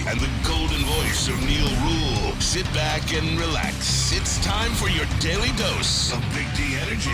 and the golden voice of Neal Ruhl. Sit back and relax. It's time for your daily dose of Big D energy.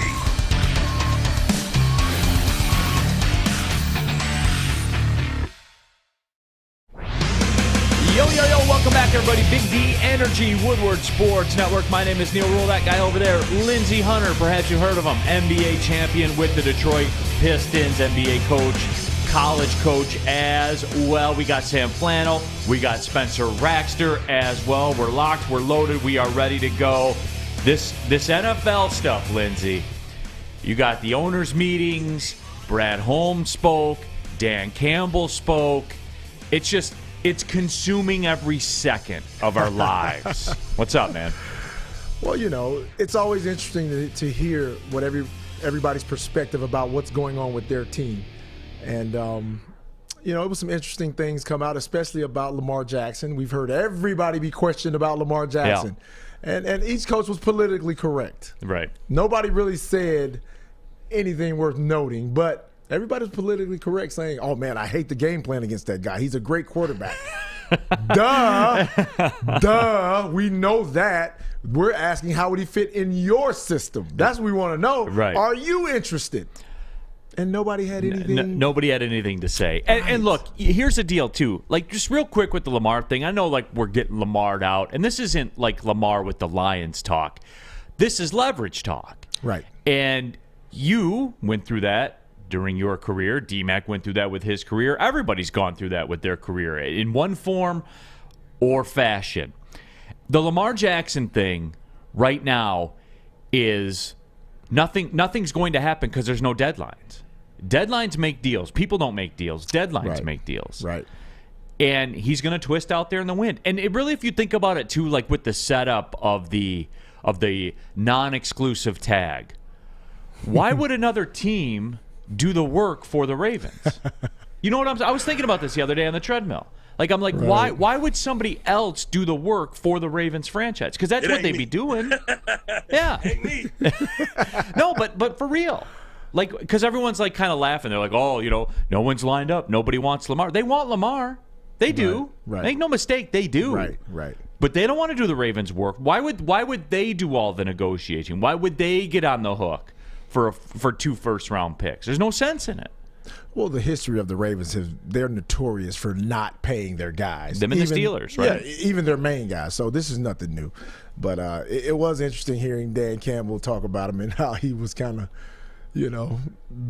Yo, welcome back, everybody. Big D Energy, Woodward Sports Network. My name is Neal Ruhl. That guy over there, Lindsey Hunter, perhaps you heard of him. NBA champion with the Detroit Pistons, NBA coach, college coach as well. We got Sam Flannel. We got Spencer Raxter as well. We're locked. We're loaded. We are ready to go. This NFL stuff, Lindsey. You got the owners' meetings. Brad Holmes spoke. Dan Campbell spoke. It's consuming every second of our lives. What's up, man? Well, it's always interesting to hear what everybody's perspective about what's going on with their team. And, it was some interesting things come out, especially about Lamar Jackson. We've heard everybody be questioned about Lamar Jackson. Yeah. And each coach was politically correct. Right. Nobody really said anything worth noting, but everybody's politically correct, saying, oh, man, I hate the game plan against that guy. He's a great quarterback. Duh. We know that. We're asking how would he fit in your system. That's what we want to know. Right. Are you interested? And nobody had anything. Nobody had anything to say. And look, here's the deal, too. Like, just real quick with the Lamar thing. I know, we're getting Lamar'd out. And this isn't like Lamar with the Lions talk. This is leverage talk. Right. And you went through that during your career. D-Mac went through that with his career. Everybody's gone through that with their career in one form or fashion. The Lamar Jackson thing right now is nothing's going to happen because there's no deadlines. Deadlines make deals. People don't make deals. Deadlines make deals. Right. And he's going to twist out there in the wind. And it really, if you think about it, too, like with the setup of the non-exclusive tag, why would another team do the work for the Ravens? You know what I was thinking about this the other day on the treadmill. I'm like, right. Why would somebody else do the work for the Ravens franchise? Because that's what they'd be doing. Yeah. Ain't me. No, but for real. Because everyone's kind of laughing. They're like, oh, no one's lined up. Nobody wants Lamar. They want Lamar. They do. Right. Make no mistake, they do. Right. But they don't want to do the Ravens' work. Why would they do all the negotiating? Why would they get on the hook for 2 first-round picks? There's no sense in it. Well, the history of the Ravens they're notorious for not paying their guys. Them and the Steelers, right? Yeah, even their main guys. So this is nothing new. But it was interesting hearing Dan Campbell talk about him and how he was kind of,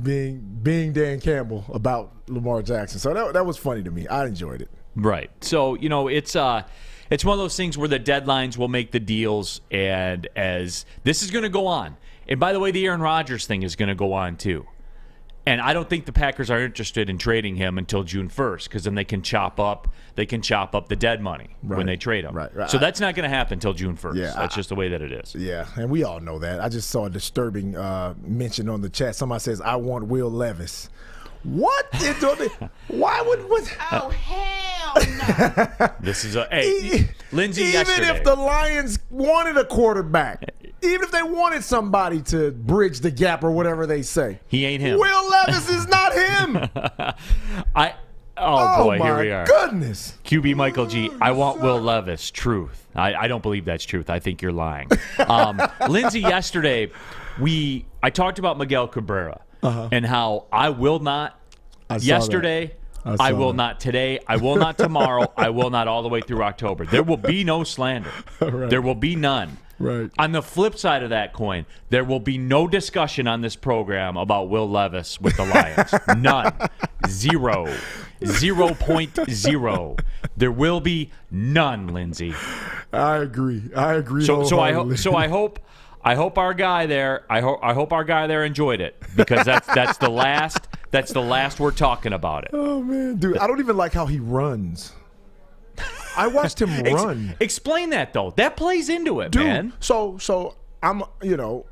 being Dan Campbell about Lamar Jackson. So that was funny to me. I enjoyed it. Right. So, it's one of those things where the deadlines will make the deals, and as this is going to go on. And by the way, the Aaron Rodgers thing is going to go on too. And I don't think the Packers are interested in trading him until June 1st, because then they can chop up the dead money when they trade him. Right. So that's not going to happen until June 1st. Yeah, that's just the way that it is. Yeah, and we all know that. I just saw a disturbing mention on the chat. Somebody says, I want Will Levis. What? Why would? Oh, hell no. This is Lindsey even yesterday. If the Lions wanted a quarterback, even if they wanted somebody to bridge the gap or whatever they say, he ain't him. Will Levis is not him. Oh boy, here we are. Goodness. QB Michael G. I want Will Levis. Truth. I don't believe that's truth. I think you're lying. Lindsey, yesterday I talked about Miguel Cabrera and how I will not. Yesterday. I will not today. I will not tomorrow. I will not all the way through October. There will be no slander. Right. There will be none. Right. On the flip side of that coin, there will be no discussion on this program about Will Levis with the Lions. None. 0. 0.0. There will be none, Lindsey. I agree. So I hope our guy there. I hope our guy there enjoyed it, because that's the last. That's the last we're talking about it. Oh man, dude, I don't even like how he runs. I watched him run. Explain that though. That plays into it, dude, man. So I'm,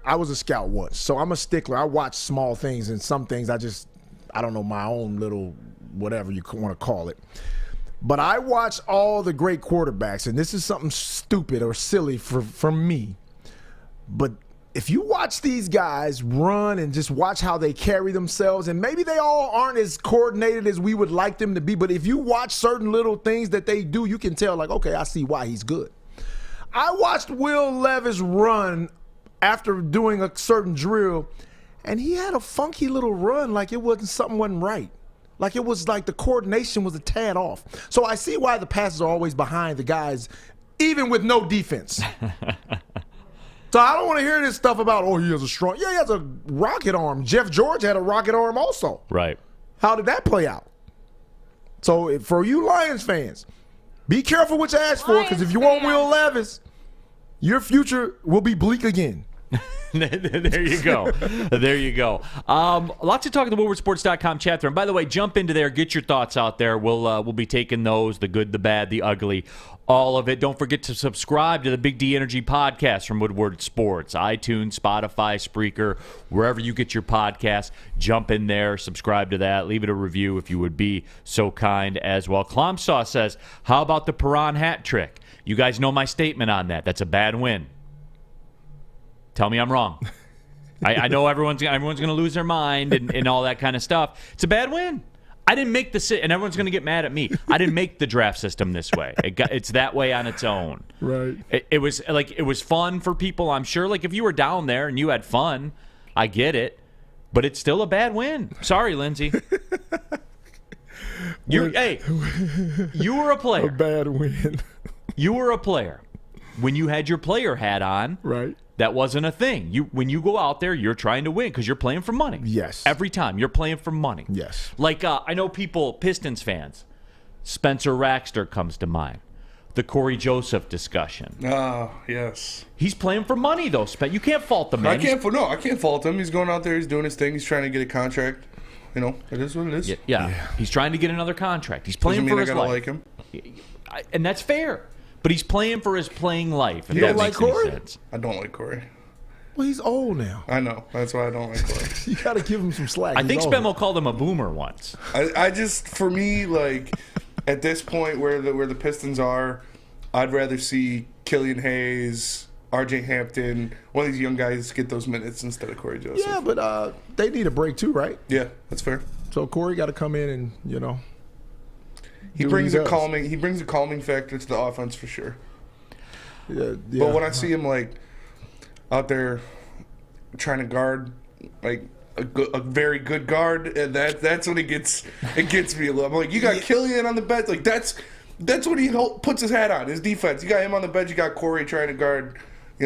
I was a scout once, so I'm a stickler. I watch small things, and some things I don't know, my own little whatever you want to call it. But I watch all the great quarterbacks, and this is something stupid or silly from me. But if you watch these guys run and just watch how they carry themselves, and maybe they all aren't as coordinated as we would like them to be, but if you watch certain little things that they do, you can tell, like, okay, I see why he's good. I watched Will Levis run after doing a certain drill, and he had a funky little run, like something wasn't right. Like it was like the coordination was a tad off. So I see why the passes are always behind the guys, even with no defense. So I don't want to hear this stuff about, oh, he has a strong. Yeah, he has a rocket arm. Jeff George had a rocket arm also. Right. How did that play out? So for you Lions fans, be careful what you ask for, because if you want Will Levis, your future will be bleak again. There you go. There you go. Lots of talk at the WoodwardSports.com chat room. By the way, jump into there. Get your thoughts out there. We'll be taking those, the good, the bad, the ugly, all of it. Don't forget to subscribe to the Big D Energy podcast from Woodward Sports. iTunes, Spotify, Spreaker, wherever you get your podcasts. Jump in there. Subscribe to that. Leave it a review if you would be so kind as well. Clomsaw says, how about the Perron hat trick? You guys know my statement on that. That's a bad win. Tell me I'm wrong. I know everyone's going to lose their mind and all that kind of stuff. It's a bad win. I didn't make and everyone's going to get mad at me. I didn't make the draft system this way. It's that way on its own. Right. It was fun for people, I'm sure. Like if you were down there and you had fun, I get it. But it's still a bad win. Sorry, Lindsey. You were a player. A bad win. You were a player. When you had your player hat on, right, that wasn't a thing. When you go out there, you're trying to win because you're playing for money. Yes. Every time. You're playing for money. Yes. Like, I know people, Pistons fans, Spencer Raxter comes to mind. The Corey Joseph discussion. Oh, yes. He's playing for money, though, You can't fault the man. I can't fault him. He's going out there. He's doing his thing. He's trying to get a contract. You know, it is what it is. Yeah. He's trying to get another contract. He's playing for his life. Like him. And that's fair. But he's playing for his playing life. If you that don't makes like any Corey? sense. I don't like Corey. Well, he's old now. I know. That's why I don't like Corey. You got to give him some slack. I think Spemo called him a boomer once. I just, for me, like, at this point where the Pistons are, I'd rather see Killian Hayes, R.J. Hampton, one of these young guys get those minutes instead of Corey Joseph. Yeah, but they need a break too, right? Yeah, that's fair. So Corey got to come in and, he brings a calming factor to the offense for sure. Yeah. But when I see him like out there trying to guard like a very good guard, and that's when it gets me a little. I'm like, you got Killian on the bench, like that's when he puts his hat on, his defense. You got him on the bench. You got Corey trying to guard,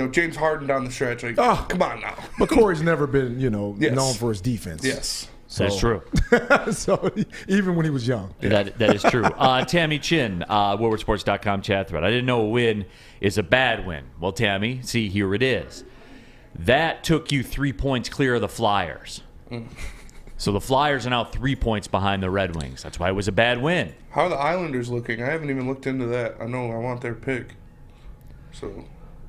James Harden down the stretch. Like, come on now. But Corey's never been, known for his defense. Yes. That's true. So even when he was young. That is true. Tammy Chin, WoodwardSports.com chat thread. I didn't know a win is a bad win. Well, Tammy, see, here it is. That took you 3 points clear of the Flyers. So the Flyers are now 3 points behind the Red Wings. That's why it was a bad win. How are the Islanders looking? I haven't even looked into that. I know I want their pick. So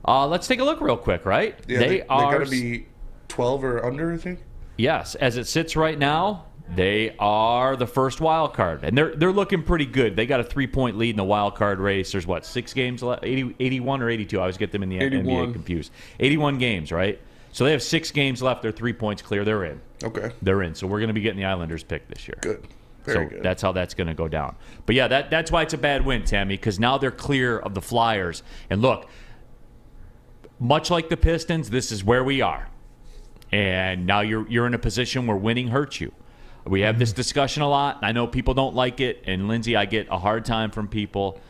let's take a look real quick, right? Yeah, they got to be 12 or under, I think. Yes, as it sits right now, they are the first wild card, and they're looking pretty good. They got a 3-point lead in the wild card race. There's 6 games left, 81 or 82. I always get them in the 81. NBA confused. 81 games, right? So they have 6 games left. They're 3 points clear. They're in. Okay. They're in. So we're going to be getting the Islanders pick this year. Good. Very good. That's how that's going to go down. But yeah, that's why it's a bad win, Tammy, because now they're clear of the Flyers. And look, much like the Pistons, this is where we are. And now you're in a position where winning hurts you. We have this discussion a lot. I know people don't like it. And, Lindsey, I get a hard time from people.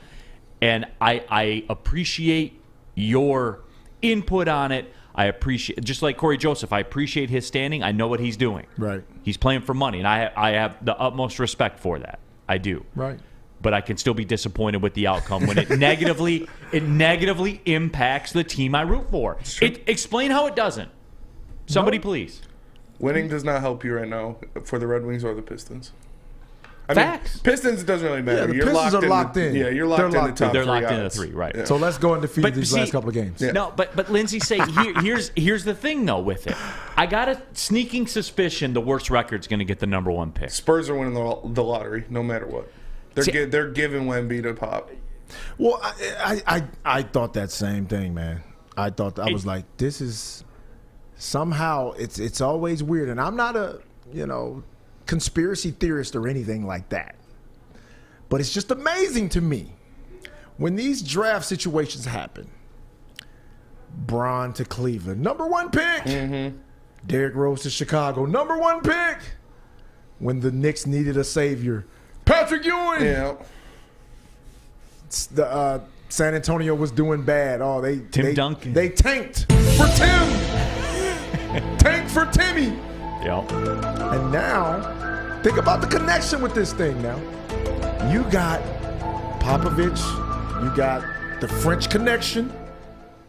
And I appreciate your input on it. I appreciate, just like Corey Joseph, I appreciate his standing. I know what he's doing. Right. He's playing for money, and I have the utmost respect for that. I do. Right. But I can still be disappointed with the outcome when it negatively impacts the team I root for. Explain how it doesn't. Somebody, please. Winning does not help you right now for the Red Wings or the Pistons. Facts. Mean, Pistons, it doesn't really matter. Yeah, the Pistons are locked in. Yeah, you're locked in the top They're three. Locked in the 3, right. Yeah. So let's go undefeated these last couple of games. Yeah. No, but Lindsey, here's the thing, though, with it. I got a sneaking suspicion the worst record's going to get the number 1 pick. Spurs are winning the lottery no matter what. They're giving Wemby to pop. Well, I thought that same thing, man. I thought I was like, this is somehow it's always weird. And I'm not a, conspiracy theorist or anything like that. But it's just amazing to me when these draft situations happen. Bron to Cleveland, number 1 pick. Mm-hmm. Derrick Rose to Chicago, number 1 pick. When the Knicks needed a savior, Patrick Ewing. Yeah. The San Antonio was doing bad. Oh, Tim Duncan. They tanked for Tim. Tank for Timmy. Yep. And now, think about the connection with this thing now. You got Popovich. You got the French connection.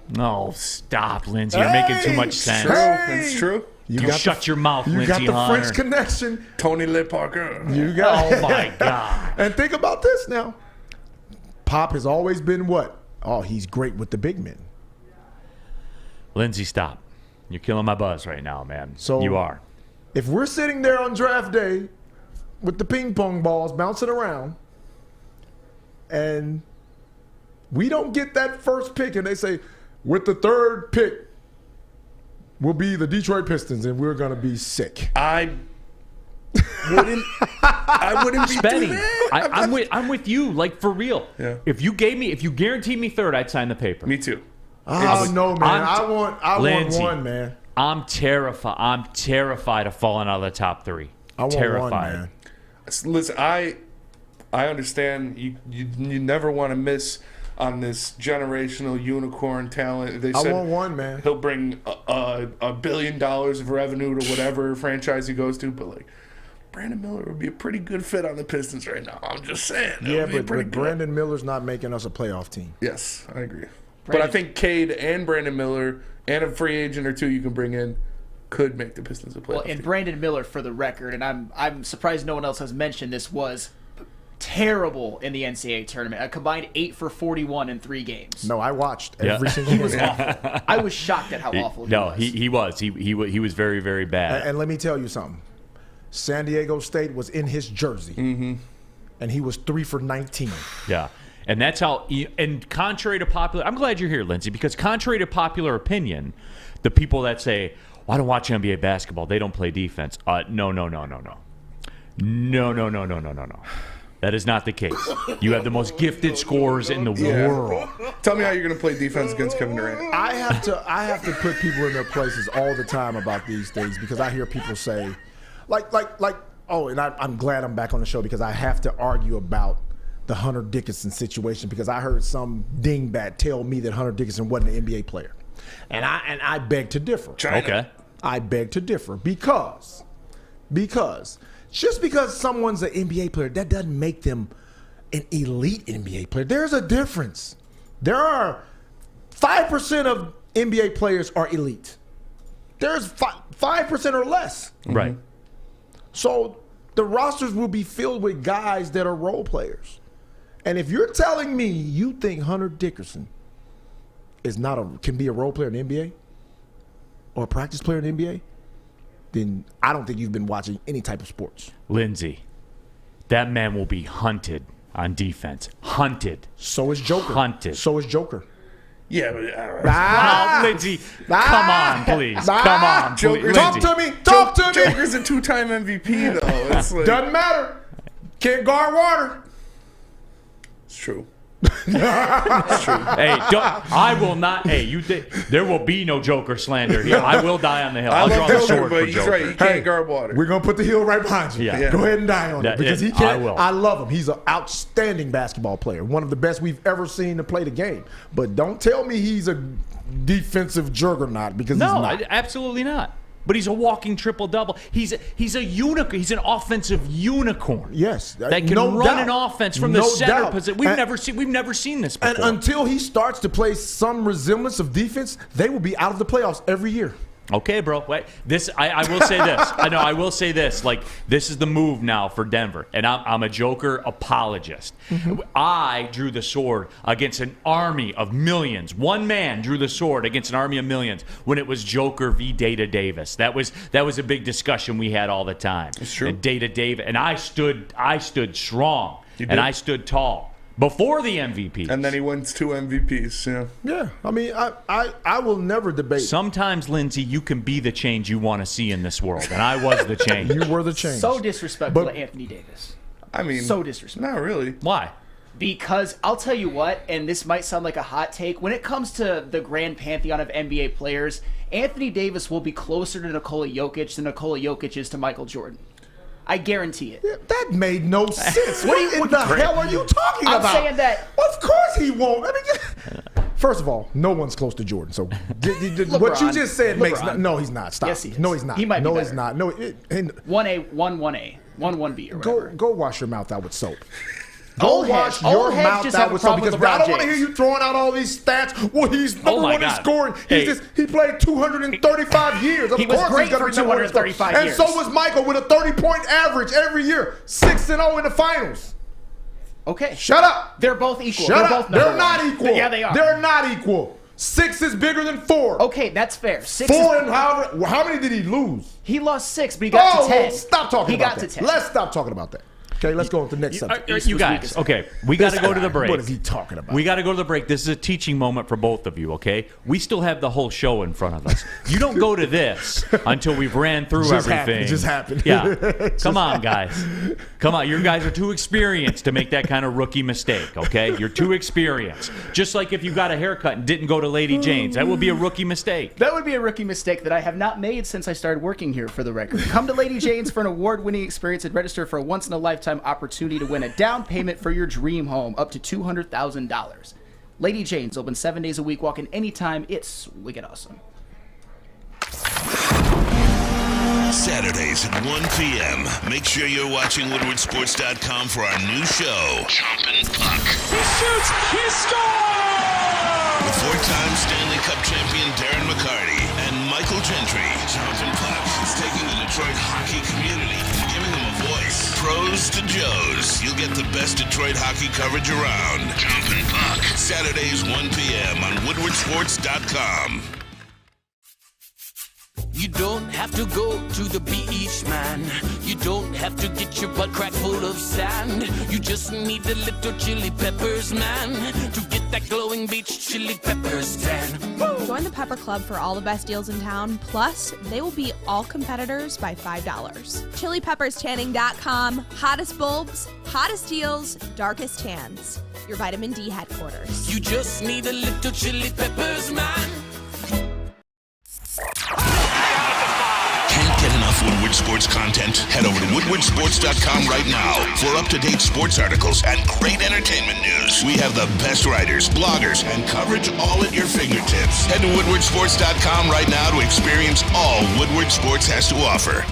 No, stop, Lindsey. You're making too much sense. It's true. You shut your mouth, You Lindsey got the Hunter. French connection. Tony Le Parker. You got. Oh, my God. And think about this now. Pop has always been what? Oh, he's great with the big men. Lindsey, stop. You're killing my buzz right now, man. So you are. If we're sitting there on draft day with the ping pong balls bouncing around and we don't get that first pick and they say, with the 3rd pick will be the Detroit Pistons and we're going to be sick. I wouldn't be Spenny, doing that. I'm with you, like, for real. Yeah. If you guaranteed me 3rd, I'd sign the paper. Me too. Oh, no, man. I want Lindsey, 1, man. I'm terrified of falling out of the top 3. I want terrified. 1, man. Listen, I understand you never want to miss on this generational unicorn talent. They said I want 1, man. he'll bring $1 billion of revenue to whatever franchise he goes to, but like Brandon Miller would be a pretty good fit on the Pistons right now. I'm just saying. Yeah, but Brandon Miller's not making us a playoff team. Yes, I agree. But I think Cade and Brandon Miller and a free agent or 2 you can bring in could make the Pistons a playoff Well, and team. Brandon Miller, for the record, and I'm surprised no one else has mentioned this, was terrible in the NCAA tournament. A combined 8 for 41 in 3 games. No, I watched every single game. Awful. I was shocked at how awful he was. He was. He was very, very bad. And let me tell you something. San Diego State was in his jersey, and he was 3 for 19. Yeah. And that's how, and contrary to popular, I'm glad you're here, Lindsey, because contrary to popular opinion, the people that say, well, I don't watch NBA basketball, they don't play defense. No. That is not the case. You have the most gifted scorers in the world. Tell me how you're going to play defense against Kevin Durant. I have to put people in their places all the time about these things because I hear people say, and I'm glad I'm back on the show because I have to argue about the Hunter Dickinson situation because I heard some dingbat tell me that Hunter Dickinson wasn't an NBA player. And I beg to differ. China. Okay. I beg to differ because just because someone's an NBA player, that doesn't make them an elite NBA player. There's a difference. There are 5% of NBA players are elite. There's 5% or less. Right. So the rosters will be filled with guys that are role players. And if you're telling me you think Hunter Dickinson can be a role player in the NBA or a practice player in the NBA, then I don't think you've been watching any type of sports. Lindsey, that man will be hunted on defense. Hunted. So is Joker. Hunted. So is Joker. Yeah, but Oh, Lindsey, come on, please. Come on, please. Joker. Lindsey. Talk to me. Joker's a 2-time MVP, though. It's like, Doesn't matter. Can't guard water. it's true. Hey, I will not. Hey, there will be no Joker slander here. I will die on the hill. I'll draw the Joker, sword but for he's Joker. right. You can't guard water. We're going to put the hill right behind you. Yeah. Go ahead and die on it because he can't. I will. I love him. He's an outstanding basketball player. One of the best we've ever seen to play the game. But don't tell me he's a defensive juggernaut because he's not. Absolutely not. But he's a walking triple-double. He's a unicorn. He's an offensive unicorn. Yes, that can no run doubt. an offense from the No center doubt. position. We've never seen this before. And until he starts to play some resemblance of defense, they will be out of the playoffs every year. Okay, bro. Wait, I will say this. I will say this. Like, this is the move now for Denver, and I'm a Joker apologist. Mm-hmm. I drew the sword against an army of millions. One man drew the sword against an army of millions when it was Joker v. Data Davis. That was a big discussion we had all the time. It's true. And Data Davis, and I stood strong, and I stood tall. before the MVP. And then he wins 2 MVPs. Yeah. Yeah, I mean, I will never debate. Sometimes, Lindsey, you can be the change you want to see in this world, and I was the change. You were the change. So disrespectful to Anthony Davis. I mean, So disrespectful. not really. Why? Because I'll tell you what, and this might sound like a hot take, when it comes to the grand pantheon of NBA players, Anthony Davis will be closer to Nikola Jokic than Nikola Jokic is to Michael Jordan. I guarantee it. That made no sense. What in the hell are you talking about? I'm saying that. Of course he won't. I mean, first of all, no one's close to Jordan. So what you just said makes no. He's not. Stop. Yes, he is. No, he's not. He might be No, better. he's not. No. 1A, 1A, 1B or whatever. Go wash your mouth out with soap. Old Go wash heads- your old heads mouth just out have a with soap problem with because I don't LeBron want to hear James. you throwing out all these stats. Well, he's number my one in God. scoring. Hey. He played 235 years. Of He was course great he's gonna for be number one in scoring. 235 And years. so was Michael with a 30-point average every year, 6-0 in the finals. Okay. Shut up. They're both equal. Shut They're up. both number They're not one. equal. Yeah, they are. They're not equal. 6 is bigger than 4. Okay, that's fair. 6 4 is, and how many did he lose? he lost 6, but he got to 10. Well, stop talking he about got that. to 10. Let's stop talking about that. Okay, let's go on to the next subject. You guys, okay, we got to go to the break. What is he talking about? We got to go to the break. This is a teaching moment for both of you, okay? We still have the whole show in front of us. You don't go to this until we've ran through Just everything. happened. It just happened. Yeah. It Come on, guys. Come on. You guys are too experienced to make that kind of rookie mistake, okay? You're too experienced. Just like if you got a haircut and didn't go to Lady Jane's. That would be a rookie mistake. That would be a rookie mistake that I have not made since I started working here, for the record. Come to Lady Jane's for an award-winning experience and register for a once-in-a-lifetime opportunity to win a down payment for your dream home up to $200,000. Lady Jane's, open 7 days a week, walk in anytime. It's wicked awesome. Saturdays at 1 p.m. Make sure you're watching WoodwardSports.com for our new show, Chompin' Puck. He shoots, he scores! With 4-time Stanley Cup champion Darren McCarty and Michael Gentry. Chompin' Puck is taking the Detroit hockey community and giving them a voice. Pros to Joes. You'll get the best Detroit hockey coverage around. Chompin' Puck. Saturdays 1 p.m. on WoodwardSports.com. You don't have to go to the beach, man. You don't have to get your butt crack full of sand. You just need a little chili peppers, man, to get that glowing beach chili peppers tan. Join the Pepper Club for all the best deals in town. Plus, they will beat all competitors by $5. ChiliPeppersTanning.com. Hottest bulbs, hottest deals, darkest tans. Your vitamin D headquarters. You just need a little chili peppers, man. Can't get enough Woodward Sports content? Head over to WoodwardSports.com right now for up-to-date sports articles and great entertainment news. We have the best writers, bloggers, and coverage all at your fingertips. Head to WoodwardSports.com right now to experience all Woodward Sports has to offer.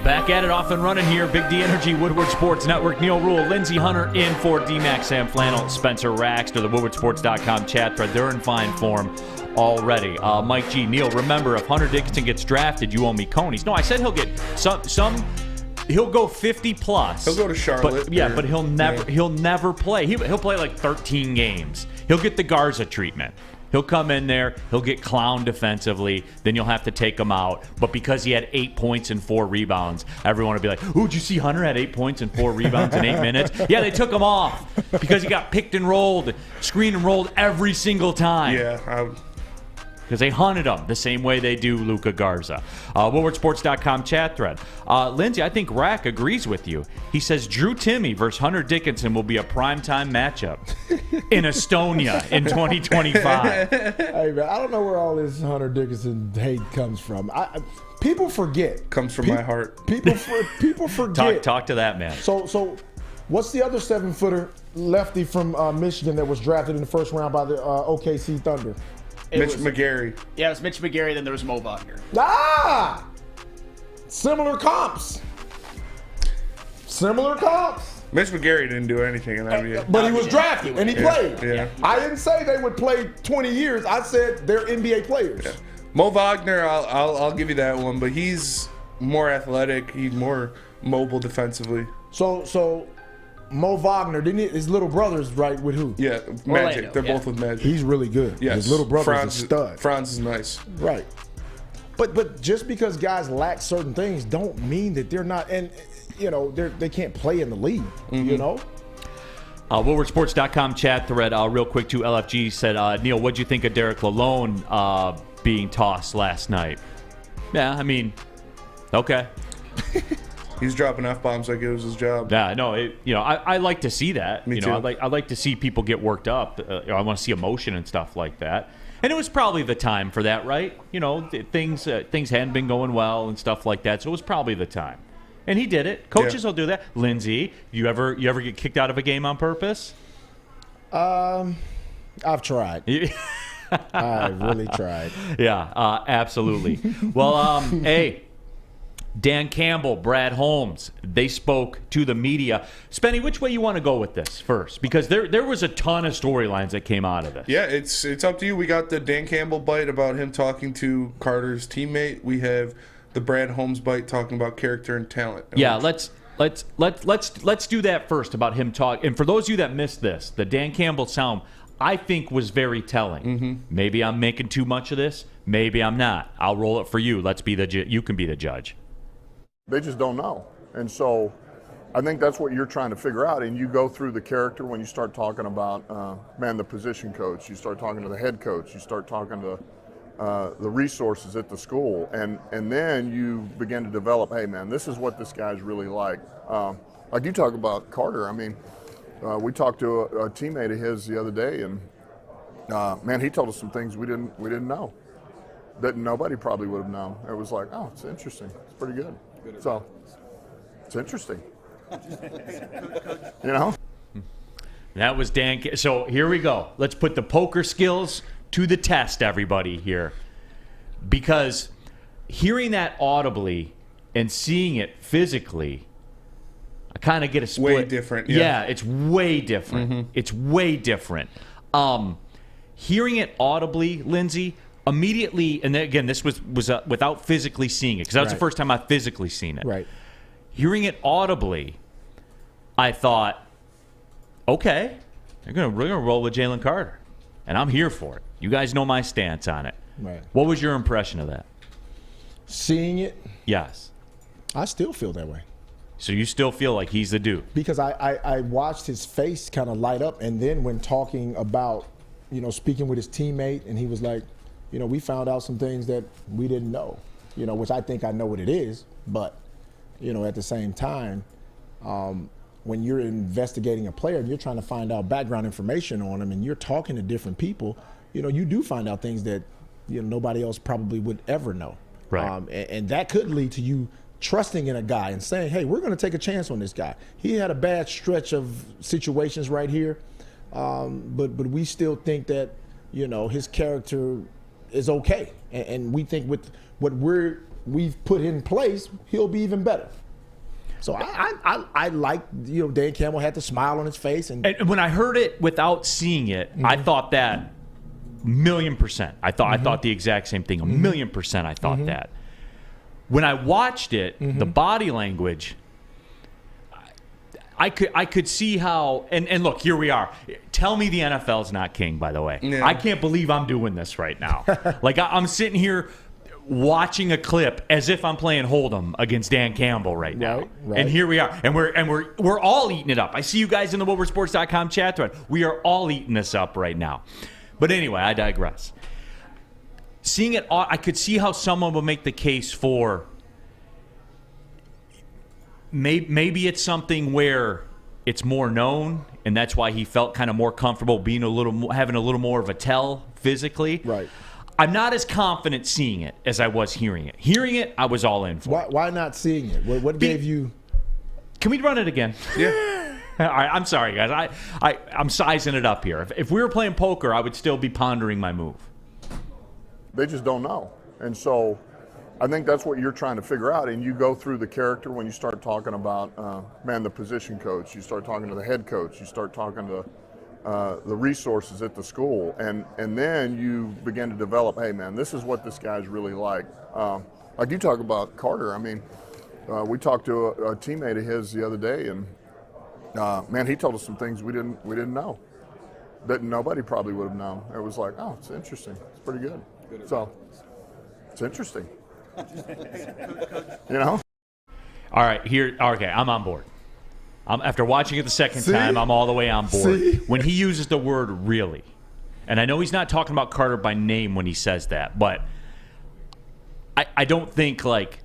Back at it, off and running here. Big D Energy, Woodward Sports Network. Neal Ruhl, Lindsey Hunter in for D-Mac, Sam Flannel, Spencer Raxter, the WoodwardSports.com chat thread. They're in fine form already. Mike G. Neal, remember, if Hunter Dickinson gets drafted, you owe me conies. No, I said he'll get some he'll go 50 plus. He'll go to Charlotte. But he'll never play. He'll play like 13 games. He'll get the Garza treatment. He'll come in there, he'll get clowned defensively, then you'll have to take him out. But because he had 8 points and 4 rebounds, everyone will be like, "Ooh, did you see Hunter had 8 points and 4 rebounds in 8 minutes?" Yeah, they took him off because he got picked and rolled, screen and rolled every single time. Yeah, because they hunted him the same way they do Luka Garza. WoodwardSports.com chat thread. Lindsey, I think Rack agrees with you. He says Drew Timme versus Hunter Dickinson will be a primetime matchup in Estonia in 2025. Hey, man, I don't know where all this Hunter Dickinson hate comes from. People forget. comes from my heart. People forget. Talk to that man. So, what's the other 7-footer lefty from Michigan that was drafted in the first round by the OKC Thunder? Mitch McGary. Yeah, it was Mitch McGary, then there was Mo Wagner. Ah! Similar comps. Mitch McGary didn't do anything in that NBA. But he was drafted and he played. Yeah. I didn't say they would play 20 years. I said they're NBA players. Yeah. Mo Wagner, I'll give you that one, but he's more athletic. He's more mobile defensively. So Mo Wagner, didn't he? His little brother's right with who? Yeah, Magic. They're both with Magic. He's really good. Yes. His little brother's a stud. Franz is nice. Right. But just because guys lack certain things don't mean that they're not, and they can't play in the league. Woodwardsports.com chat thread real quick too. LFG said, Neal, what'd you think of Derek Lalone being tossed last night? Yeah, I mean, okay. He's dropping F-bombs like it was his job. Yeah, no, I like to see that. Me too. I like to see people get worked up. I want to see emotion and stuff like that. And it was probably the time for that, right? Things hadn't been going well and stuff like that, so it was probably the time. And he did it. Coaches will do that. Lindsey, you ever get kicked out of a game on purpose? I've tried. I really tried. Yeah, absolutely. Well, hey, Dan Campbell, Brad Holmes, they spoke to the media. Spenny, which way you want to go with this first? Because there was a ton of storylines that came out of this. Yeah, it's up to you. We got the Dan Campbell bite about him talking to Carter's teammate. We have the Brad Holmes bite talking about character and talent. Yeah, let's do that first about him talk. And for those of you that missed this, the Dan Campbell sound I think was very telling. Mm-hmm. Maybe I'm making too much of this. Maybe I'm not. I'll roll it for you. You can be the judge. They just don't know. And so I think that's what you're trying to figure out. And you go through the character when you start talking about, the position coach. You start talking to the head coach. You start talking to the resources at the school. And then you begin to develop, hey, man, this is what this guy's really like. Like you talk about Carter. I mean, we talked to a teammate of his the other day, and, man, he told us some things we didn't know that nobody probably would have known. It was like, oh, it's interesting. It's pretty good. So it's interesting. That was Dan. So here we go. Let's put the poker skills to the test, everybody here. Because hearing that audibly and seeing it physically, I kind of get a split. Way different. Yeah, it's way different. Mm-hmm. It's way different. Hearing it audibly, Lindsey, immediately, and then again, this was without physically seeing it, because that was the first time I've physically seen it. Right. Hearing it audibly, I thought, okay, we're gonna roll with Jalen Carter, and I'm here for it. You guys know my stance on it. Right. What was your impression of that? Seeing it, Yes. I still feel that way. So you still feel like he's the dude? Because I watched his face kind of light up, and then when talking about, speaking with his teammate, and he was like, we found out some things that we didn't know, which I think I know what it is. But, at the same time, when you're investigating a player and you're trying to find out background information on him and you're talking to different people, you do find out things that, nobody else probably would ever know. Right. And that could lead to you trusting in a guy and saying, hey, we're going to take a chance on this guy. He had a bad stretch of situations right here, but we still think that, his character is okay. And we think with what we've put in place, he'll be even better. So I like, Dan Campbell had the smile on his face. And when I heard it without seeing it, I thought that 1,000,000%. I thought the exact same thing. 1,000,000% I thought that. When I watched it, the body language, I could see how, and look, here we are. Tell me the NFL's not king, by the way. Yeah. I can't believe I'm doing this right now. Like, I'm sitting here watching a clip as if I'm playing Hold'em against Dan Campbell right now. Right. And here we are. And we're all eating it up. I see you guys in the Woodwardsports.com chat thread. We are all eating this up right now. But anyway, I digress. Seeing it, I could see how someone would make the case for maybe it's something where it's more known, and that's why he felt kind of more comfortable being having a little more of a tell physically. Right. I'm not as confident seeing it as I was hearing it. Hearing it, I was all in for. Why not seeing it? What gave you? Can we run it again? Yeah. All right, I'm sorry, guys. I'm sizing it up here. If we were playing poker, I would still be pondering my move. They just don't know. And so I think that's what you're trying to figure out. And you go through the character when you start talking about, the position coach. You start talking to the head coach. You start talking to the resources at the school. And then you begin to develop, hey, man, this is what this guy's really like. Like you talk about Carter. I mean, we talked to a teammate of his the other day, and, man, he told us some things we didn't know that nobody probably would have known. It was like, oh, it's interesting. It's pretty good. So it's interesting. You know? All right, here. Okay, I'm on board. After watching it the second time, I'm all the way on board. When he uses the word really, and I know he's not talking about Carter by name when he says that, but I don't think like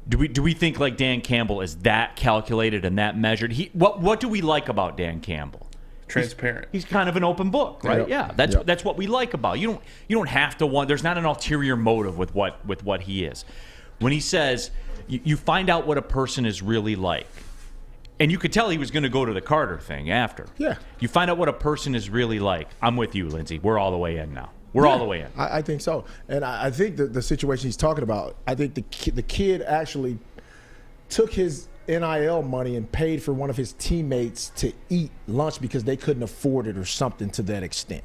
do we think like Dan Campbell is that calculated and that measured? What do we like about Dan Campbell? Transparent. He's kind of an open book, right? Yep. Yeah, that's what we like about. You don't have to want. There's not an ulterior motive with what he is. When he says you find out what a person is really like. And you could tell he was going to go to the Carter thing after. Yeah. You find out what a person is really like. I'm with you, Lindsey. We're all the way in now. We're all the way in. I think so. And I think the situation he's talking about, I think the kid actually took his NIL money and paid for one of his teammates to eat lunch because they couldn't afford it or something to that extent.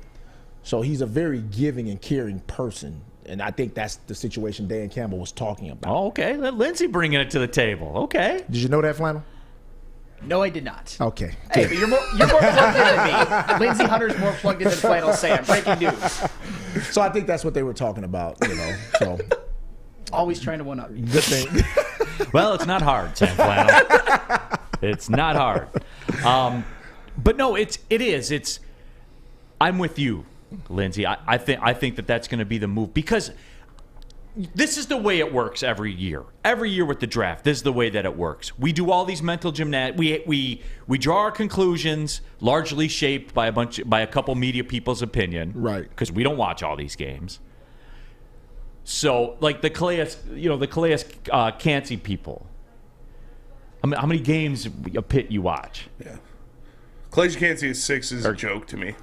So he's a very giving and caring person. And I think that's the situation Dan Campbell was talking about. Oh, okay. Lindsey bringing it to the table. Okay. Did you know that, Flannel? No, I did not. Okay. Hey, but you're more plugged in than me. Lindsey Hunter's more plugged in than Flannel Sam. Breaking news. So I think that's what they were talking about, So always trying to one up. Good thing. Well, it's not hard, Sam Flannel. It's not hard. But no, it is. It's. I'm with you, Lindsey. I think that's going to be the move because this is the way it works every year. Every year with the draft, this is the way that it works. We do all these mental gymnastics. We draw our conclusions, largely shaped by a couple media people's opinion, right? Because we don't watch all these games. So, like the Calais Cansey people. How many games a Pitt you watch? Yeah, Calais Cansey is 6 is a joke to me.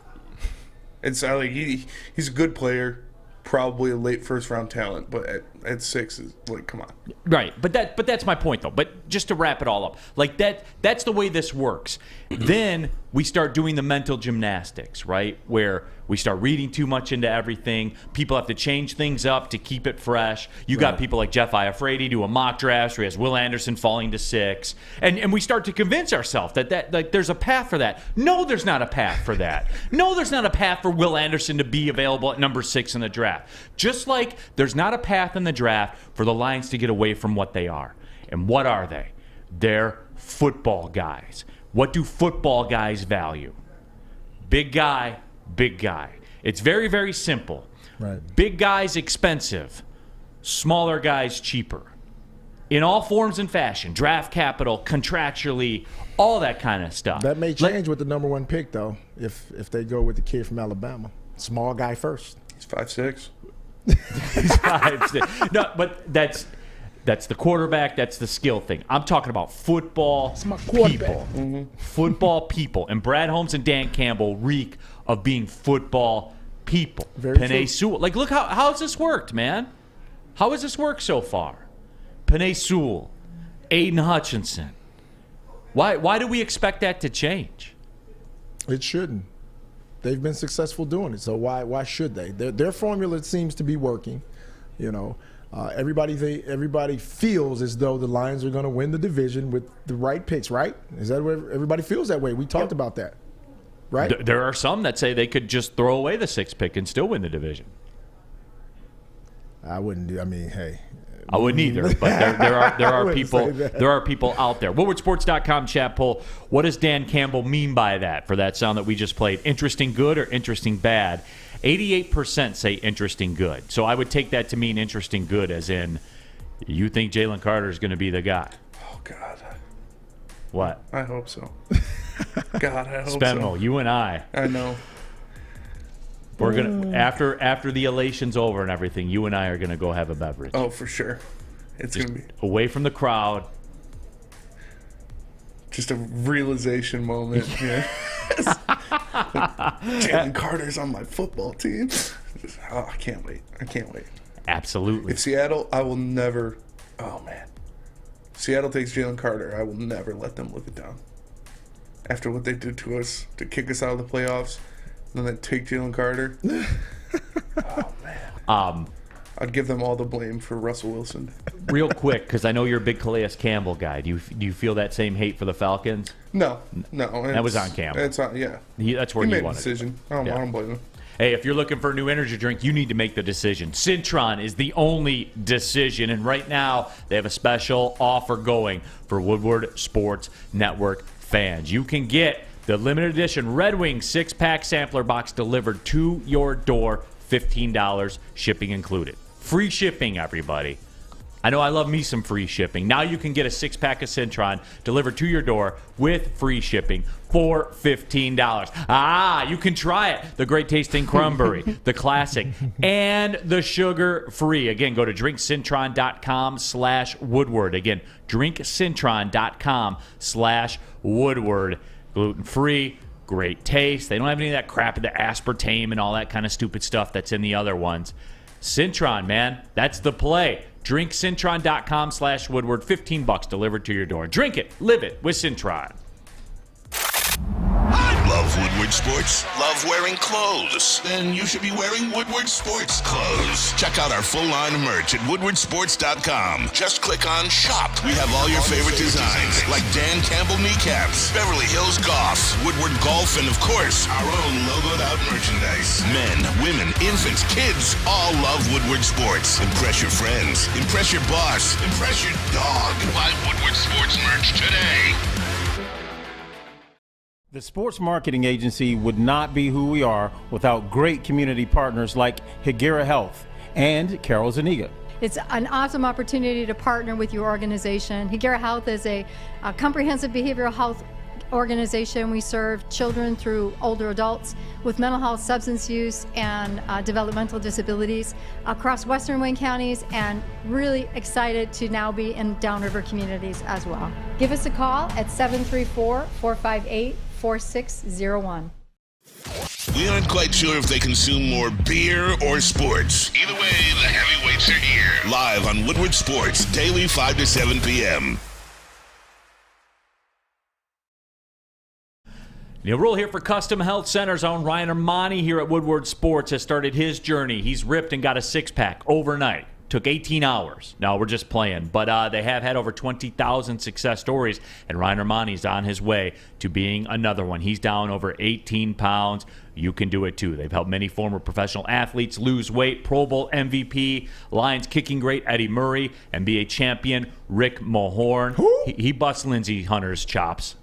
It's like he's a good player. Probably a late first round talent, but at 6 is like, come on. Right, but that's my point though. But just to wrap it all up, like that's the way this works. Then we start doing the mental gymnastics, right? Where we start reading too much into everything. People have to change things up to keep it fresh. You got people like Jeff Iafrate do a mock draft where he has Will Anderson falling to 6. And we start to convince ourselves that like there's a path for that. No, there's not a path for that. No, there's not a path for Will Anderson to be available at number 6 in the draft. Just like there's not a path in the draft for the Lions to get away from what they are. And what are they? They're football guys. What do football guys value? Big guy, big guy. It's very, very simple. Right. Big guys expensive, smaller guys cheaper. In all forms and fashion, draft capital, contractually, all that kind of stuff. That may change with the number 1 pick, though, if they go with the kid from Alabama. Small guy first. He's 5'6". He's 5'6". No, but that's the quarterback. That's the skill thing. I'm talking about football people. Mm-hmm. Football people. And Brad Holmes and Dan Campbell reek of being football people. Penei Sewell. Like, look how has this worked, man? How has this worked so far? Penei Sewell, Aiden Hutchinson. Why do we expect that to change? It shouldn't. They've been successful doing it, so why should they? Their formula seems to be working. Everybody feels as though the Lions are going to win the division with the right picks, right? Is that what everybody feels that way? We talked about that, right? There are some that say they could just throw away the 6th pick and still win the division. I wouldn't do. I mean, hey. I wouldn't either, but there are people out there. WoodwardSports.com chat poll. What does Dan Campbell mean by that for that sound that we just played? Interesting good or interesting bad? 88% say interesting good. So I would take that to mean interesting good, as in you think Jalen Carter is going to be the guy. Oh God. What? I hope so. God, I hope Spenmo, so. you and I know. We're gonna after the elation's over and everything, you and I are gonna go have a beverage. Oh, for sure. It's just gonna be away from the crowd. Just a realization moment. Yeah. Jalen Carter's on my football team. I can't wait. Absolutely. If Seattle, I will never. Oh man. If Seattle takes Jalen Carter, I will never let them live it down. After what they did to us to kick us out of the playoffs. And then take Jalen Carter. Oh, man. I'd give them all the blame for Russell Wilson. Real quick, because I know you're a big Calais Campbell guy. Do you feel that same hate for the Falcons? No. That was on Campbell. It's on, yeah. That's where he made wanted a decision. I don't blame him. Hey, if you're looking for a new energy drink, you need to make the decision. Cintron is the only decision, and right now they have a special offer going for Woodward Sports Network fans. You can get the limited edition Red Wing 6-pack sampler box delivered to your door, $15, shipping included. Free shipping, everybody. I know I love me some free shipping. Now you can get a 6-pack of Cintron delivered to your door with free shipping for $15. You can try it. The great tasting cranberry, the classic, and the sugar-free. Again, go to drinkcintron.com/Woodward. Again, drinkcintron.com/Woodward. Gluten-free, great taste. They don't have any of that crap, the aspartame and all that kind of stupid stuff that's in the other ones. Cintron, man, that's the play. drinkcintron.com/Woodward, $15 delivered to your door. Drink it, live it with Cintron. Love Woodward Sports? Love wearing clothes? Then you should be wearing Woodward Sports clothes. Check out our full line of merch at woodwardsports.com. Just click on Shop. We have all your favorite designs, like Dan Campbell kneecaps, Beverly Hills Goff, Woodward Golf, and of course, our own logoed out merchandise. Men, women, infants, kids all love Woodward Sports. Impress your friends. Impress your boss. Impress your dog. Buy Woodward Sports merch today. The Sports Marketing Agency would not be who we are without great community partners like Higuera Health and Carol Zuniga. It's an awesome opportunity to partner with your organization. Higuera Health is a comprehensive behavioral health organization. We serve children through older adults with mental health, substance use, and developmental disabilities across Western Wayne counties, and really excited to now be in downriver communities as well. Give us a call at 734-458-4601. We aren't quite sure if they consume more beer or sports. Either way, the heavyweights are here. Live on Woodward Sports, daily 5 to 7 p.m. Neal Ruhl here for Custom Health Center's own Ryan Armani here at Woodward Sports has started his journey. He's ripped and got a 6-pack overnight. Took 18 hours. No, we're just playing. But they have had over 20,000 success stories, and Ryan Armani's on his way to being another one. He's down over 18 pounds. You can do it too. They've helped many former professional athletes lose weight. Pro Bowl MVP, Lions kicking great Eddie Murray, NBA champion Rick Mahorn. He busts Lindsey Hunter's chops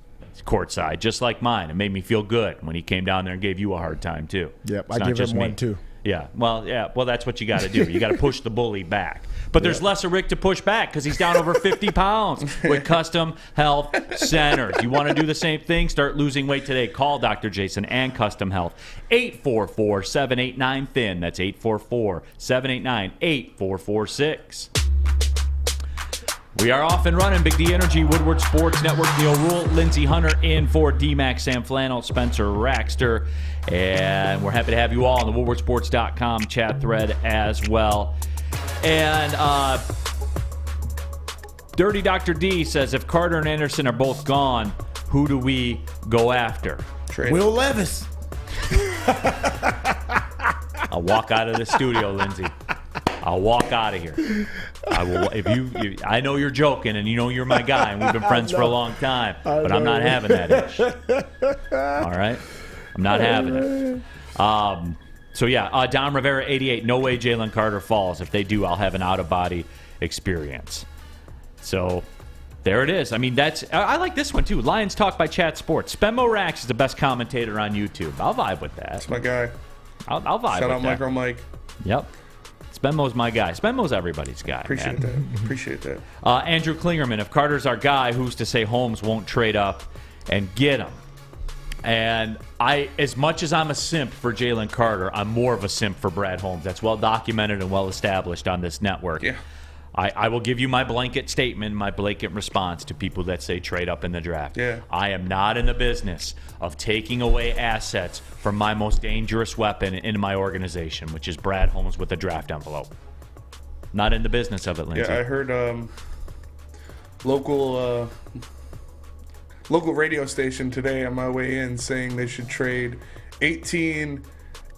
courtside, just like mine. It made me feel good when he came down there and gave you a hard time too. Yep, It's I give him one too. Yeah, well, that's what you got to do. You got to push the bully back. But there's less of Rick to push back because he's down over 50 pounds with Custom Health Centers. You want to do the same thing? Start losing weight today. Call Dr. Jason and Custom Health. 844-789-THIN. That's 844-789-8446. We are off and running. Big D Energy, Woodward Sports Network, Neal Ruhl, Lindsey Hunter in for D-Mac, Sam Flannel, Spencer Raxter. And we're happy to have you all on the woodwardsports.com chat thread as well. And Dirty Dr. D says, if Carter and Anderson are both gone, who do we go after? Will Levis. I'll walk out of the studio, Lindsey. I'll walk out of here. I will. I know you're joking, and you know you're my guy, and we've been friends for a long time. But I'm not having that ish. All right, I'm not having it. So yeah, Dom Rivera 88. No way Jalen Carter falls. If they do, I'll have an out of body experience. So there it is. I mean, I like this one too. Lions Talk by Chat Sports. Spenmo Rax is the best commentator on YouTube. I'll vibe with that. That's my guy. I'll vibe with that. Shout out Micro Mike. Yep. Spenmo's my guy. Spenmo's everybody's guy. Appreciate that. Andrew Klingerman, if Carter's our guy, who's to say Holmes won't trade up and get him? And as much as I'm a simp for Jalen Carter, I'm more of a simp for Brad Holmes. That's well documented and well established on this network. Yeah. I will give you my blanket statement, my blanket response to people that say trade up in the draft. Yeah. I am not in the business of taking away assets from my most dangerous weapon in my organization, which is Brad Holmes with a draft envelope. Not in the business of it, Lindsey. Yeah, I heard local radio station today on my way in saying they should trade 18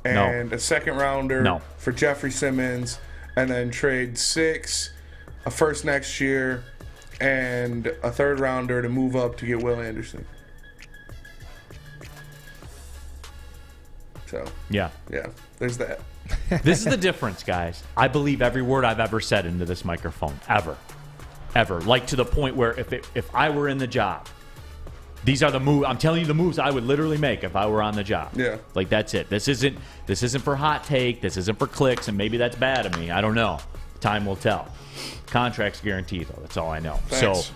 and a second rounder for Jeffrey Simmons, and then trade 6, a first next year, and a third rounder to move up to get Will Anderson. So yeah, there's that. This is the difference, guys. I believe every word I've ever said into this microphone, ever. Like to the point where if I were in the job, these are the moves. I'm telling you the moves I would literally make if I were on the job. Yeah. Like that's it. This isn't for hot take. This isn't for clicks, and maybe that's bad of me. I don't know. Time will tell. Contract's guaranteed, though. That's all I know. Thanks. So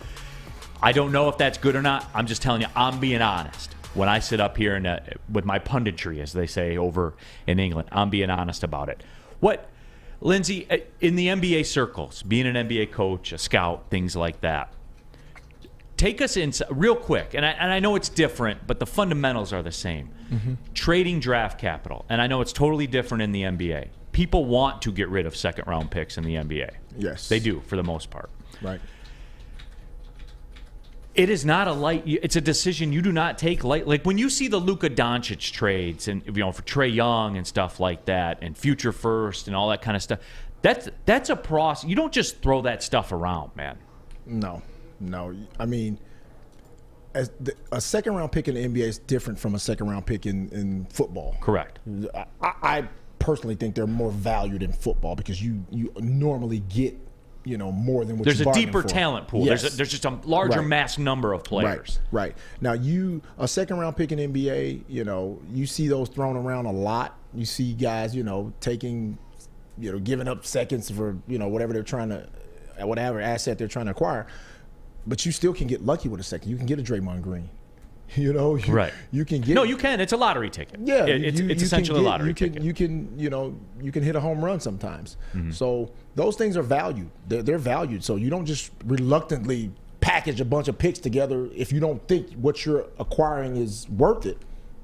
I don't know if that's good or not. I'm just telling you, I'm being honest. When I sit up here and with my punditry, as they say over in England, I'm being honest about it. What, Lindsey, in the NBA circles, being an NBA coach, a scout, things like that, take us in real quick. And I know it's different, but the fundamentals are the same. Mm-hmm. Trading draft capital. And I know it's totally different in the NBA. People want to get rid of second-round picks in the NBA. Yes. They do, for the most part. Right. It is not it's a decision you do not take light. Like when you see the Luka Doncic trades and for Trae Young and stuff like that and future first and all that kind of stuff, that's a process. You don't just throw that stuff around, man. No. I mean, a second round pick in the NBA is different from a second round pick in football. Correct. I personally think they're more valued in football because you normally get more than what there's you a deeper for. talent pool. Yes. There's just a larger mass number of players. Right. Now a second round pick in NBA, you see those thrown around a lot. You see guys, taking, giving up seconds for, whatever they're trying to, whatever asset they're trying to acquire. But you still can get lucky with a second. You can get a Draymond Green. Right. You can get. No, you can. It's a lottery ticket. Yeah, it's essentially a lottery ticket. You can hit a home run sometimes. Mm-hmm. So those things are valued. They're valued. So you don't just reluctantly package a bunch of picks together if you don't think what you're acquiring is worth it.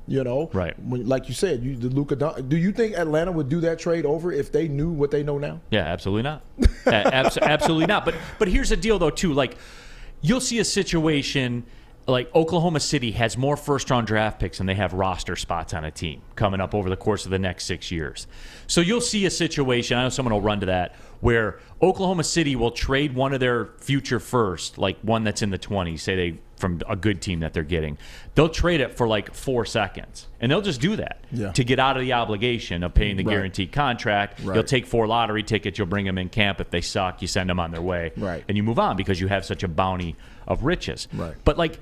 Right. Like you said, the Luka. Do you think Atlanta would do that trade over if they knew what they know now? Yeah, absolutely not. Absolutely not. But here's the deal, though, too. Like you'll see a situation. Like Oklahoma City has more first-round draft picks than they have roster spots on a team coming up over the course of the next 6 years. So you'll see a situation, I know someone will run to that, where Oklahoma City will trade one of their future first, like one that's in the 20s, say they from a good team that they're getting. They'll trade it for like 4 seconds, and they'll just do that to get out of the obligation of paying the guaranteed contract. Right. You'll take 4 lottery tickets, you'll bring them in camp. If they suck, you send them on their way, and you move on because you have such a bounty of riches. Right. But like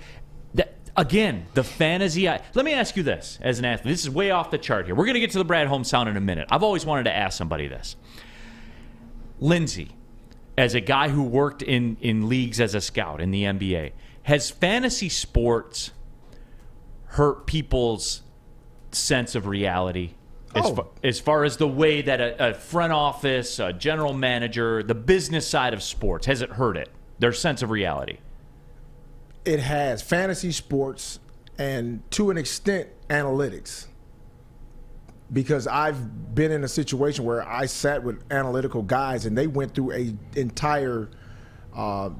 again, the fantasy. Let me ask you this as an athlete. This is way off the chart here. We're going to get to the Brad Holmes sound in a minute. I've always wanted to ask somebody this. Lindsey, as a guy who worked in leagues as a scout in the NBA, has fantasy sports hurt people's sense of reality? As far as the way that a front office, a general manager, the business side of sports, has it hurt it? Their sense of reality? It has. Fantasy sports and, to an extent, analytics. Because I've been in a situation where I sat with analytical guys and they went through an entire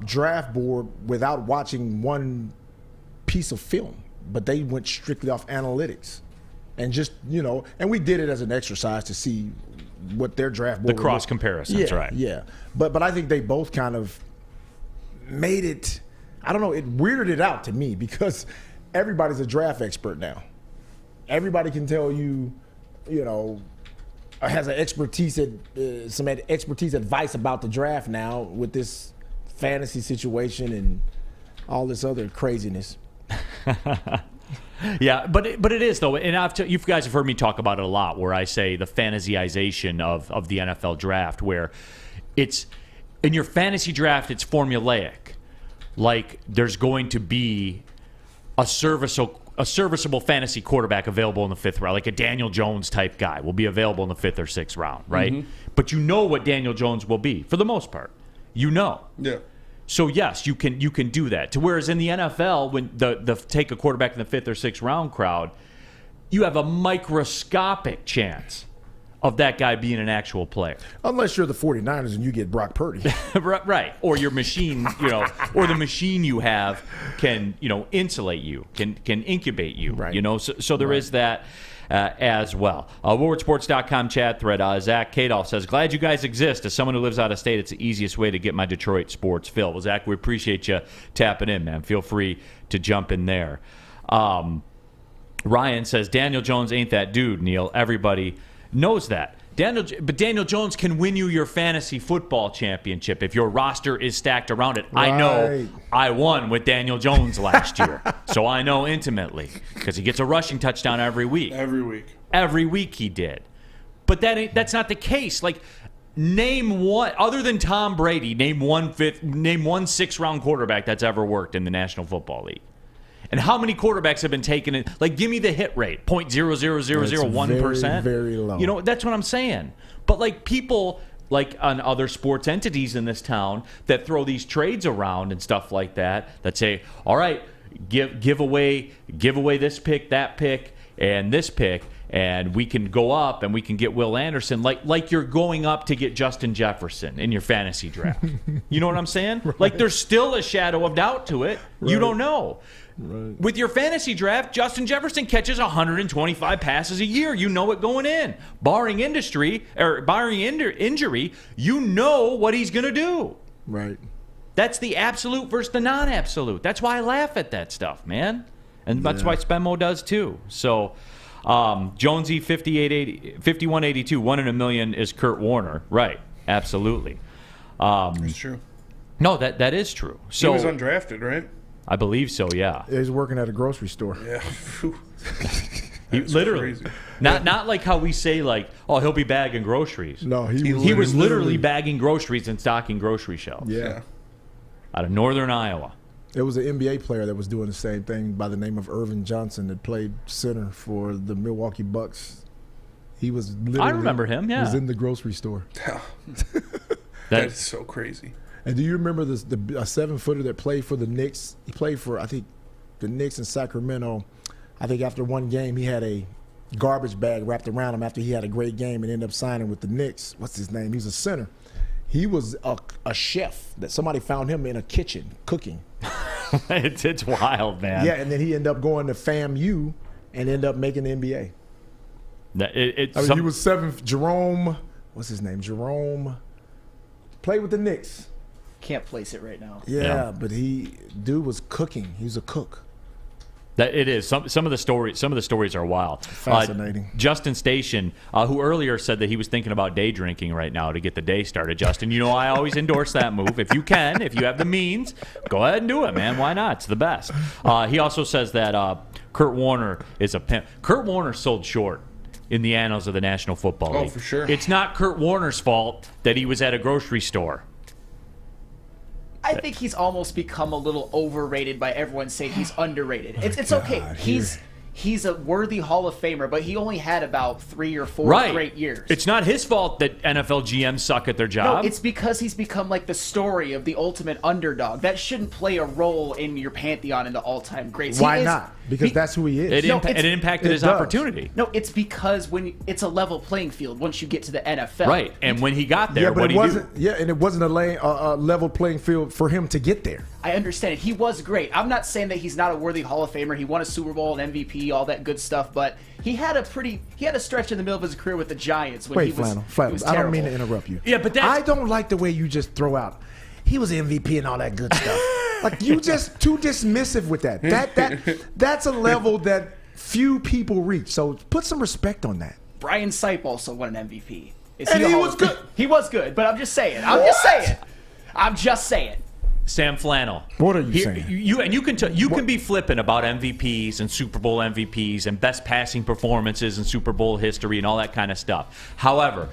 draft board without watching one piece of film. But they went strictly off analytics. And just, and we did it as an exercise to see what their draft board was. The cross comparisons, right. Yeah. But I think they both kind of made it, I don't know, it weirded it out to me because everybody's a draft expert now. Everybody can tell you, has an expertise some expertise advice about the draft now with this fantasy situation and all this other craziness. Yeah, but it is though, and you guys have heard me talk about it a lot. Where I say the fantasyization of the NFL draft, where it's in your fantasy draft, it's formulaic. Like there's going to be a serviceable fantasy quarterback available in the 5th round, like a Daniel Jones type guy will be available in the 5th or 6th round, right? Mm-hmm. But you know what Daniel Jones will be for the most part. Yeah. So yes, you can do that. To whereas in the NFL, when the take a quarterback in the 5th or 6th round crowd, you have a microscopic chance of that guy being an actual player. Unless you're the 49ers and you get Brock Purdy. Right. Or your machine, or the machine you have can, insulate you, can incubate you, right. So there is that as well. WoodwardSports.com chat thread. Zach Kadoff says, glad you guys exist. As someone who lives out of state, it's the easiest way to get my Detroit sports filled. Well, Zach, we appreciate you tapping in, man. Feel free to jump in there. Ryan says, Daniel Jones ain't that dude, Neal. Everybody knows that. But Daniel Jones can win you your fantasy football championship if your roster is stacked around it. Right. I know I won with Daniel Jones last year, so I know intimately because he gets a rushing touchdown every week. Every week he did. But that's not the case. Like, name one, other than Tom Brady, name one 6th-round quarterback that's ever worked in the National Football League. And how many quarterbacks have been taken in? Like, give me the hit rate, 0.00001%. Very, very low. You know, that's what I'm saying. But, like, people, like, on other sports entities in this town that throw these trades around and stuff like that say, all right, give away this pick, that pick, and this pick, and we can go up and we can get Will Anderson, like you're going up to get Justin Jefferson in your fantasy draft. You know what I'm saying? Right. Like, there's still a shadow of doubt to it. Right. You don't know. Right. With your fantasy draft, Justin Jefferson catches 125 passes a year. You know it going in. Barring injury, you know what he's going to do. Right. That's the absolute versus the non-absolute. That's why I laugh at that stuff, man. And that's why Spenmo does too. So, Jonesy 5182, 1 in a million is Kurt Warner. Right. Absolutely. That's true. No, that is true. So, he was undrafted, right? I believe so, yeah. He's working at a grocery store. Yeah. He literally. Crazy. Not like how we say, like, oh, he'll be bagging groceries. No, he was literally bagging groceries and stocking grocery shelves. Yeah. Out of northern Iowa. There was an NBA player that was doing the same thing by the name of Irvin Johnson that played center for the Milwaukee Bucks. He was literally... I remember him, yeah. Was in the grocery store. That is so crazy. And do you remember a 7-footer that played for the Knicks? He played for, I think, the Knicks in Sacramento. I think after one game, he had a garbage bag wrapped around him after he had a great game and ended up signing with the Knicks. What's his name? He's a center. He was a chef that somebody found him in a kitchen cooking. It's wild, man. Yeah, and then he ended up going to FAMU and ended up making the NBA. He was 7th. Jerome, what's his name? Jerome played with the Knicks. Can't place it right now. Yeah, but dude was cooking. He was a cook. That it is. Some of the stories are wild. Fascinating. Justin Station, who earlier said that he was thinking about day drinking right now to get the day started. Justin, you know I always endorse that move. If you have the means, go ahead and do it, man. Why not? It's the best. He also says that Kurt Warner is a pimp. Kurt Warner sold short in the annals of the National Football League. Oh, for sure. It's not Kurt Warner's fault that he was at a grocery store. I think he's almost become a little overrated by everyone saying he's underrated. It's okay. He's a worthy Hall of Famer, but he only had about 3 or 4 great years. It's not his fault that NFL GMs suck at their job. No, it's because he's become like the story of the ultimate underdog. That shouldn't play a role in your pantheon in the all-time greats. Why not? Because that's who he is. It impacted his opportunity. No, it's because it's a level playing field once you get to the NFL. Right, and when he got there, what did he do? Yeah, and it wasn't a level playing field for him to get there. I understand it. He was great. I'm not saying that he's not a worthy Hall of Famer. He won a Super Bowl, an MVP, all that good stuff, but he had a stretch in the middle of his career with the Giants when he was Flannel, I don't mean to interrupt you. Yeah, but I don't like the way you just throw out he was MVP and all that good stuff. Like, you just too dismissive with that. That's a level that few people reach. So put some respect on that. Brian Sipe also won an MVP. He was good. He was good, but I'm just saying. I'm just saying. Sam Flannel. What are you saying? You can be flippant about MVPs and Super Bowl MVPs and best passing performances in Super Bowl history and all that kind of stuff. However,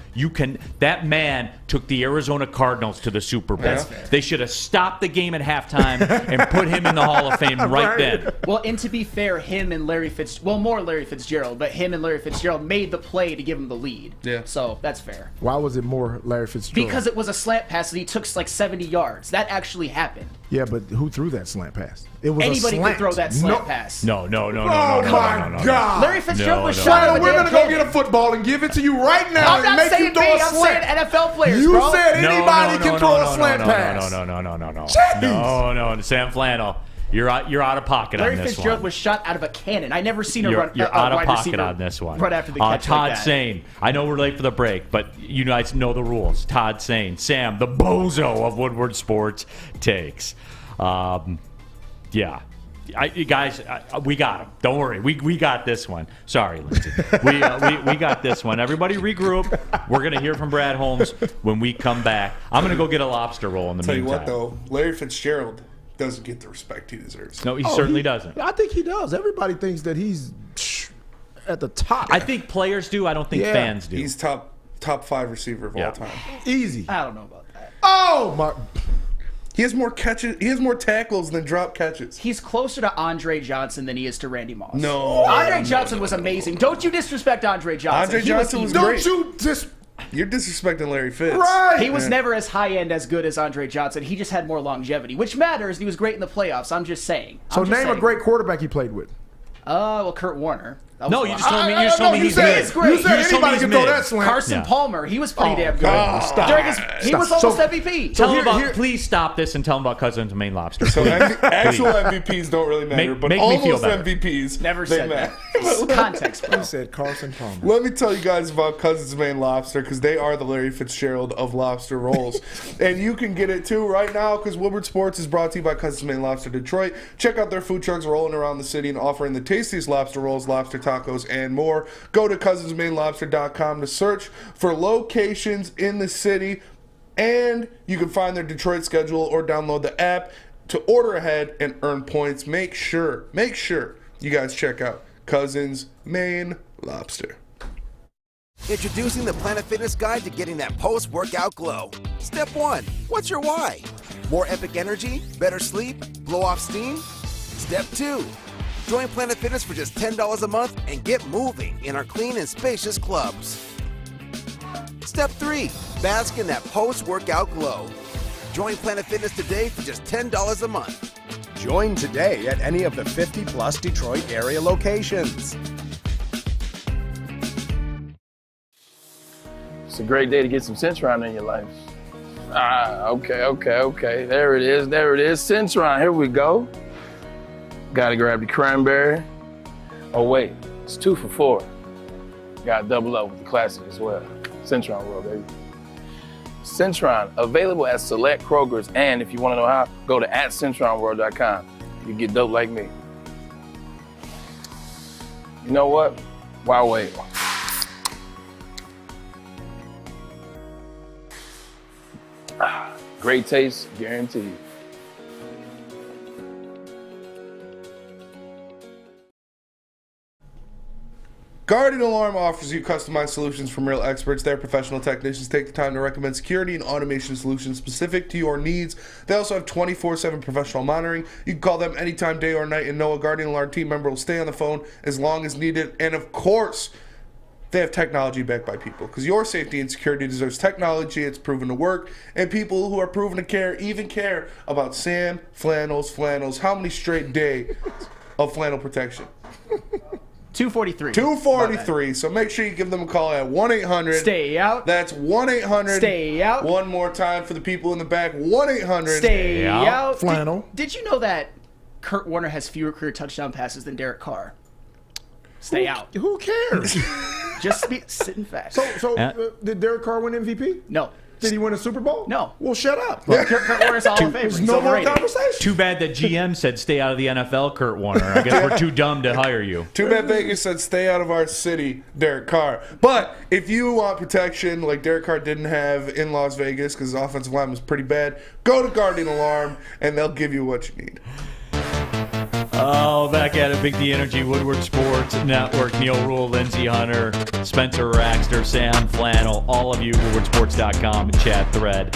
that man took the Arizona Cardinals to the Super Bowl. They should have stopped the game at halftime and put him in the Hall of Fame right then. Well, and to be fair, him and Larry Fitzgerald, but him and Larry Fitzgerald made the play to give him the lead. Yeah. So that's fair. Why was it more Larry Fitzgerald? Because it was a slant pass that he took like 70 yards. That actually happened. Yeah, but who threw that slant pass? It was anybody a slant. could throw that slant pass. No. Oh my God! Larry Fitzgerald was shot out of We're gonna go get a football and give it to you right now. I'm not saying me. I'm saying NFL players. You bro. said anybody can throw a slant pass. No, Sam Flannel. You're out of pocket on this one. Larry Fitzgerald was shot out of a cannon. I never seen You're out of wide pocket on this one. Right after the catch Todd like that. Sane. I know we're late for the break, but you guys know the rules. Todd Sane. Sam, the bozo of Woodward Sports takes. Yeah. Guys, we got him. Don't worry. We got this one. Sorry, Lindsey. We got this one. Everybody regroup. We're going to hear from Brad Holmes when we come back. I'm going to go get a lobster roll in the meantime. Tell you what, though, Larry Fitzgerald doesn't get the respect he deserves. No, he certainly doesn't. I think he does. Everybody thinks that he's at the top. I think players do. I don't think fans do. He's top 5 receiver of all time. Easy. I don't know about that. Oh, my. He has more catches. He has more tackles than drop catches. He's closer to Andre Johnson than he is to Randy Moss. No. Andre Johnson was amazing. Don't you disrespect Andre Johnson. Andre Johnson was great. Don't you You're disrespecting Larry Fitz. Right. He was never as high-end as good as Andre Johnson. He just had more longevity, which matters. He was great in the playoffs. I'm just saying. So name a great quarterback he played with. Well, Kurt Warner. No, you just told me. You just told me he's said, mid. You said anybody can throw that slant. Carson Palmer. He was pretty damn good. Stop. He was almost MVP. Tell him about. Please stop this and tell him about Cousins' Maine Lobster. So actual MVPs don't really matter, but almost MVPs never they said matter. that. Context, bro. He said Carson Palmer. Let me tell you guys about Cousins' Maine Lobster because they are the Larry Fitzgerald of lobster rolls, and you can get it too right now because Woodward Sports is brought to you by Cousins' Maine Lobster Detroit. Check out their food trucks rolling around the city and offering the tastiest lobster rolls, lobster tacos, and more. Go to cousinsmainelobster.com to search for locations in the city, and you can find their Detroit schedule or download the app to order ahead and earn points. Make sure you guys check out Cousins Maine Lobster. Introducing the Planet Fitness Guide to getting that post-workout glow. Step 1, what's your why? More epic energy? Better sleep? Blow off steam? Step 2, join Planet Fitness for just $10 a month and get moving in our clean and spacious clubs. Step 3, bask in that post-workout glow. Join Planet Fitness today for just $10 a month. Join today at any of the 50-plus Detroit area locations. It's a great day to get some Centron in your life. Okay. There it is. Centron, here we go. Gotta grab the cranberry. Oh wait, it's 2 for $4. Gotta double up with the classic as well. Centron World, baby. Centron, available at select Kroger's, and if you wanna know how, go to @CentronWorld.com. You can get dope like me. You know what? Why wait? Great taste, guaranteed. Guardian Alarm offers you customized solutions from real experts. Their professional technicians take the time to recommend security and automation solutions specific to your needs. They also have 24/7 professional monitoring. You can call them anytime, day or night, and know a Guardian Alarm team member will stay on the phone as long as needed. And of course, they have technology backed by people, because your safety and security deserves technology. It's proven to work, and people who are proven to care even care about Sam Flannel's flannels. How many straight days of flannel protection? 243. 243. So make sure you give them a call at 1-800. Stay out. That's 1-800. Stay out. One more time for the people in the back. 1-800. Stay out. Flannel. Did you know that Kurt Warner has fewer career touchdown passes than Derek Carr? Stay out. Who cares? Just sitting fast. So did Derek Carr win MVP? No. Did he win a Super Bowl? No. Well, shut up. Kurt Warner's Hall of Famer. There's no more conversation. Too bad that GM said stay out of the NFL, Kurt Warner. I guess we're too dumb to hire you. Too bad Vegas said stay out of our city, Derek Carr. But if you want protection like Derek Carr didn't have in Las Vegas because his offensive line was pretty bad, go to Guardian Alarm and they'll give you what you need. Oh, back at it, Big D Energy, Woodward Sports Network, Neal, Ruhl, Lindsey, Hunter, Spencer Raxter, Sam Flannel, all of you, woodwardsports.com and chat thread.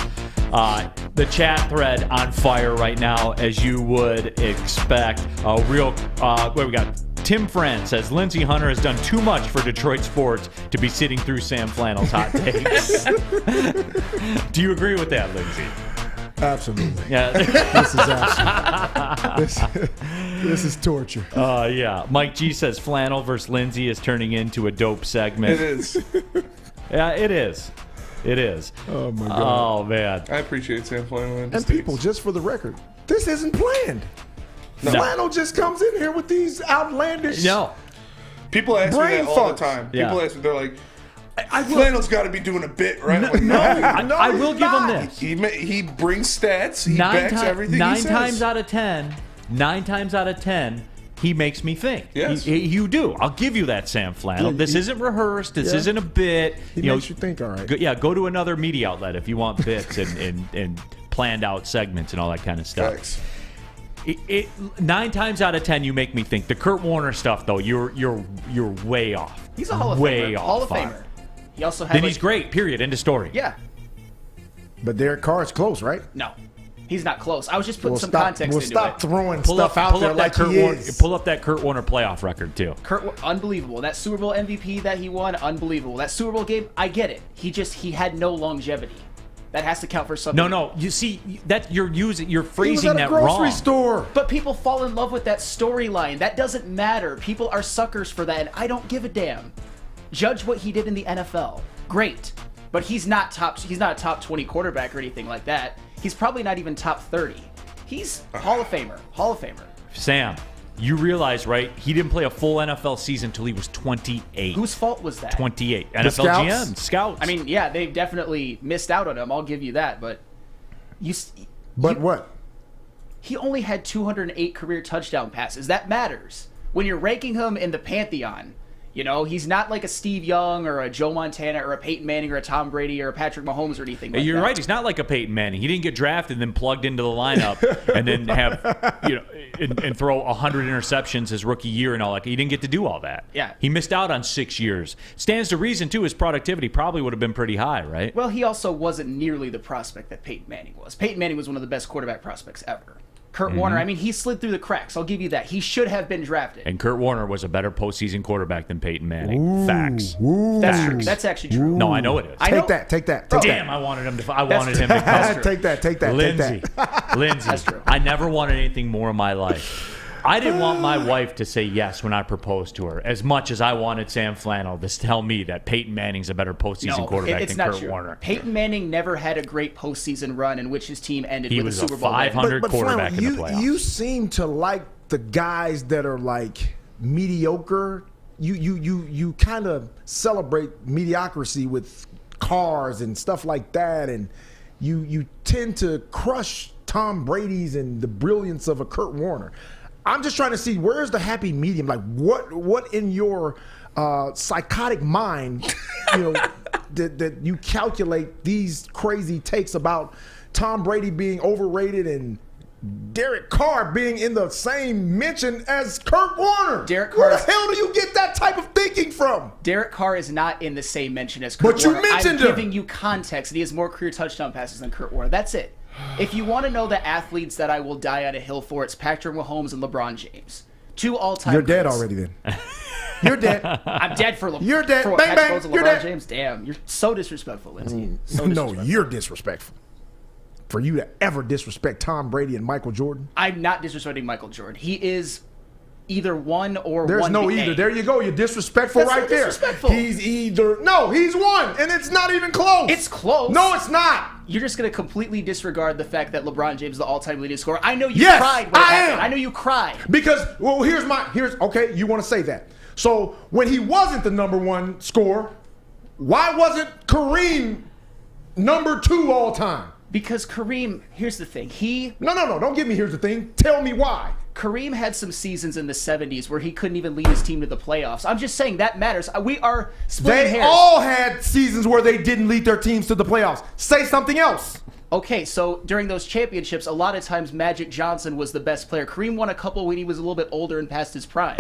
The chat thread on fire right now, as you would expect. What we got? Tim Friend says, Lindsey Hunter has done too much for Detroit sports to be sitting through Sam Flannel's hot takes. Do you agree with that, Lindsey? Absolutely. Yeah. This is torture. Yeah. Mike G says Flannel versus Lindsey is turning into a dope segment. It is. Yeah, it is. It is. Oh, my God. Oh, man. I appreciate Sam Flannel. And people, just for the record, this isn't planned. No. Flannel just comes in here with these outlandish. No. People ask me brain that all the fucks. time. Yeah. People ask me, they're like, Flannel's got to be doing a bit, right? I will give him this. He brings stats. He Nine backs everything he says. times out of 10, 9 times out of 10, he makes me think. Yes. You do. I'll give you that, Sam Flannel. This isn't rehearsed. This isn't a bit. He makes you think, all right. Go to another media outlet if you want bits and planned out segments and all that kind of stuff. Thanks. 9 times out of 10, you make me think. The Kurt Warner stuff, though, you're way off. He's a Hall of way Famer. off. Hall of Famer. He also had. Then he's great. Period. End of story. Yeah. But Derek Carr is close, right? No, he's not close. I was just putting some context into stop it. throwing stuff out there like he is. Pull up that Kurt Warner playoff record, too. Unbelievable. That Super Bowl MVP that he won, unbelievable. That Super Bowl game, I get it. He had no longevity. That has to count for something. No. You see, that you're phrasing that that grocery wrong. store. But people fall in love with that storyline. That doesn't matter. People are suckers for that, and I don't give a damn. Judge what he did in the NFL. Great. But he's not a top 20 quarterback or anything like that. He's probably not even top 30. He's Hall of Famer. Hall of Famer. Sam, you realize, right? He didn't play a full NFL season until he was 28. Whose fault was that? 28. NFL GM, scouts. I mean, yeah, they've definitely missed out on him. I'll give you that. But what? He only had 208 career touchdown passes. That matters. When you're ranking him in the Pantheon, you know, he's not like a Steve Young or a Joe Montana or a Peyton Manning or a Tom Brady or a Patrick Mahomes or anything like that. You're right. He's not like a Peyton Manning. He didn't get drafted and then plugged into the lineup and then have, and throw 100 interceptions his rookie year and all that. He didn't get to do all that. Yeah. He missed out on 6 years. Stands to reason, too, his productivity probably would have been pretty high, right? Well, he also wasn't nearly the prospect that Peyton Manning was. Peyton Manning was one of the best quarterback prospects ever. Kurt Warner, I mean, he slid through the cracks. I'll give you that. He should have been drafted. And Kurt Warner was a better postseason quarterback than Peyton Manning. Facts. That's true. That's actually true. No, I know it is. Take that. Damn, I wanted him to come. Take that. Lindsey, That's true. I never wanted anything more in my life. I didn't want my wife to say yes when I proposed to her, as much as I wanted Sam Flannel to tell me that Peyton Manning's a better postseason quarterback than Kurt Warner. Peyton Manning never had a great postseason run in which his team ended with a Super Bowl. He was a 500 quarterback Flannel, in the playoffs. You seem to like the guys that are like mediocre. You kind of celebrate mediocrity with cars and stuff like that, and you tend to crush Tom Brady's and the brilliance of a Kurt Warner. I'm just trying to see where's the happy medium. Like what in your psychotic mind, that you calculate these crazy takes about Tom Brady being overrated and Derek Carr being in the same mention as Kurt Warner. Where the hell do you get that type of thinking from? Derek Carr is not in the same mention as Kurt Warner. But you mentioned him. I'm giving you context, and he has more career touchdown passes than Kurt Warner. That's it. If you want to know the athletes that I will die on a hill for, it's Patrick Mahomes and LeBron James. 2 all-time You're dead greats. already then. You're dead. I'm dead for LeBron. You're dead. For Bang, Patrick bang. Mahomes and You're LeBron dead. James. Damn, you're so disrespectful, Lindsey. So No, disrespectful. you're disrespectful. For you to ever disrespect Tom Brady and Michael Jordan? I'm not disrespecting Michael Jordan. He is either one or There's one. no 1A. either. There you go. You're disrespectful That's right not there. disrespectful. He's either. No, he's one. And it's not even close. It's close. No, it's not. You're just going to completely disregard the fact that LeBron James is the all-time leading scorer. I know you Yes, cried when it I happened. am. I know you cried. Because, well, here's okay, you want to say that. So when he wasn't the number one scorer, why wasn't Kareem number 2 all time? Because Kareem, here's the thing. No, don't give me here's the thing. Tell me why. Kareem had some seasons in the 70s where he couldn't even lead his team to the playoffs. I'm just saying that matters. We are splitting They hairs. all had seasons where they didn't lead their teams to the playoffs. Say something else. Okay, so during those championships, a lot of times Magic Johnson was the best player. Kareem won a couple when he was a little bit older and past his prime.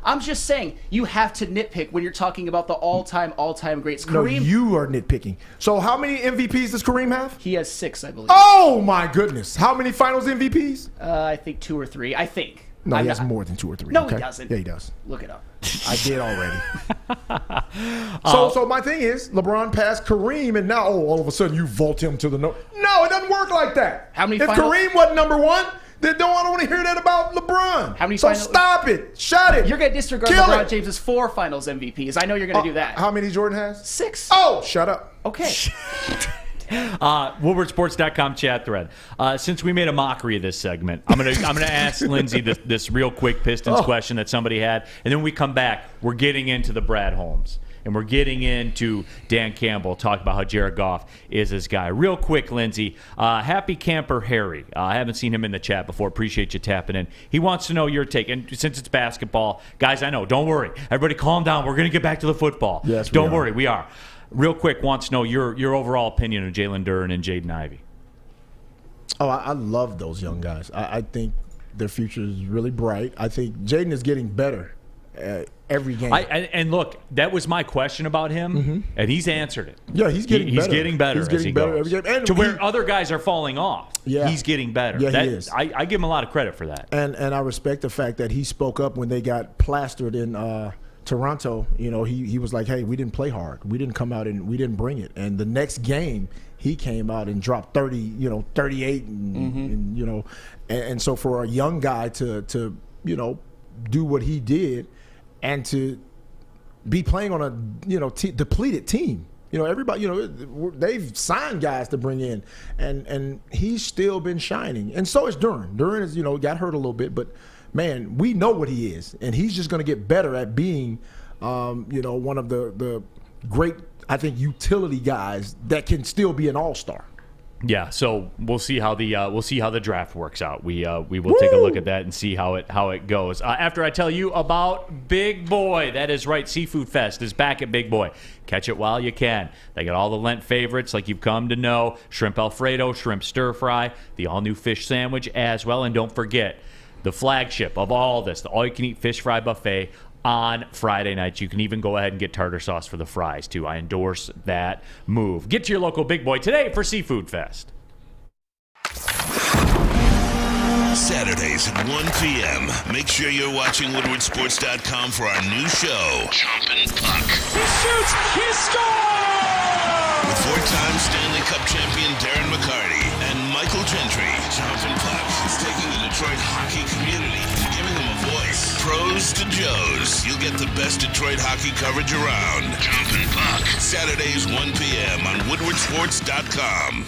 I'm just saying, you have to nitpick when you're talking about the all-time greats. No, Kareem, you are nitpicking. So how many MVPs does Kareem have? he has 6, I believe. Oh, my goodness. How many finals MVPs? I think 2 or 3. I think. No, I'm he has not- more than 2 or 3. No, okay? he doesn't. Yeah, he does. Look it up. I did already. So my thing is, LeBron passed Kareem, and now, all of a sudden, you vault him to the no. No, it doesn't work like that. How many If finals- Kareem wasn't number 1, then I don't want to hear that about LeBron. How many so finals- stop it. Shut it. You're going to disregard Kill LeBron it. James's 4 finals MVPs. I know you're going to do that. How many Jordan has? 6. Oh, shut up. Okay. WoodwardSports.com chat thread. Since we made a mockery of this segment, I'm gonna ask Lindsey this real quick Pistons question that somebody had, and then when we come back, we're getting into the Brad Holmes. and we're getting into Dan Campbell, talking about how Jared Goff is his guy. Real quick, Lindsey, Happy Camper Harry. I haven't seen him in the chat before. Appreciate you tapping in. He wants to know your take. And since it's basketball, guys, I know, don't worry. Everybody calm down. We're going to get back to the football. Yes, don't worry, we are. Real quick, wants to know your overall opinion of Jalen Duren and Jaden Ivey. Oh, I love those young guys. I think their future is really bright. I think Jaden is getting better every game. And look, that was my question about him, and he's answered it. Yeah, he's getting better. He's getting better as he goes. every game. And where other guys are falling off, he's getting better. Yeah, he is. I give him a lot of credit for that. And I respect the fact that he spoke up when they got plastered in Toronto. You know, he was like, hey, we didn't play hard. We didn't come out and we didn't bring it. And the next game, he came out and dropped 38 and so for a young guy to do what he did and to be playing on a depleted team. Everybody, they've signed guys to bring in, and he's still been shining. And so is Duren. Duren is, got hurt a little bit, but man, we know what he is, and he's just going to get better at being, one of the great, I think, utility guys that can still be an all-star. Yeah, so we'll see how the draft works out. We will take a look at that and see how it goes. After I tell you about Big Boy, that is right, Seafood Fest is back at Big Boy. Catch it while you can. They got all the Lent favorites like you've come to know: shrimp Alfredo, shrimp stir fry, the all new fish sandwich as well, and don't forget the flagship of all this, the all-you-can-eat fish fry buffet on Friday nights. You can even go ahead and get tartar sauce for the fries, too. I endorse that move. Get to your local Big Boy today for Seafood Fest. Saturdays at 1 p.m. Make sure you're watching WoodwardSports.com for our new show, Chompin' Puck. He shoots! He scores! With four-time Stanley Cup champion Darren McCarty and Michael Gentry, Chompin' Puck is taking the Detroit hockey community, giving them a voice. Pros to Joes. You'll get the best Detroit hockey coverage around. Chompin' Puck. Saturdays, 1 p.m. on WoodwardSports.com.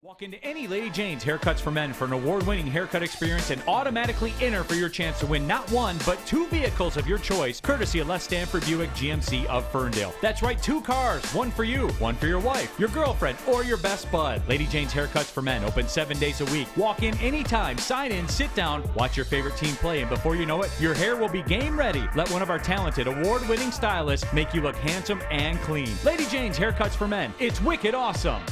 Walk into any Lady Jane's Haircuts for Men for an award-winning haircut experience and automatically enter for your chance to win not one, but 2 vehicles of your choice, courtesy of Les Stanford Buick GMC of Ferndale. That's right, 2 cars, one for you, one for your wife, your girlfriend, or your best bud. Lady Jane's Haircuts for Men, open 7 days a week. Walk in anytime, sign in, sit down, watch your favorite team play, and before you know it, your hair will be game ready. Let one of our talented, award-winning stylists make you look handsome and clean. Lady Jane's Haircuts for Men. It's wicked awesome.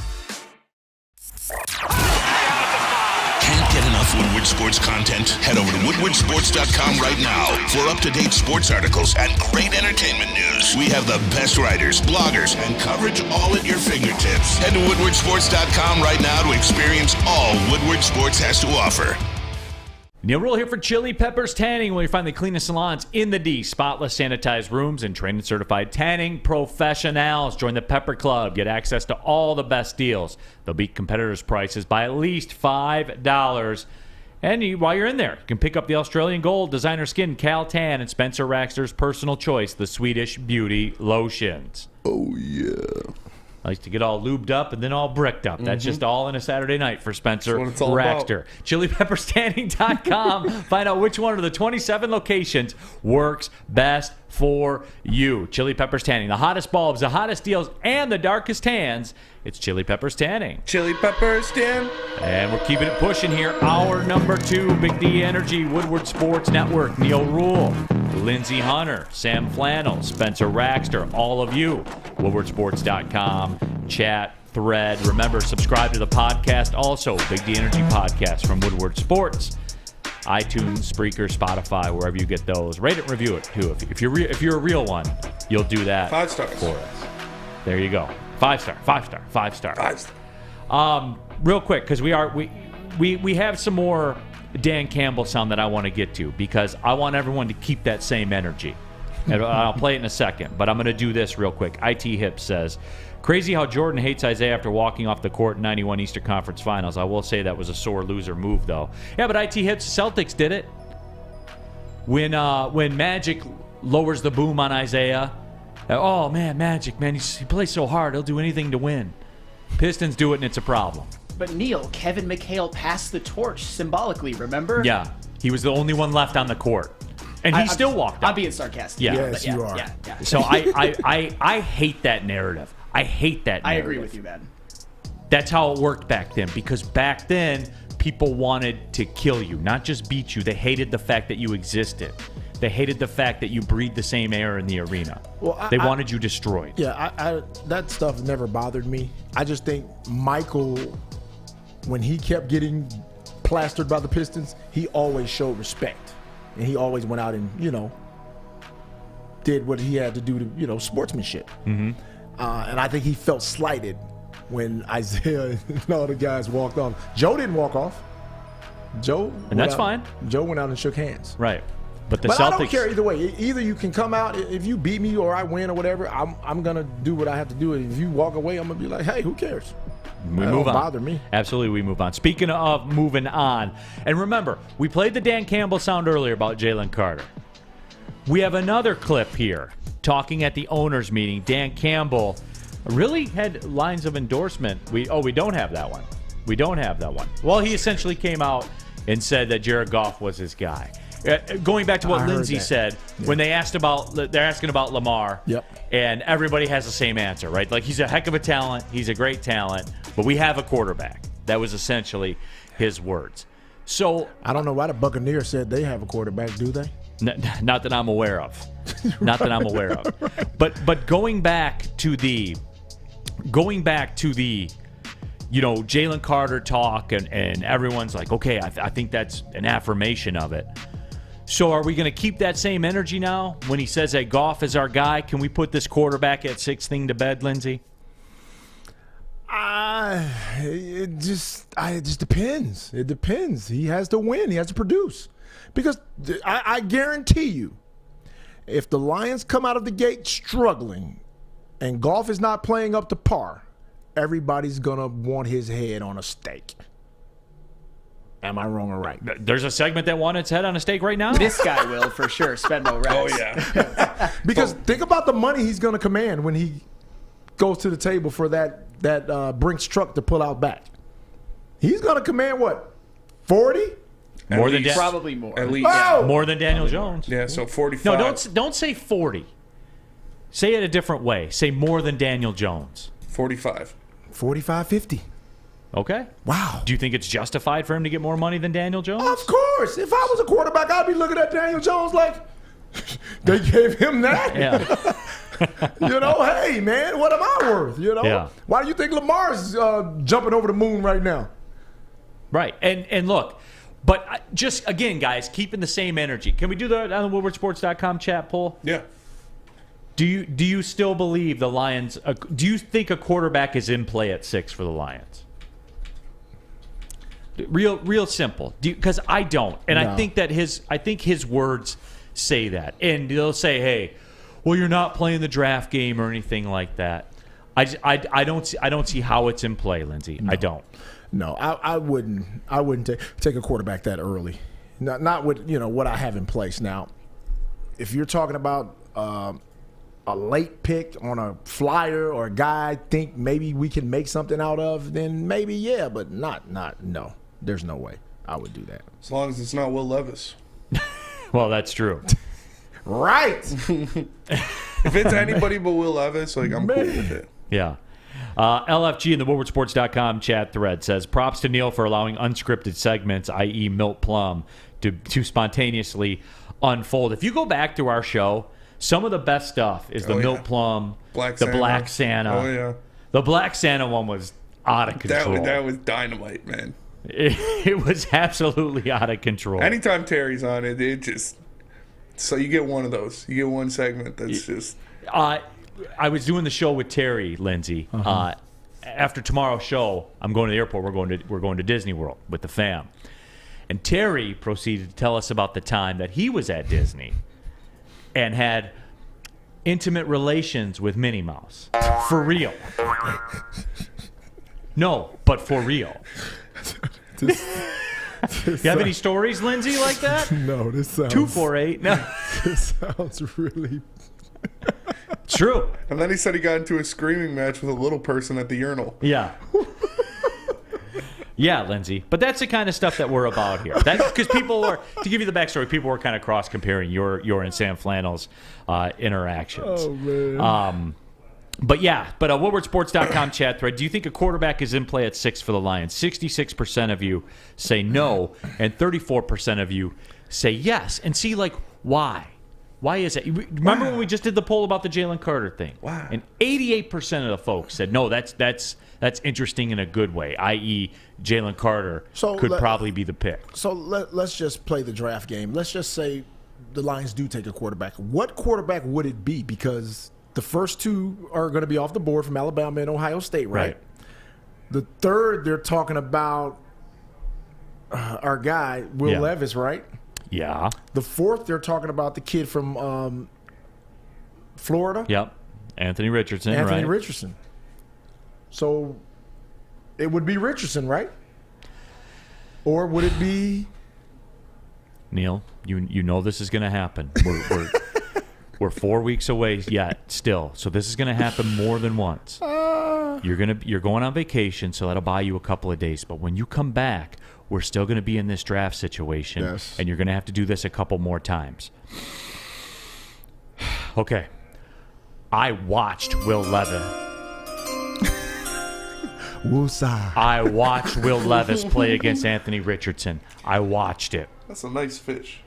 Can't get enough Woodward Sports content? Head over to WoodwardSports.com right now for up-to-date sports articles and great entertainment news. We have the best writers, bloggers, and coverage all at your fingertips. Head to WoodwardSports.com right now to experience all Woodward Sports has to offer. Neal Ruhl here for Chili Peppers Tanning, where you find the cleanest salons in the D. Spotless, sanitized rooms and trained and certified tanning professionals. Join the Pepper Club. Get access to all the best deals. They'll beat competitors' prices by at least $5. And while you're in there, you can pick up the Australian Gold, Designer Skin, Cal Tan, and Spencer Raxter's personal choice, the Swedish Beauty Lotions. Oh, yeah. I like to get all lubed up and then all bricked up. That's just all in a Saturday night for Spencer Raxter. ChiliPeppersTanning.com. Find out which one of the 27 locations works best for you. Chili Peppers Tanning. The hottest bulbs, the hottest deals, and the darkest tans. It's Chili Peppers Tanning. Chili Peppers Tan. And we're keeping it pushing here. Hour number 2, Big D Energy, Woodward Sports Network, Neal Ruhl, Lindsey Hunter, Sam Flannel, Spencer Raxter, all of you. WoodwardSports.com, chat, thread. Remember, subscribe to the podcast. Also, Big D Energy Podcast from Woodward Sports. iTunes, Spreaker, Spotify, wherever you get those. Rate it and review it, too. If you're a real one, you'll do that 5 stars for us. There you go. 5 star. Real quick, because we have some more Dan Campbell sound that I want to get to, because I want everyone to keep that same energy. And I'll play it in a second, but I'm going to do this real quick. IT Hips says, crazy how Jordan hates Isaiah after walking off the court in 91 Eastern Conference Finals. I will say that was a sore loser move, though. Yeah, but IT Hips, Celtics did it. When Magic lowers the boom on Isaiah, oh, man, Magic, man, he plays so hard. He'll do anything to win. Pistons do it, and it's a problem. But, Neal, Kevin McHale passed the torch symbolically, remember? Yeah, he was the only one left on the court. And he still walked out. I'm being sarcastic. Yeah. Yes, you are. Yeah. So I hate that narrative. I hate that narrative. I agree with you, man. That's how it worked back then, because back then people wanted to kill you, not just beat you. They hated the fact that you existed. They hated the fact that you breathed the same air in the arena. Well, they wanted you destroyed. Yeah, that stuff never bothered me. I just think Michael, when he kept getting plastered by the Pistons, he always showed respect. And he always went out and, did what he had to do to, sportsmanship. Mm-hmm. And I think he felt slighted when Isaiah and all the guys walked off. Joe didn't walk off. And that's fine. Joe went out and shook hands. Right. But Celtics, I don't care either way. Either you can come out, if you beat me or I win or whatever, I'm going to do what I have to do. And if you walk away, I'm going to be like, hey, who cares? We move on. Bother me. Absolutely, we move on. Speaking of moving on, and remember, we played the Dan Campbell sound earlier about Jalen Carter. We have another clip here talking at the owners' meeting. Dan Campbell really had lines of endorsement. We don't have that one. We don't have that one. Well, he essentially came out and said that Jared Goff was his guy. Going back to what Lindsey said, when they're asking about Lamar, and everybody has the same answer, right? Like, he's a heck of a talent, he's a great talent, but we have a quarterback. That was essentially his words. So I don't know why the Buccaneers said they have a quarterback, do they? Not that I'm aware of. Not that I'm aware of. But going back to the Jalen Carter talk, and everyone's like, okay, I think that's an affirmation of it. So are we going to keep that same energy now when he says that Goff is our guy? Can we put this quarterback at 6 thing to bed, Lindsey? It just depends. It depends. He has to win. He has to produce. Because I guarantee you, if the Lions come out of the gate struggling and Goff is not playing up to par, everybody's going to want his head on a stake. Am I wrong or right? There's a segment that wants its head on a stake right now? This guy will, for sure. Spenmo Rex. Oh, yeah. Because think about the money he's going to command when he goes to the table for that Brinks truck to pull out back. He's going to command what? 40? More than probably more. At least. Oh! More than Daniel Jones. Yeah, so 45. No, don't say 40. Say it a different way. Say more than Daniel Jones. 45. 45, 50. Okay. Wow. Do you think it's justified for him to get more money than Daniel Jones? Of course. If I was a quarterback, I'd be looking at Daniel Jones like, they gave him that? Yeah. Hey, man, what am I worth? Yeah. Why do you think Lamar's jumping over the moon right now? Right. And look, but just, again, guys, keeping the same energy. Can we do that on the WoodwardSports.com chat poll? Yeah. Do you still believe the Lions? Do you think a quarterback is in play at 6 for the Lions? Real simple. Because I don't, and no. I think his words say that, and they'll say, "Hey, well, you're not playing the draft game or anything like that." I don't see how it's in play, Lindsey. No. I don't. No, I wouldn't take a quarterback that early. Not with what I have in place now. If you're talking about a late pick on a flyer or a guy I think maybe we can make something out of, then maybe yeah, but no. There's no way I would do that. As long as it's not Will Levis. Well, that's true. Right. If it's anybody but Will Levis, I'm cool with it. Yeah. LFG in the WoodwardSports.com chat thread says, props to Neal for allowing unscripted segments, i.e. Milt Plum, to spontaneously unfold. If you go back to our show, some of the best stuff is the Milt Plum, Black Santa. Oh, yeah. The Black Santa one was out of control. That was dynamite, man. It was absolutely out of control. Anytime Terry's on it just... So you get one of those. You get one segment that's just... I was doing the show with Terry, Lindsey. Uh-huh. After tomorrow's show, I'm going to the airport. We're going to Disney World with the fam. And Terry proceeded to tell us about the time that he was at Disney and had intimate relations with Minnie Mouse. For real. No, but for real. You have any stories, Lindsey, like that? No, this sounds... 248. No. This sounds really... True. And then he said he got into a screaming match with a little person at the urinal. Yeah. Yeah, Lindsey. But that's the kind of stuff that we're about here. Because people were, to give you the backstory, people were kind of cross-comparing your and Sam Flannel's interactions. Oh, man. But WoodwardSports.com chat thread, do you think a quarterback is in play at 6 for the Lions? 66% of you say no, and 34% of you say yes. And see, like, why? Why is it? Remember when we just did the poll about the Jalen Carter thing? Wow. And 88% of the folks said, no, that's interesting in a good way, i.e. Jalen Carter could probably be the pick. So let's just play the draft game. Let's just say the Lions do take a quarterback. What quarterback would it be? Because the first two are going to be off the board from Alabama and Ohio State, right? The third, they're talking about our guy, Will Levis, right? Yeah. The fourth, they're talking about the kid from Florida. Yep. Anthony Richardson, Anthony Richardson. So it would be Richardson, right? Or would it be Neal? You know this is going to happen. We're 4 weeks away yet still, so this is going to happen more than once. You're going on vacation, so that'll buy you a couple of days. But when you come back, we're still going to be in this draft situation, and you're going to have to do this a couple more times. Okay, I watched Will Levis. Woosah. I watched Will Levis play against Anthony Richardson. I watched it. That's a nice fish.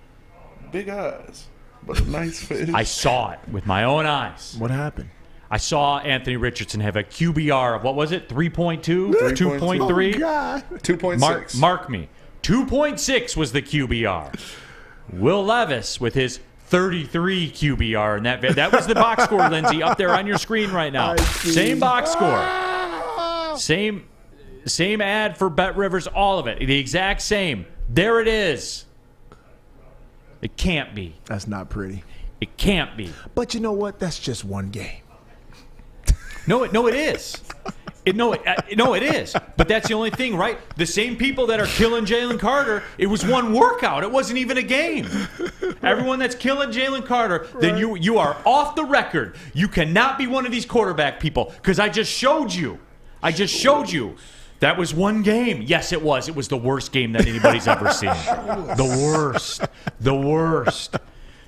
Big eyes, but a nice fish. I saw it with my own eyes. What happened? I saw Anthony Richardson have a QBR of, what was it, 3.2? 2.3? Oh, God. 2.6. Mark me. 2.6 was the QBR. Will Levis with his 33 QBR, and that was the box score, Lindsey, up there on your screen right now. Same box score. Same ad for Bet Rivers, all of it. The exact same. There it is. It can't be. That's not pretty. It can't be. But you know what? That's just one game. No, it is. It is. But that's the only thing, right? The same people that are killing Jalen Carter, it was one workout. It wasn't even a game. Everyone that's killing Jalen Carter, then you are off the record. You cannot be one of these quarterback people because I just showed you. That was one game. Yes, it was. It was the worst game that anybody's ever seen. The worst.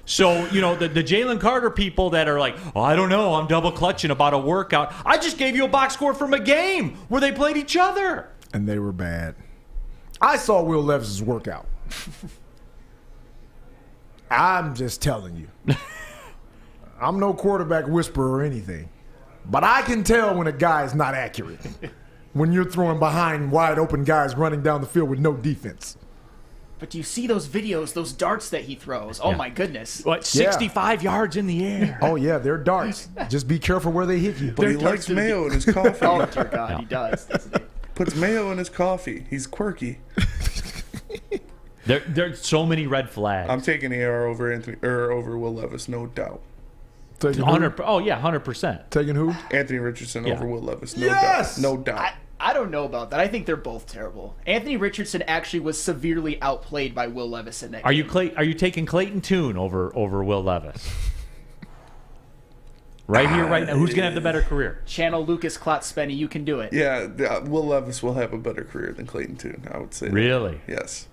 So, the Jalen Carter people that are like, oh, I don't know, I'm double clutching about a workout. I just gave you a box score from a game where they played each other. And they were bad. I saw Will Levis' workout. I'm just telling you. I'm no quarterback whisperer or anything. But I can tell when a guy is not accurate. When you're throwing behind wide open guys running down the field with no defense. But do you see those videos, those darts that he throws? Oh, my goodness. What, 65 yards in the air? Oh, yeah, they're darts. Just be careful where they hit you. But he likes mayo in his coffee. Oh, dear God, he does, doesn't he? Puts mayo in his coffee. He's quirky. There's so many red flags. I'm taking AR over Will Levis, no doubt. 100%. Oh, yeah, 100%. Taking who? Anthony Richardson over Will Levis, no doubt. No doubt. I don't know about that. I think they're both terrible. Anthony Richardson actually was severely outplayed by Will Levis in that game. Are you taking Clayton Tune over Will Levis? Right here, right now. Who's going to have the better career? Channel Lucas Klotz-Spenny. You can do it. Yeah, Will Levis will have a better career than Clayton Tune, I would say. Really? Yes.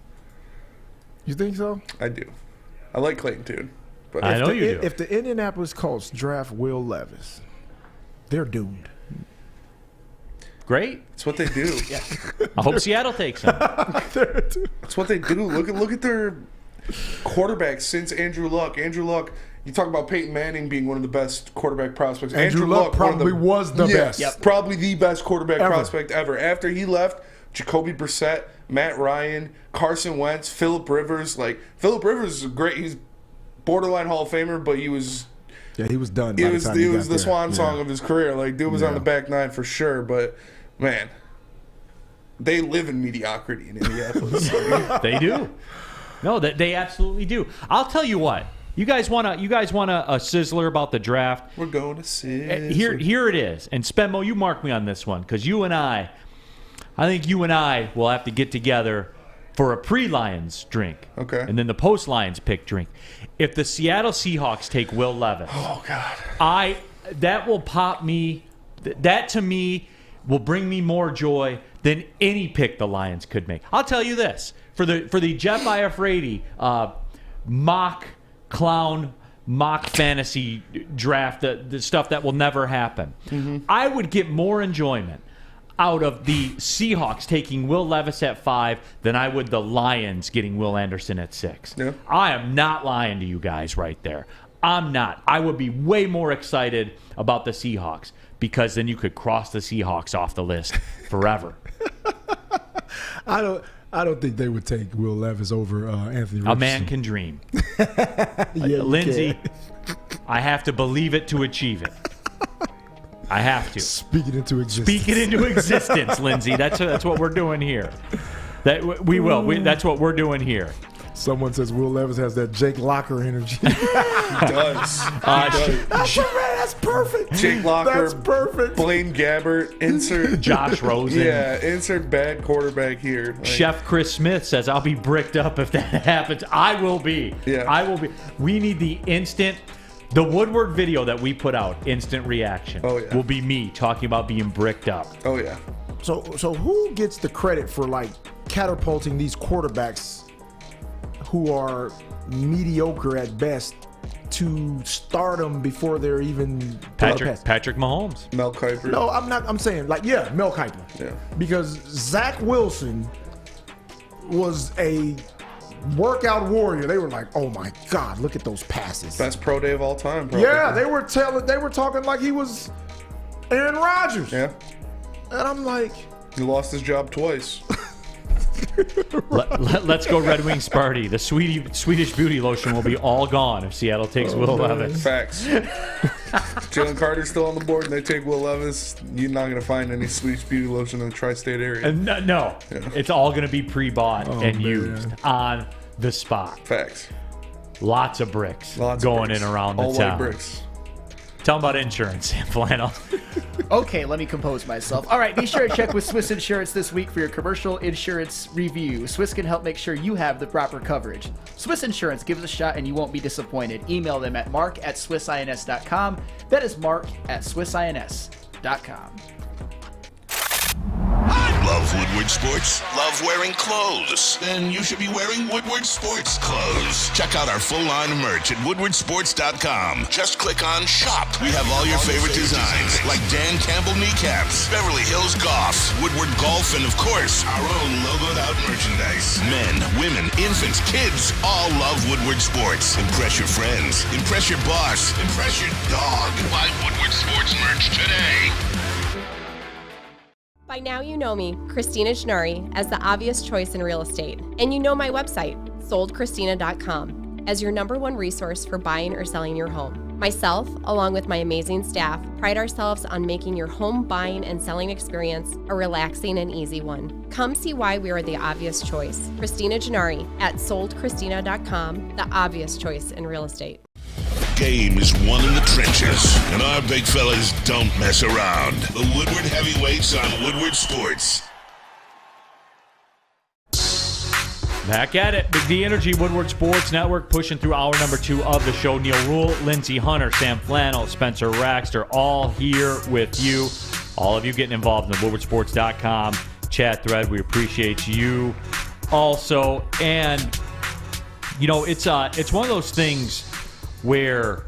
You think so? I do. I like Clayton Tune. But I know you do. If the Indianapolis Colts draft Will Levis, they're doomed. Great. That's what they do. Yeah. I hope Seattle takes him. That's what they do. Look at their quarterbacks since Andrew Luck. Andrew Luck, you talk about Peyton Manning being one of the best quarterback prospects. Andrew Luck probably was the best. Yep. Probably the best quarterback prospect ever. After he left, Jacoby Brissett, Matt Ryan, Carson Wentz, Phillip Rivers. Phillip Rivers is great. He's borderline Hall of Famer, but he was... Yeah, he was done. It was the swan song of his career. Dude was on the back nine for sure. But man, they live in mediocrity in Indianapolis. They do. No, they absolutely do. I'll tell you what. You guys want a sizzler about the draft? We're going to sizzle. Here it is. And Spenmo, you mark me on this one because I think you and I will have to get together for a pre-Lions drink. Okay. And then the post-Lions pick drink. If the Seattle Seahawks take Will Levis, oh God, that will pop me. That to me will bring me more joy than any pick the Lions could make. I'll tell you this. For the Jeff Iafrate mock fantasy draft, the stuff that will never happen, I would get more enjoyment out of the Seahawks taking Will Levis at 5 than I would the Lions getting Will Anderson at 6. Yeah. I am not lying to you guys right there. I'm not. I would be way more excited about the Seahawks because then you could cross the Seahawks off the list forever. I don't think they would take Will Levis over Anthony Richardson. A man can dream. Yeah, Lindsey, I have to believe it to achieve it. I have to. Speak it into existence. Speak it into existence, Lindsey. That's what we're doing here. We will. That's what we're doing here. Someone says Will Levis has that Jake Locker energy. He does. That's perfect. Jake Locker. That's perfect. Blaine Gabbert. Insert Josh Rosen. Yeah, insert bad quarterback here. Like, Chef Chris Smith says, I'll be bricked up if that happens. I will be. Yeah. I will be. We need the Woodward video that we put out, instant reaction, will be me talking about being bricked up. Oh, yeah. So who gets the credit for, like, catapulting these quarterbacks who are mediocre at best to stardom before they're even Patrick Mahomes. Mel Kiper. No, I'm saying, like, Mel Kiper. Yeah. Because Zach Wilson was a workout warrior. They were like, oh my God, look at those passes. Best pro day of all time, probably. Yeah, they were talking like he was Aaron Rodgers. Yeah. And I'm like, he lost his job twice. Let's go Red Wings party. The Swedish beauty lotion will be all gone if Seattle takes Will Levis. Facts. Jalen Carter's still on the board and they take Will Levis. You're not going to find any Swedish beauty lotion in the tri-state area. No. Yeah. It's all going to be pre-bought and used on the spot. Facts. Lots of bricks going in around the all town. All white bricks. Tell them about insurance, Sam Flannel. Okay, let me compose myself. All right, be sure to check with Swiss Insurance this week for your commercial insurance review. Swiss can help make sure you have the proper coverage. Swiss Insurance, give us a shot and you won't be disappointed. Email them at mark@swissins.com. That is mark@swissins.com. Love Woodward Sports? Love wearing clothes? Then you should be wearing Woodward Sports clothes. Check out our full line of merch at woodwardsports.com. Just click on Shop. We have all your favorite designs, like Dan Campbell kneecaps, Beverly Hills Goff, Woodward Golf, and of course, our own logoed out merchandise. Men, women, infants, kids all love Woodward Sports. Impress your friends. Impress your boss. Impress your dog. Buy Woodward Sports merch today. By now you know me, Christina Gennari, as the obvious choice in real estate. And you know my website, soldchristina.com, as your #1 resource for buying or selling your home. Myself, along with my amazing staff, pride ourselves on making your home buying and selling experience a relaxing and easy one. Come see why we are the obvious choice. Christina Gennari at soldchristina.com, the obvious choice in real estate. Game is won in the trenches, and our big fellas don't mess around. The Woodward Heavyweights on Woodward Sports. Back at it. Big D Energy, Woodward Sports Network, pushing through hour number 2 of the show. Neal Ruhl, Lindsey Hunter, Sam Flannel, Spencer Raxter, all here with you. All of you getting involved in the woodwardsports.com chat thread. We appreciate you also. And, you know, it's one of those things where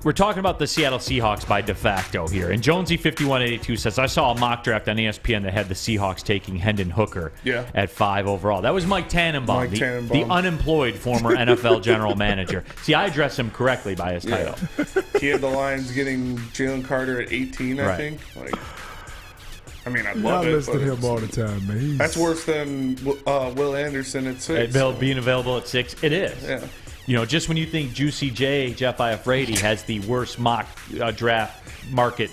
we're talking about the Seattle Seahawks by de facto here. And Jonesy5182 says, I saw a mock draft on ESPN that had the Seahawks taking Hendon Hooker at 5 overall. That was Mike Tannenbaum, the unemployed former NFL general manager. See, I addressed him correctly by his title. He had the Lions getting Jalen Carter at 18, I think. Like, I mean, I love it. I listen to him all the time, man. That's worse than Will Anderson at 6. Being available at 6, it is. Yeah. You know, just when you think Juicy J, Jeff Iafrate, has the worst mock draft market,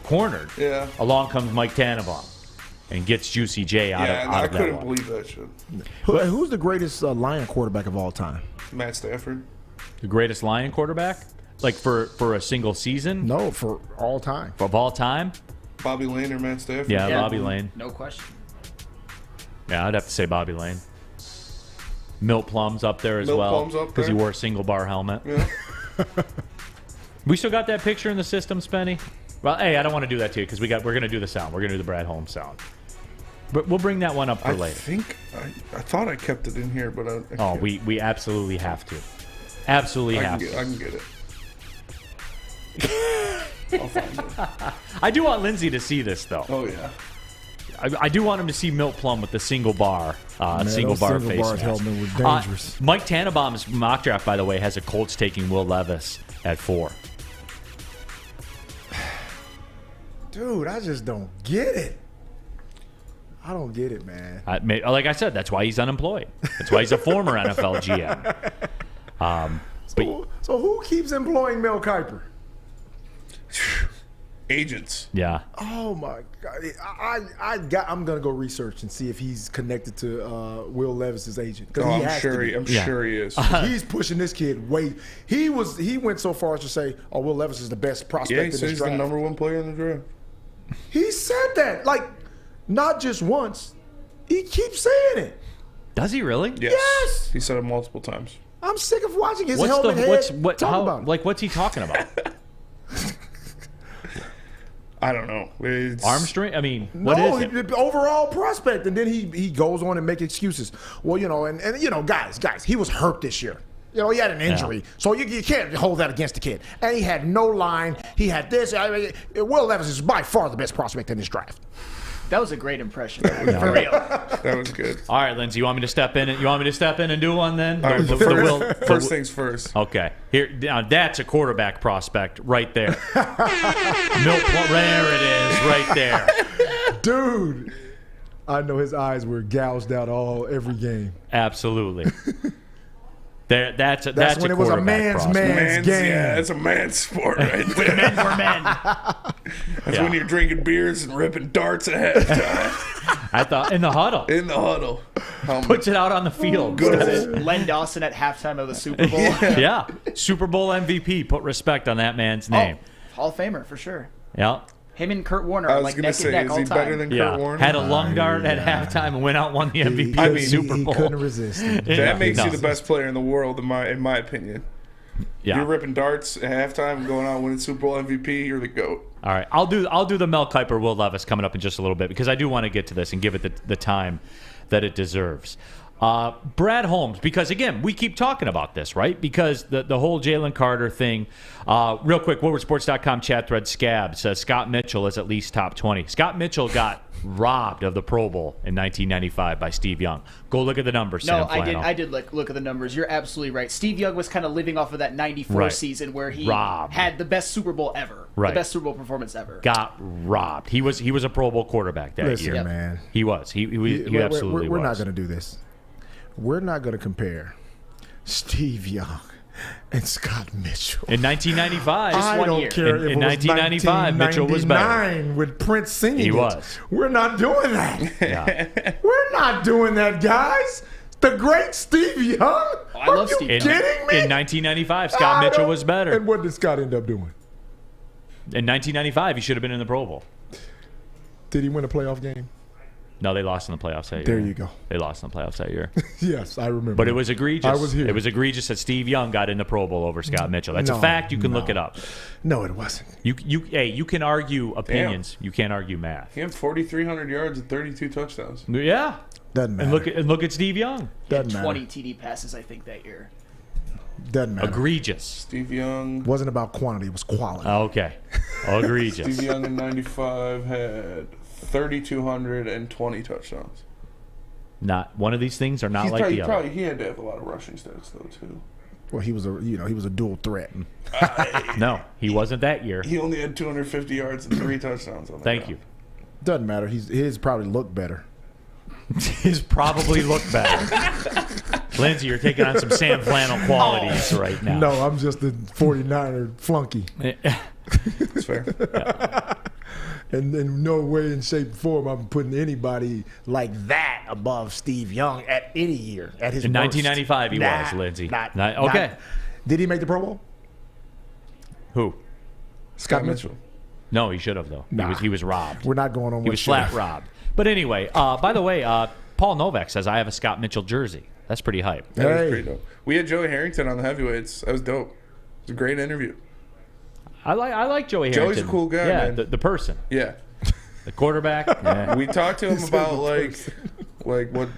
cornered, along comes Mike Tannenbaum and gets Juicy J out of that. I couldn't believe that shit. Who's the greatest Lion quarterback of all time? Matt Stafford. The greatest Lion quarterback? Like for a single season? No, for all time. Of all time? Bobby Lane or Matt Stafford? Yeah, Bobby Lane. No question. Yeah, I'd have to say Bobby Lane. Milt Plum's up there as well because he wore a single bar helmet. Yeah. We still got that picture in the system, Spenny? Well, hey, I don't want to do that to you because we're going to do the sound. We're going to do the Brad Holmes sound. But we'll bring that one up for later. I thought I kept it in here, but I we absolutely have to. Absolutely have to. I can get it. I'll find it. I do want Lindsey to see this, though. Oh, yeah. I do want him to see Milt Plum with the single bar, single bar face mask. Helmet was dangerous. Mike Tannenbaum's mock draft, by the way, has a Colts taking Will Levis at 4. Dude, I just don't get it. I don't get it, man. Like I said, that's why he's unemployed. That's why he's a former NFL GM. So who keeps employing Mel Kiper? Agents. Yeah. Oh my God! I'm gonna go research and see if he's connected to Will Levis's agent. I'm sure he is. He's pushing this kid way. He went so far as to say, "Oh, Will Levis is the best prospect in this draft." He's the number 1 player in the draft. He said that, like, not just once. He keeps saying it. Does he really? Yes. He said it multiple times. I'm sick of watching his helmet head talk about it. Like, what's he talking about? I don't know. Arm strength? I mean, what is it? Overall prospect. And then he goes on and make excuses. Well, and guys, he was hurt this year. He had an injury. So you can't hold that against the kid. And he had no line. He had this. Will Levis is by far the best prospect in this draft. That was a great impression. For real. That was good. All right, Lindsey, you want me to step in and do one then? All right, first things first. Okay. Here, now that's a quarterback prospect right there. There it is, right there. Dude, I know his eyes were gouged out every game. Absolutely. That's when a it was a man's game. Yeah, it's a man's sport right there. Men were men. That's when you're drinking beers and ripping darts at halftime. I thought in the huddle. In the huddle. Puts it out on the field. Len Dawson at halftime of the Super Bowl. Yeah. Super Bowl MVP. Put respect on that man's name. Hall of Famer for sure. Yeah. Him and Kurt Warner are like neck and neck all time. Is he better than Kurt Warner? Had a lung guard at halftime and went out and won the MVP of the Super Bowl. He couldn't resist it. That makes you the best player in the world, in my opinion. Yeah. You're ripping darts at halftime and going out and winning Super Bowl MVP, you're the GOAT. All right. I'll do the Mel Kiper, Will Levis coming up in just a little bit because I do want to get to this and give it the time that it deserves. Brad Holmes, because again, we keep talking about this, right? Because the whole Jalen Carter thing. Real quick, WoodwardSports.com chat thread Scab says Scott Mitchell is at least top 20. Scott Mitchell got robbed of the Pro Bowl in 1995 by Steve Young. Go look at the numbers. No, Sam Flannel. I did look at the numbers. You're absolutely right. Steve Young was kind of living off of that 94 season where he had the best Super Bowl ever. Right. The best Super Bowl performance ever. Got robbed. He was a Pro Bowl quarterback that year. Listen, man. He was. He absolutely was. We're not going to do this. We're not going to compare Steve Young and Scott Mitchell. In 1995. I don't care if it was 1995, Mitchell was better. With Prince singing He was. We're not doing that. Yeah. We're not doing that, guys. The great Steve Young? I love Steve Young. Kidding me? In 1995, Scott Mitchell was better. And what did Scott end up doing? In 1995, he should have been in the Pro Bowl. Did he win a playoff game? No, they lost in the playoffs that year. There you go. They lost in the playoffs that year. Yes, I remember. But it was egregious. I was here. It was egregious that Steve Young got in the Pro Bowl over Scott Mitchell. That's a fact. You can look it up. No, it wasn't. You can argue opinions. Damn. You can't argue math. He had 4,300 yards and 32 touchdowns. Yeah. Doesn't matter. And look at Steve Young. Doesn't matter. 20 TD passes, I think, that year. Doesn't matter. Egregious. Steve Young. Wasn't about quantity. It was quality. Okay. Egregious. Steve Young in 95 had 3,220 touchdowns. Not one of these things are not like the other. He had to have a lot of rushing stats though too. Well, he was a dual threat. No, he wasn't that year. He only had 250 yards and 3 touchdowns on that. Thank you. Doesn't matter. His probably looked better. His probably looked better. Lindsey, you're taking on some Sam Flannel qualities right now. No, I'm just a 49er flunky. That's fair. Yeah. And in no way, in shape, or form, I'm putting anybody like that above Steve Young at any year. At his in worst. 1995, he was, Lindsey. Okay. Did he make the Pro Bowl? Who? Scott Mitchell. No, he should have, though. Nah. He was robbed. We're not going on. He was flat robbed. But anyway, by the way, Paul Novak says, I have a Scott Mitchell jersey. That's pretty hype. That was pretty dope. We had Joey Harrington on the heavyweights. That was dope. It was a great interview. I like Joey Joey's Harrington. a cool guy, yeah, man. The person. Yeah. The quarterback. Yeah. We talked to him about like what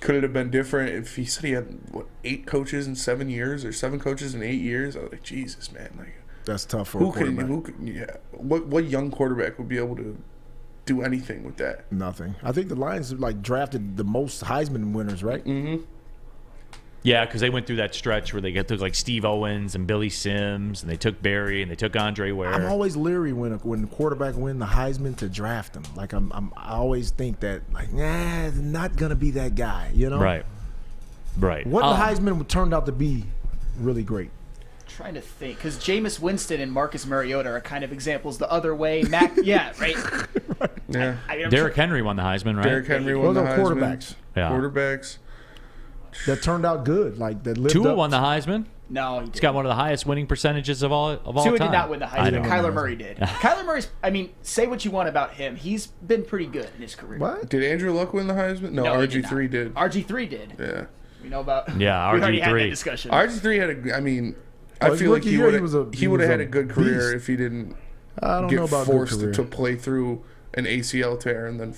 could it have been different if he said he had 8 coaches in 7 years or 7 coaches in 8 years. I was like, Jesus, man, like that's tough for a quarterback. What young quarterback would be able to do anything with that? Nothing. I think the Lions like drafted the most Heisman winners, right? Mm-hmm. Yeah, because they went through that stretch where they took like Steve Owens and Billy Sims, and they took Barry and they took Andre Ware. I'm always leery when the quarterback win the Heisman to draft him. Like I always think that like not gonna be that guy, you know? Right. What the Heisman turned out to be really great. Trying to think, because Jameis Winston and Marcus Mariota are kind of examples the other way. Yeah, right. Yeah. Derrick Henry won the Heisman, right? Derrick Henry won the Heisman. Quarterbacks. Yeah. Quarterbacks. That turned out good. Like that lived Tua up. won the Heisman. No, he He's got one of the highest winning percentages of all Tua time. did not win the I know. Heisman. Kyler Murray did. Kyler Murray's, I mean, say what you want about him. He's been pretty good in his career. What? Did Andrew Luck win the Heisman? No, he RG3 did. RG3 did. Yeah. We know about. Yeah, we already had that RG3. discussion. RG3 had a. I mean, I his feel like rookie he year, would he have was had a a good career beast. if he didn't I don't get know about forced good to career. play through an ACL tear and then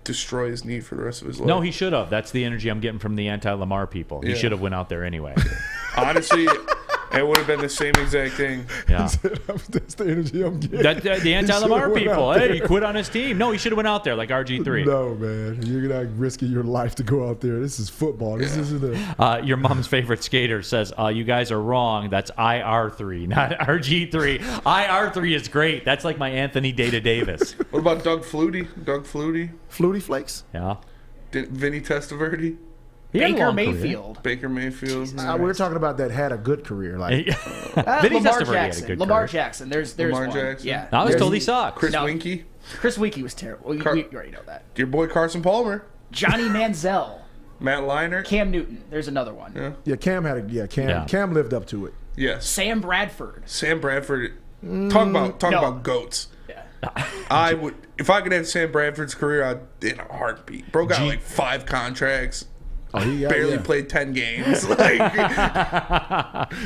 destroy his knee for the rest of his life. No, he should have. That's the energy I'm getting from the anti-Lamar people. He Yeah. should have went out there anyway. Honestly, it would have been the same exact thing. Yeah. That's the energy I'm getting. The anti-Lamar went people. out there. Hey, he quit on his team. No, he should have went out there like RG3. No, man. You're not risking your life to go out there. This is football. This isn't a... Your mom's favorite skater says, you guys are wrong. That's IR3, not RG3. IR3 is great. That's like my Anthony Data Davis. What about Doug Flutie? Flutie Flakes? Yeah. Vinny Testaverde? He had a Baker long career. Mayfield. Baker Mayfield. We're talking about that had a good career. Like Vinny Lamar Testaverde had a Jackson. good Lamar career. Jackson. There's Lamar one. Jackson. Yeah. I was told he sucked. Chris No. Winkie. Chris Winkie was terrible. You already know that. Your boy Carson Palmer. Johnny Manziel. Matt Leinart. Cam Newton. There's another one. yeah, Cam had a Cam lived up to it. Yes. Sam Bradford. Sam Bradford. Talk about goats. Yeah. I would, if I could have Sam Bradford's career, I'd in a heartbeat. Bro got like 5 contracts. Oh, he barely played 10 games. Like,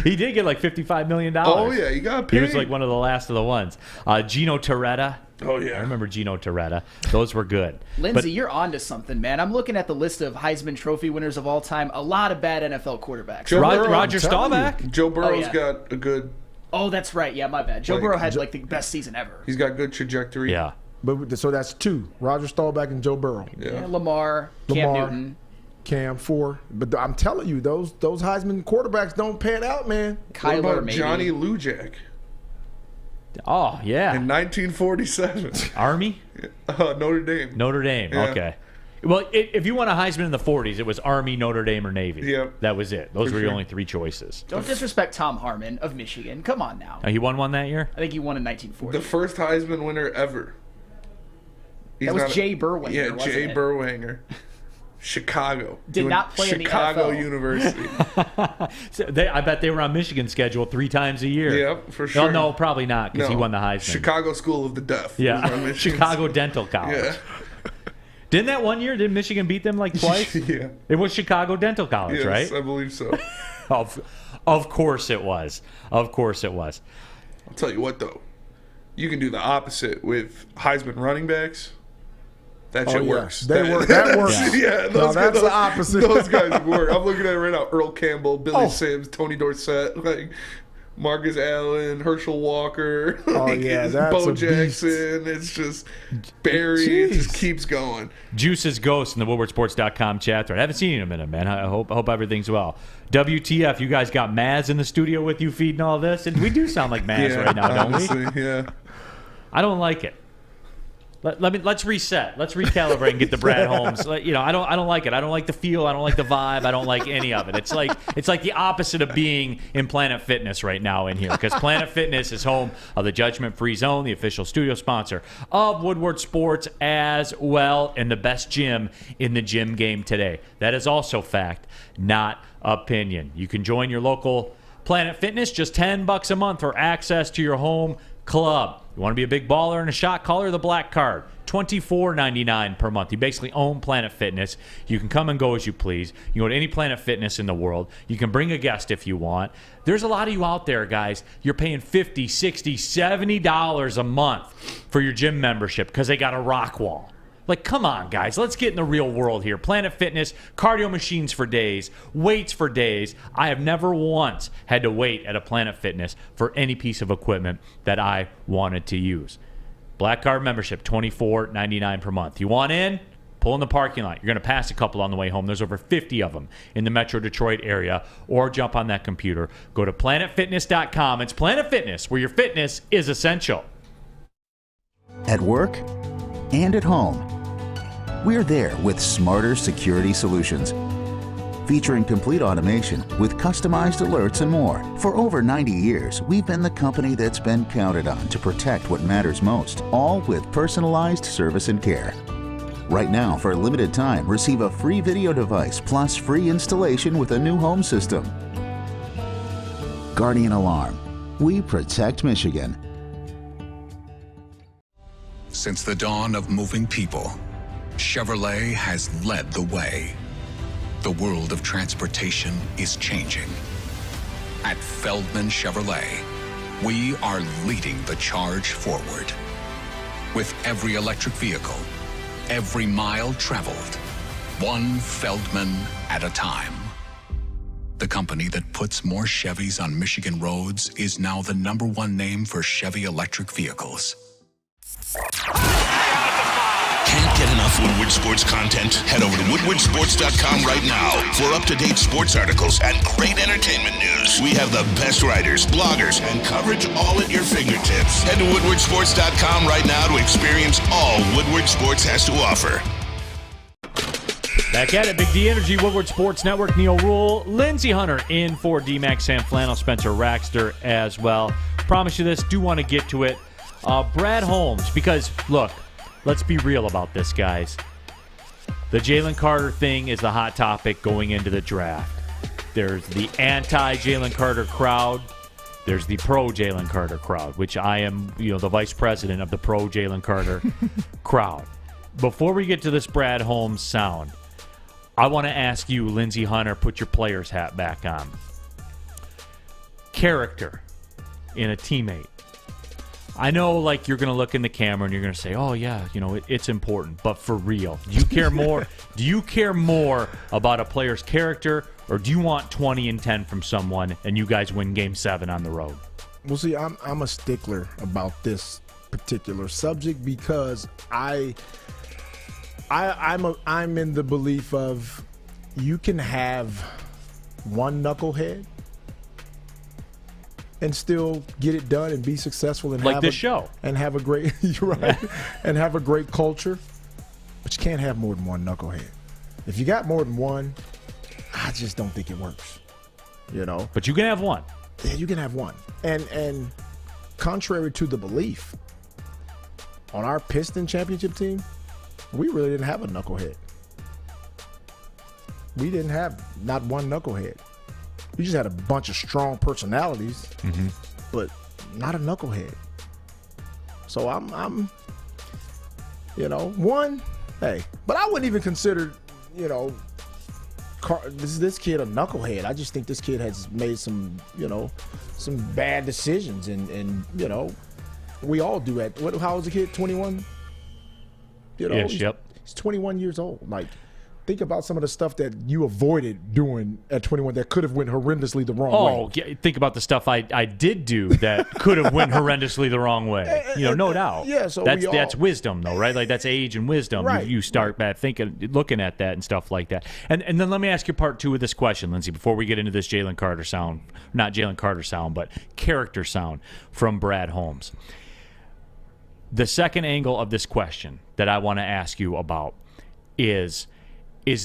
he did get like $55 million. oh yeah, he got paid. He was like one of the last of the ones. Gino Torretta. Oh yeah, I remember Gino Torretta. Those were good. Lindsey, you're onto something, man. I'm looking at the list of Heisman Trophy winners of all time. A lot of bad NFL quarterbacks. Roger Staubach. Joe Burrow's got a good. Oh, that's right. Yeah, my bad. Joe Burrow had like the best season ever. He's got good trajectory. Yeah. But so that's 2: Roger Staubach and Joe Burrow. Yeah, Lamar, Cam Newton. Cam 4, but I'm telling you, those Heisman quarterbacks don't pan out, man. Kyler, what about maybe. Johnny Lujack? Oh yeah, in 1947, Army, Notre Dame. Notre Dame. Yeah. Okay. Well, if you won a Heisman in the 40s, it was Army, Notre Dame, or Navy. Yep. That was it. Those For were sure. your only 3 choices. Don't disrespect Tom Harmon of Michigan. Come on now. He won one that year? I think he won in 1940. The first Heisman winner ever. That was Jay Burwanger. Yeah, wasn't Jay it? Chicago. Chicago. Did not play in the Chicago NFL. University. So I bet they were on Michigan's schedule 3 times a year. Yep, for sure. No, probably not because he No. won the Heisman. Chicago School of the Deaf. Yeah, Chicago Dental College. Yeah. Didn't that one year, didn't Michigan beat them like twice? Yeah. It was Chicago Dental College, Yes, right? I believe so. Of course it was. Of course it was. I'll tell you what, though. You can do the opposite with Heisman running backs. That shit works. That works. Yeah, that's the opposite. Those guys work. I'm looking at it right now. Earl Campbell, Billy Sims, Tony Dorsett, like Marcus Allen, Herschel Walker, Bo Jackson. It's just Barry. It just keeps going. Juice's Ghost in the WoodwardSports.com chat thread. I haven't seen you in a minute, man. I hope everything's well. WTF, you guys got Maz in the studio with you feeding all this? And we do sound like Maz right now, don't honestly, we? Yeah. I don't like it. Let's reset. Let's recalibrate and get to Brad Holmes. I don't like it. I don't like the feel. I don't like the vibe. I don't like any of it. It's like the opposite of being in Planet Fitness right now in here, because Planet Fitness is home of the Judgment Free Zone, the official studio sponsor of Woodward Sports as well, and the best gym in the gym game today. That is also fact, not opinion. You can join your local Planet Fitness, just $10 a month for access to your home club. You want to be a big baller and a shot caller? The black card. $24.99 per month. You basically own Planet Fitness. You can come and go as you please. You can go to any Planet Fitness in the world. You can bring a guest if you want. There's a lot of you out there, guys. You're paying $50, $60, $70 a month for your gym membership because they got a rock wall. Like, come on, guys. Let's get in the real world here. Planet Fitness, cardio machines for days, weights for days. I have never once had to wait at a Planet Fitness for any piece of equipment that I wanted to use. Black Card membership, $24.99 per month. You want in? Pull in the parking lot. You're going to pass a couple on the way home. There's over 50 of them in the Metro Detroit area. Or jump on that computer. Go to planetfitness.com. It's Planet Fitness, where your fitness is essential. At work and at home, we're there with smarter security solutions. Featuring complete automation with customized alerts and more. For over 90 years, we've been the company that's been counted on to protect what matters most, all with personalized service and care. Right now, for a limited time, receive a free video device plus free installation with a new home system. Guardian Alarm. We protect Michigan. Since the dawn of moving people, Chevrolet has led the way. The world of transportation is changing. At Feldman Chevrolet, we are leading the charge forward. With every electric vehicle, every mile traveled, one Feldman at a time. The company that puts more Chevys on Michigan roads is now the #1 name for Chevy electric vehicles. Can't get enough Woodward Sports content? Head over to woodwardsports.com right now for up-to-date sports articles and great entertainment news. We have the best writers, bloggers, and coverage all at your fingertips. Head to woodwardsports.com right now to experience all Woodward Sports has to offer. Back at it, Big D Energy, Woodward Sports Network, Neal Ruhl, Lindsey Hunter in for D-Max, Sam Flannel, Spencer Raxter as well. Promise you this, do want to get to it. Brad Holmes, because, look, let's be real about this, guys. The Jalen Carter thing is the hot topic going into the draft. There's the anti-Jalen Carter crowd. There's the pro-Jalen Carter crowd, which I am, the vice president of the pro-Jalen Carter crowd. Before we get to this Brad Holmes sound, I want to ask you, Lindsey Hunter, put your player's hat back on. Character in a teammate. I know, you're going to look in the camera and you're going to say, oh, yeah, it's important. But for real, do you care more? Do you care more about a player's character, or do you want 20 and 10 from someone and you guys win Game 7 on the road? Well, see, I'm a stickler about this particular subject because I'm in the belief of you can have one knucklehead and still get it done and be successful and like this show and have a great you're right and have a great culture, but you can't have more than one knucklehead. If you got more than one, I just don't think it works. But you can have one. Yeah, you can have one. And contrary to the belief, on our Piston championship team, we really didn't have a knucklehead. We didn't have not one knucklehead. We just had a bunch of strong personalities, but not a knucklehead. So I'm one, hey, but I wouldn't even consider, this kid a knucklehead. I just think this kid has made some bad decisions, and we all do at how old is the kid? 21. Yes, yep. He's 21 years old. Think about some of the stuff that you avoided doing at 21 that could have went horrendously the wrong way. Yeah, think about the stuff I did do that could have went horrendously the wrong way. No doubt. Yeah, so that's wisdom, though, right? That's age and wisdom. Right. You start back looking at that and stuff like that. And then let me ask you part 2 of this question, Lindsey, before we get into this Jalen Carter sound. Not Jalen Carter sound, but character sound from Brad Holmes. The second angle of this question that I want to ask you about is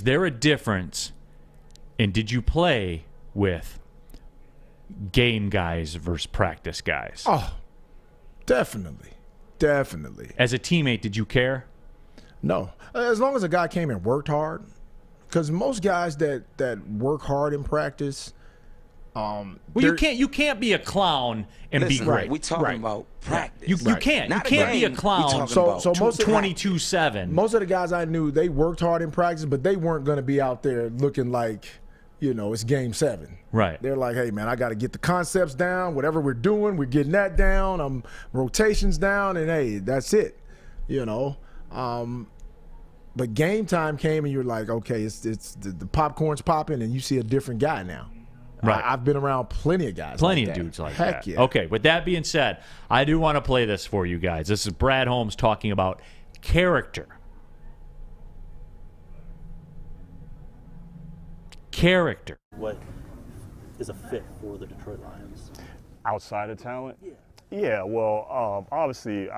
there a difference, and did you play with game guys versus practice guys? Oh, definitely. As a teammate, did you care? No. As long as a guy came and worked hard, because most guys that work hard in practice, Well, you can't be a clown and Listen, be great. We talking about practice. You can't. Not You can't be a game. clown. So most 22-7. Most of the guys I knew, they worked hard in practice, but they weren't going to be out there looking like, it's game 7. Right. They're like, hey, man, I got to get the concepts down. Whatever we're doing, we're getting that down. Rotations down, and, hey, that's it, But game time came, and you're like, okay, it's the popcorn's popping, and you see a different guy now. Right. I've been around plenty of guys Plenty like of that. dudes like Heck that. yeah. Okay, with that being said, I do want to play this for you guys. This is Brad Holmes talking about character. Character. What is a fit for the Detroit Lions? Outside of talent? Yeah, well, obviously,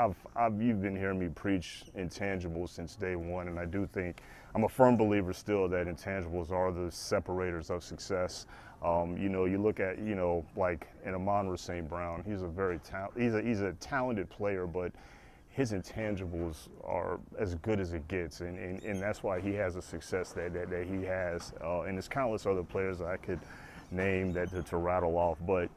you've been hearing me preach intangibles since day one, and I do think I'm a firm believer still that intangibles are the separators of success. You look at, like in Amon St. Brown, he's a talented player, but his intangibles are as good as it gets, and that's why he has the success that he has. And there's countless other players that I could name to rattle off, but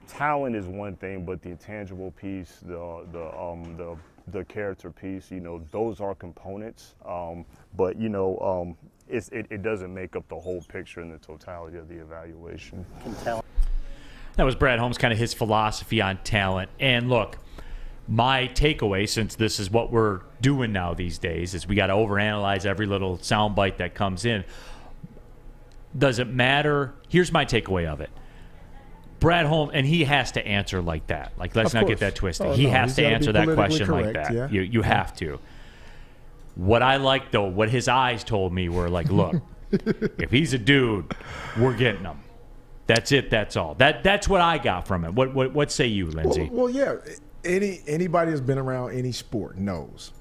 talent is one thing, but the intangible piece, the character piece, those are components. But it doesn't make up the whole picture and the totality of the evaluation. That was Brad Holmes, kind of his philosophy on talent. And look, my takeaway, since this is what we're doing now these days, is we got to overanalyze every little soundbite that comes in. Does it matter? Here's my takeaway of it. Brad Holmes, and he has to answer like that. Like, let's not get that twisted. He has to answer that question like that. Yeah. You have to. What I like, though, what his eyes told me were like, look, if he's a dude, we're getting him. That's it. That's all. That's what I got from it. What say you, Lindsey? Well, yeah. Anybody that's been around any sport knows.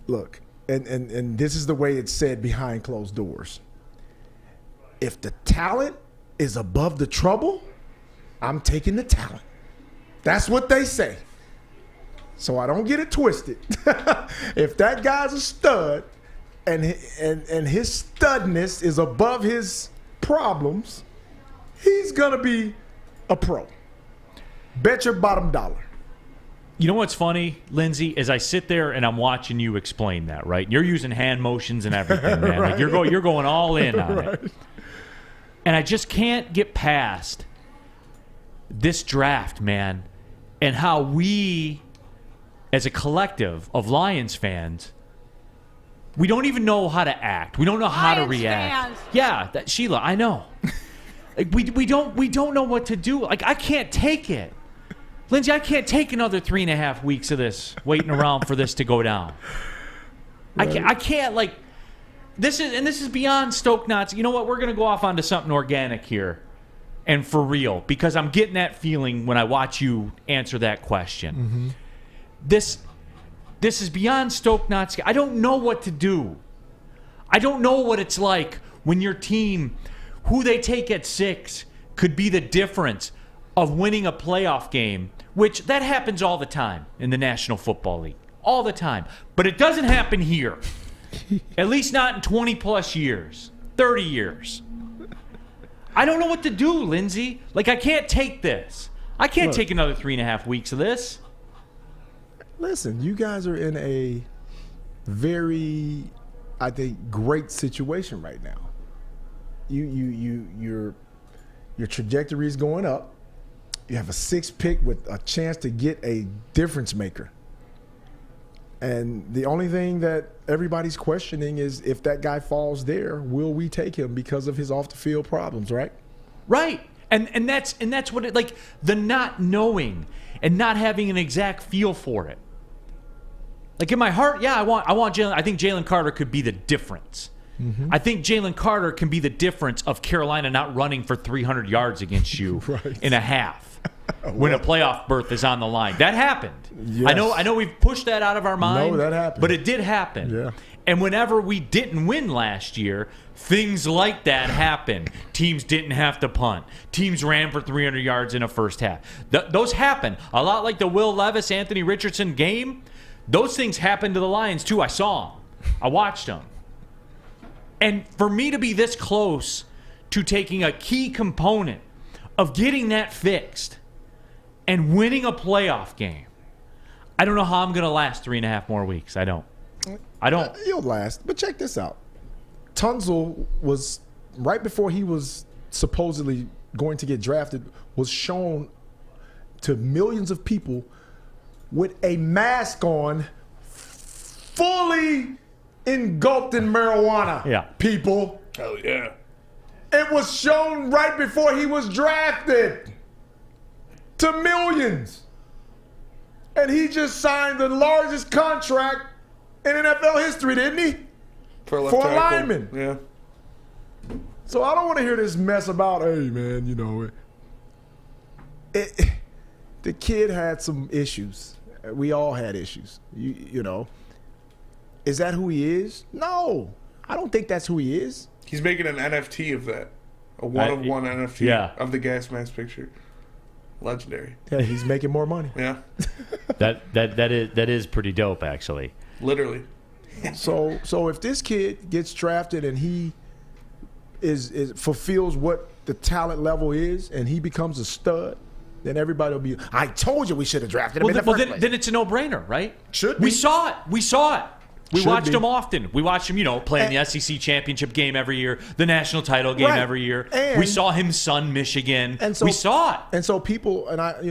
Look, and this is the way it's said behind closed doors. If the talent is above the trouble, I'm taking the talent. That's what they say. So I don't get it twisted. If that guy's a stud and his studness is above his problems, he's going to be a pro. Bet your bottom dollar. You know what's funny, Lindsey, is I sit there and I'm watching you explain that, right? You're using hand motions and everything, man. Right. Like you're going all in on Right. it. And I just can't get past this draft, man, and how we, as a collective of Lions fans, we don't even know how to act. We don't know how to react. Yeah, Sheila, I know. Like, we don't know what to do. Like, I can't take it. Lindsey, I can't take another 3.5 weeks of this, waiting around for this to go down. Right. I can't, like, this is beyond Stoked Not. You know what? We're going to go off onto something organic here and for real, because I'm getting that feeling when I watch you answer that question. Mm-hmm. This is beyond Stoked Not Scared. I don't know what to do. I don't know what it's like when your team, who they take at 6, could be the difference of winning a playoff game, which that happens all the time in the National Football League. All the time. But it doesn't happen here. At least not in 20-plus years. 30 years. I don't know what to do, Lindsey. Like, I can't take this. I can't take another 3.5 weeks of this. Listen, you guys are in a very, I think, great situation right now. Your trajectory is going up. You have a 6th pick with a chance to get a difference maker. And the only thing that everybody's questioning is if that guy falls there, will we take him because of his off the field problems, right? Right. And that's what it, like, the not knowing and not having an exact feel for it. Like, in my heart, yeah, I want Jalen. I think Jalen Carter could be the difference. Mm-hmm. I think Jalen Carter can be the difference of Carolina not running for 300 yards against you in a half when a playoff berth is on the line. That happened. Yes. I know we've pushed that out of our mind. No, that happened. But it did happen. Yeah. And whenever we didn't win last year, things like that happened. Teams didn't have to punt. Teams ran for 300 yards in a first half. Those happen. A lot like the Will Levis, Anthony Richardson game. Those things happened to the Lions, too. I saw them. I watched them. And for me to be this close to taking a key component of getting that fixed and winning a playoff game. I don't know how I'm going to last 3.5 more weeks. I don't. You'll last. But check this out. Tunzel was, right before he was supposedly going to get drafted, was shown to millions of people with a mask on, fully engulfed in marijuana. Yeah. People. Hell yeah. It was shown right before he was drafted to millions. And he just signed the largest contract in NFL history, didn't he? For a left a tackle. lineman. Yeah. So I don't want to hear this mess about, hey, man, you know, the kid had some issues. We all had issues. You know. Is that who he is? No. I don't think that's who he is. He's making an NFT of that. A one-of-one NFT of the gas mask picture. Legendary. Yeah, he's making more money. Yeah. That is pretty dope, actually. Literally. So if this kid gets drafted and he is fulfills what the talent level is and he becomes a stud, then everybody will be, I told you we should have drafted him in the first place. Then it's a no-brainer, right? Should be. We saw it. We watched him often. We watched him, play in the SEC championship game every year, the national title game every year. And we saw him son Michigan. And so, we saw it. And so people, and I,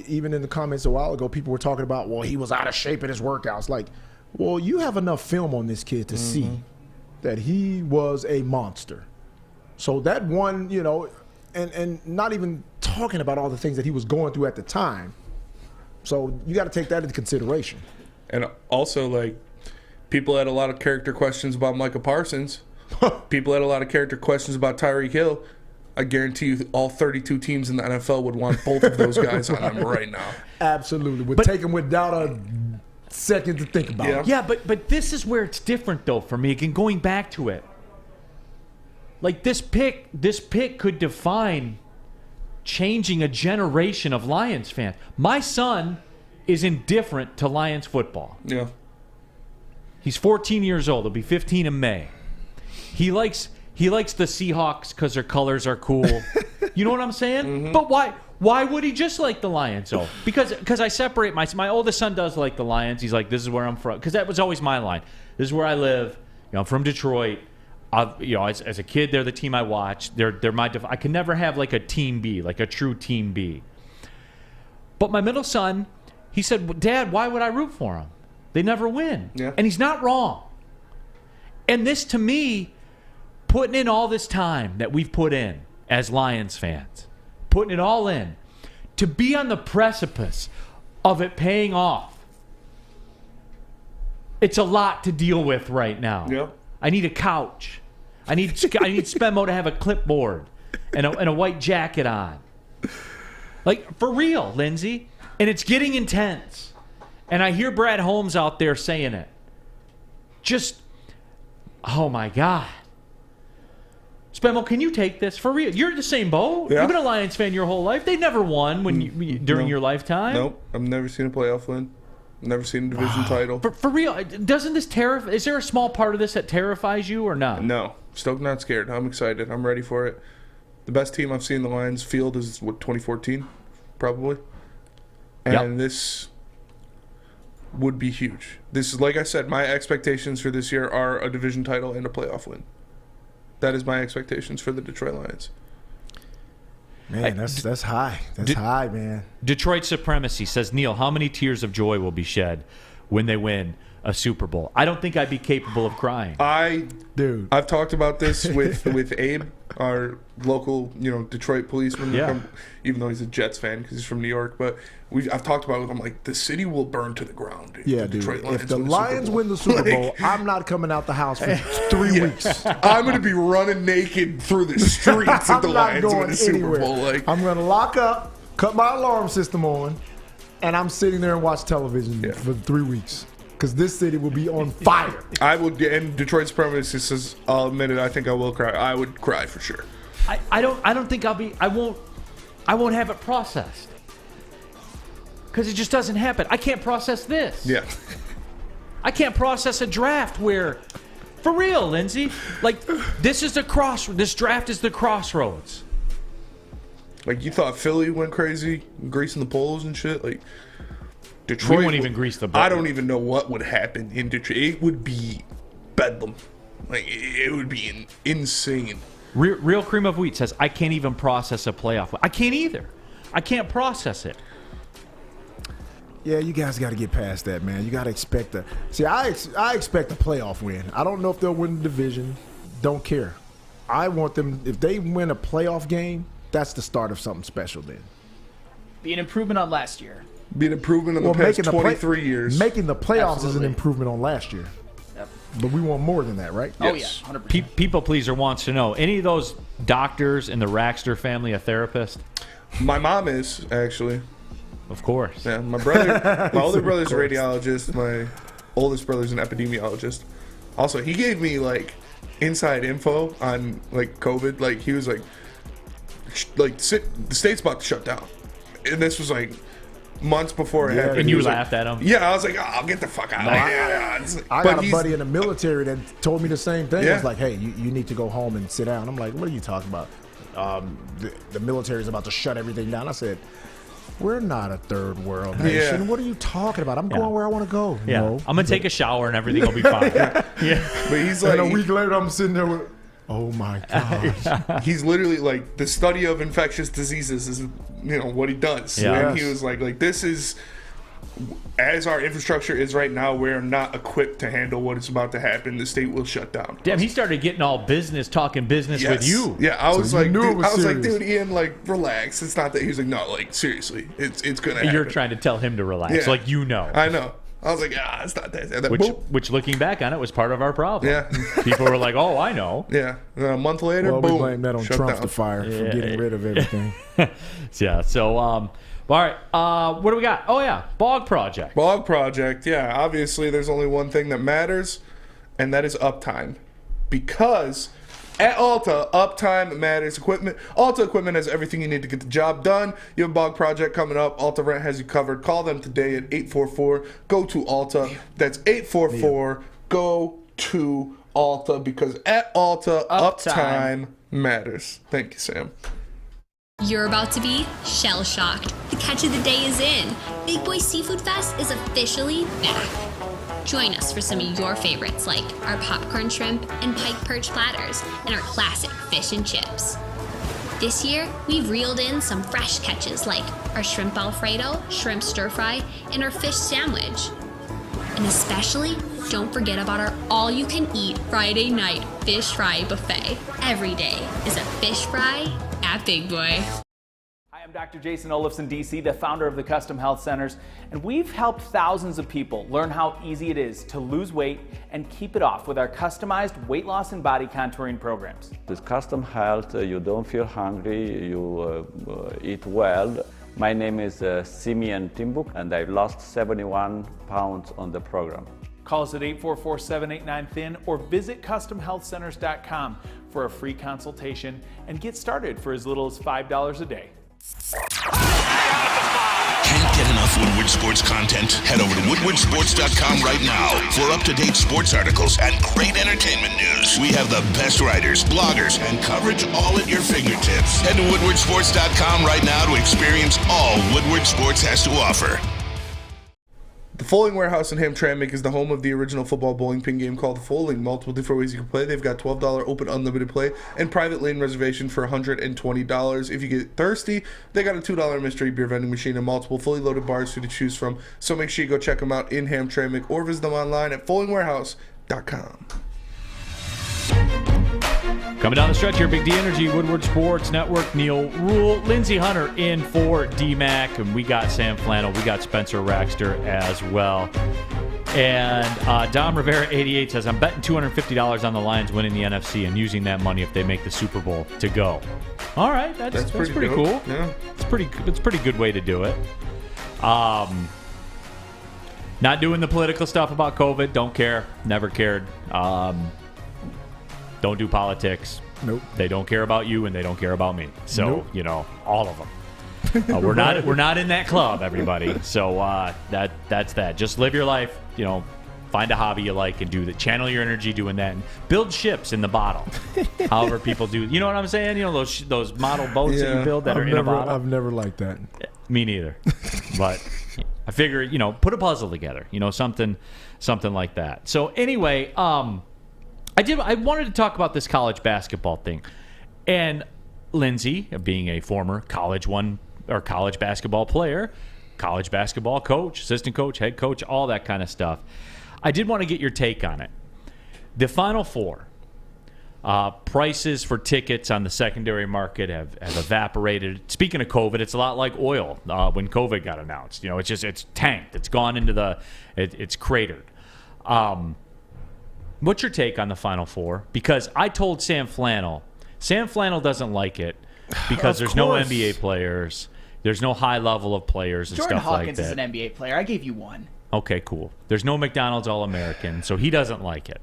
even in the comments a while ago, people were talking about, well, he was out of shape in his workouts. Like, well, you have enough film on this kid to see that he was a monster. So that one, and not even talking about all the things that he was going through at the time. So you got to take that into consideration. And also, people had a lot of character questions about Micah Parsons. People had a lot of character questions about Tyreek Hill. I guarantee you all 32 teams in the NFL would want both of those guys on them right now. Absolutely. Would take them without a second to think about it. Yeah, but this is where it's different, though, for me. Again, going back to it. Like, this pick could define changing a generation of Lions fans. My son is indifferent to Lions football. Yeah. He's 14 years old. He'll be 15 in May. He likes the Seahawks because their colors are cool. You know what I'm saying? Mm-hmm. But why would he just like the Lions, though? Because I separate my oldest son does like the Lions. He's like, this is where I'm from. Because that was always my line. This is where I live. I'm from Detroit. As a kid, they're the team I watch. They're my. I can never have like a team B, like a true team B. But my middle son, he said, well, Dad, why would I root for him? They never win. Yeah. And he's not wrong. And this, to me, putting in all this time that we've put in as Lions fans, putting it all in, to be on the precipice of it paying off, it's a lot to deal with right now. Yeah. I need a couch. I need Spenmo to have a clipboard and a white jacket on. Like, for real, Lindsey. And it's getting intense. And I hear Brad Holmes out there saying it. Just, oh my God. Spenmo, can you take this? For real. You're in the same boat. Yeah. You've been a Lions fan your whole life. They never won during your lifetime. Nope. I've never seen a playoff win. Never seen a division title. For real, doesn't this terrify? Is there a small part of this that terrifies you or not? No. Stoked Not Scared. I'm excited. I'm ready for it. The best team I've seen the Lions field is, 2014? Probably. And this would be huge. This is, like I said, my expectations for this year are a division title and a playoff win. That is my expectations for the Detroit Lions. Man, that's high. That's high, man. Detroit supremacy, says Neal. How many tears of joy will be shed when they win a Super Bowl? I don't think I'd be capable of crying. I've talked about this with Abe, our local, Detroit policeman. Yeah. Even though he's a Jets fan because he's from New York, but I've talked about it with him. Like, the city will burn to the ground. Yeah, dude. If the Lions win the Super Bowl, I'm not coming out the house for 3 weeks. I'm going to be running naked through the streets if the Lions win the Super Bowl. I'm going to lock up, cut my alarm system on, and I'm sitting there and watch television for 3 weeks. Because this city will be on fire. I would, and Detroit supremacy says, I'll admit it, I think I will cry. I would cry for sure. I don't think I won't have it processed. Because it just doesn't happen. I can't process this. Yeah. I can't process a draft where For real, Lindsey. Like, this draft is the crossroads. Like, you thought Philly went crazy, greasing the poles and shit? Like, Detroit... We won't even grease the poles. I don't even know what would happen in Detroit. It would be bedlam. Like, it would be insane. Real Cream of Wheat says, I can't even process a playoff. I can't either. I can't process it. Yeah, you guys got to get past that, man. You got to expect a... See, I expect a playoff win. I don't know if they'll win the division. Don't care. I want them... If they win a playoff game, that's the start of something special then. Be an improvement on last year. Be an improvement on the past 23 years. Making the playoffs is an Absolutely. improvement on last year. Yep. But we want more than that, right? Oh, yeah, 100%. People pleaser wants to know, any of those doctors in the Raxter family a therapist? My mom is, actually. Of course. Yeah, my older brother's a radiologist. My oldest brother's an epidemiologist. Also, he gave me, like, inside info on, like, COVID. Like, he was like, the state's about to shut down. And this was, like, months before it happened. And you was laughed at him? Yeah, I was like, oh, get the fuck out of here. I got a buddy in the military that told me the same thing. Yeah. It was like, hey, you need to go home and sit down. I'm like, what are you talking about? The military is about to shut everything down. I said, we're not a third world nation. What are you talking about? I'm going where I want to go. Yeah. No. I'm going to take a shower and everything will be fine. Yeah. But he's like... And a week later, I'm sitting there with... Oh my gosh. He's literally like, the study of infectious diseases is, what he does. Yeah. And he was like, this is, as our infrastructure is right now, we're not equipped to handle what is about to happen. The state will shut down. Damn, he started getting all talking business with you. Yeah, I was like, serious. dude, Ian, like, relax. It's not that. He was like, no, like, seriously, it's gonna happen. You're trying to tell him to relax, Yeah. like you know. I know. I was like, it's not that. And then, Which, looking back on it, was part of our problem. Yeah. People were like, oh, I know. Yeah. And then a month later, Well, boom. we blame that on shut Trump's down. fire for getting rid of everything. Yeah, so, all right. What do we got? Oh, yeah, Bog Project. Bog Project, yeah. Obviously, there's only one thing that matters, and that is uptime. Because at Alta, uptime matters. Alta Equipment has everything you need to get the job done. You have a Bog Project coming up. Alta Rent has you covered. Call them today at 844-GO-TO-ALTA. That's 844-GO-TO-ALTA, because at Alta, uptime matters. Thank you, Sam. You're about to be shell-shocked. The catch of the day is in. Big Boy Seafood Fest is officially back. Join us for some of your favorites like our popcorn shrimp and pike perch platters and our classic fish and chips. This year, we've reeled in some fresh catches like our shrimp Alfredo, shrimp stir fry, and our fish sandwich. And especially, don't forget about our all-you-can-eat Friday night fish fry buffet. Every day is a fish fry at Big Boy. Hi, I'm Dr. Jason Olafson, DC, the founder of the Custom Health Centers, and we've helped thousands of people learn how easy it is to lose weight and keep it off with our customized weight loss and body contouring programs. With Custom Health, you don't feel hungry, you eat well. My name is Simeon Timbuk, and I've lost 71 pounds on the program. Call us at 844-789-THIN or visit CustomHealthCenters.com for a free consultation and get started for as little as $5 a day. Can't get enough Woodward Sports content? Head over to woodwardsports.com right now for up-to-date sports articles and great entertainment news. We have the best writers, bloggers, and coverage all at your fingertips. Head to woodwardsports.com right now to experience all Woodward Sports has to offer. The Foaling Warehouse in Hamtramck is the home of the original football bowling pin game called Foaling. Multiple different ways you can play. They've got $12 open unlimited play and private lane reservation for $120. If you get thirsty, they got a $2 mystery beer vending machine and multiple fully loaded bars for you to choose from. So make sure you go check them out in Hamtramck or visit them online at foalingwarehouse.com. Coming down the stretch here, Big D Energy, Woodward Sports Network, Neal, Ruhl, Lindsey Hunter in for D-Mac, and we got Sam Flannel, we got Spencer Raxter as well. And Dom Rivera 88 says, I'm betting $250 on the Lions winning the NFC and using that money if they make the Super Bowl to go. All right, that's pretty cool. Yeah. It's a pretty good way to do it. Not doing the political stuff about COVID. Don't care. Never cared. Don't do politics. Nope. They don't care about you, and they don't care about me. So Nope. All of them. We're not in that club, everybody. So that's that. Just live your life. Find a hobby you like and do that. Channel your energy doing that. And build ships in the bottle. However people do. You know what I'm saying? You know those model boats that you build that are in a bottle? I've never liked that. Me neither. But I figure, put a puzzle together. Something like that. So anyway, I wanted to talk about this college basketball thing. And Lindsey, being a former college basketball player, college basketball coach, assistant coach, head coach, all that kind of stuff. I did want to get your take on it. The Final Four, prices for tickets on the secondary market have evaporated. Speaking of COVID, it's a lot like oil when COVID got announced. It's tanked. It's gone into it's cratered. What's your take on the Final Four? Because I told Sam Flannel doesn't like it because there's no NBA players. There's no high level of players and Jordan stuff Hawkins like that. is an NBA player. I gave you one. Okay, cool. There's no McDonald's All-American, so he doesn't like it.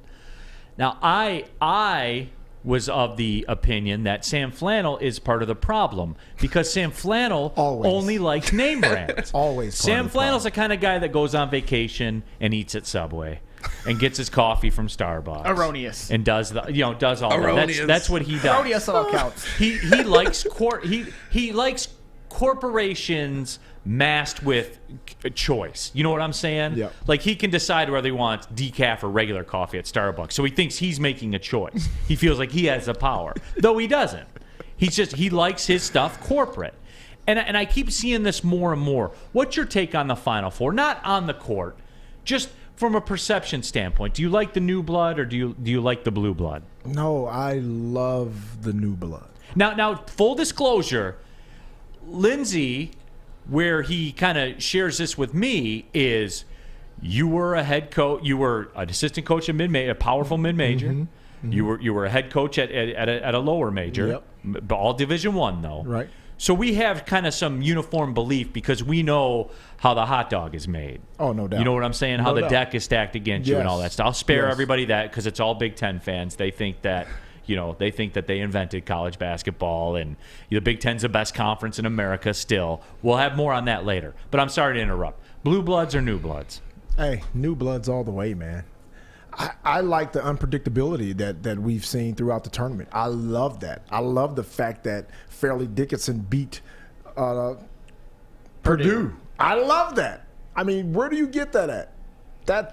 Now, I was of the opinion that Sam Flannel is part of the problem because Sam Flannel only likes name brands. Always. Sam Flannel's the kind of guy that goes on vacation and eats at Subway and gets his coffee from Starbucks. Erroneous. And does all that. That's what he does. Erroneous all counts. He likes he likes corporations masked with choice. You know what I'm saying? Yeah. Like he can decide whether he wants decaf or regular coffee at Starbucks. So he thinks he's making a choice. He feels like he has the power, though he doesn't. He likes his stuff corporate. And I keep seeing this more and more. What's your take on the Final Four? Not on the court, just from a perception standpoint. Do you like the new blood or do you like the blue blood? No, I love the new blood. Now, full disclosure, Lindsey, where he kind of shares this with me, is you were a head coach. You were an assistant coach at a powerful mid-major. Mm-hmm. You were a head coach at a lower major, all Division I though. Right. So we have kind of some uniform belief because we know how the hot dog is made. Oh, no doubt. You know what I'm saying? How the deck is stacked against you and all that stuff. I'll spare everybody that because it's all Big Ten fans. They think that they invented college basketball and the Big Ten's the best conference in America still. We'll have more on that later. But I'm sorry to interrupt. Blue bloods or new bloods? Hey, new bloods all the way, man. I like the unpredictability that we've seen throughout the tournament. I love that. I love the fact that Fairleigh Dickinson beat Purdue. I love that. I mean, where do you get that at?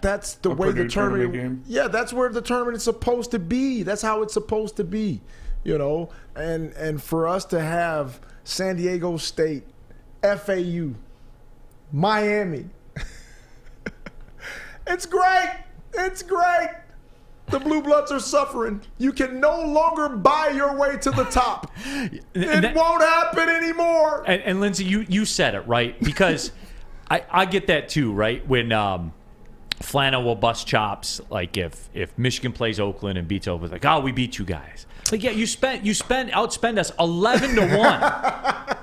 That's the way the tournament. Yeah, that's where the tournament is supposed to be. That's how it's supposed to be, And for us to have San Diego State, FAU, Miami, it's great. It's great. The Blue Bloods are suffering. You can no longer buy your way to the top. It won't happen anymore. And Lindsey, you said it, right? Because I get that too, right? When Flannel will bust chops, like if Michigan plays Oakland and beats Oakland, like, we beat you guys. Like, yeah, you outspend us 11-1.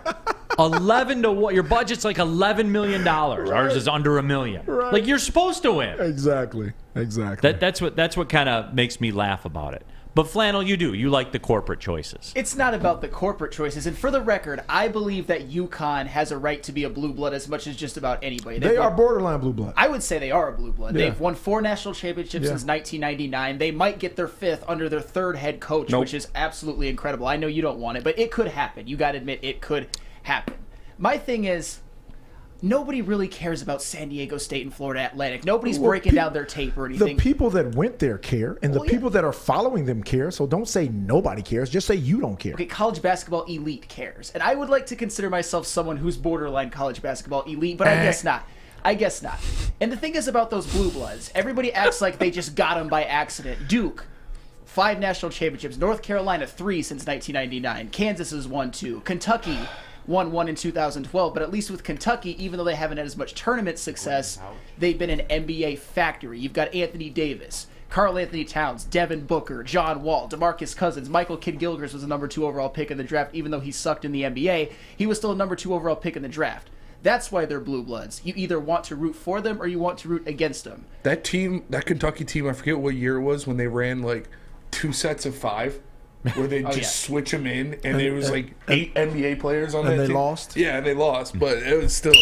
11-1. Your budget's like $11 million. Right. Ours is under $1 million. Right. Like, you're supposed to win. Exactly. That's what kind of makes me laugh about it. But Flannel, you like the corporate choices. It's not about the corporate choices. And for the record, I believe that UConn has a right to be a blue blood as much as just about anybody. They are borderline blue blood. I would say they are a blue blood. Yeah. They've won 4 national championships since 1999. They might get their 5th under their 3rd head coach, which is absolutely incredible. I know you don't want it, but it could happen. You got to admit it could happen. My thing is, nobody really cares about San Diego State and Florida Atlantic. Nobody's breaking down their tape or anything. The people that went there care, and the people that are following them care, so don't say nobody cares. Just say you don't care. Okay, college basketball elite cares. And I would like to consider myself someone who's borderline college basketball elite, but I guess not. And the thing is about those blue bloods, everybody acts like they just got them by accident. Duke, 5 national championships. North Carolina, 3 since 1999. Kansas has won 2. Kentucky won 1 in 2012, but at least with Kentucky, even though they haven't had as much tournament success, they've been an NBA factory. You've got Anthony Davis, Karl Anthony Towns, Devin Booker, John Wall, DeMarcus Cousins. Michael Kidd-Gilchrist was the number 2 overall pick in the draft. Even though he sucked in the NBA, he was still a number 2 overall pick in the draft. That's why they're blue bloods. You either want to root for them or you want to root against them. That team, that Kentucky team, I forget what year it was when they ran like 2 sets of 5. Where they switch them in, and there was like 8 NBA players on that team. And they lost? Yeah, they lost, but it was still...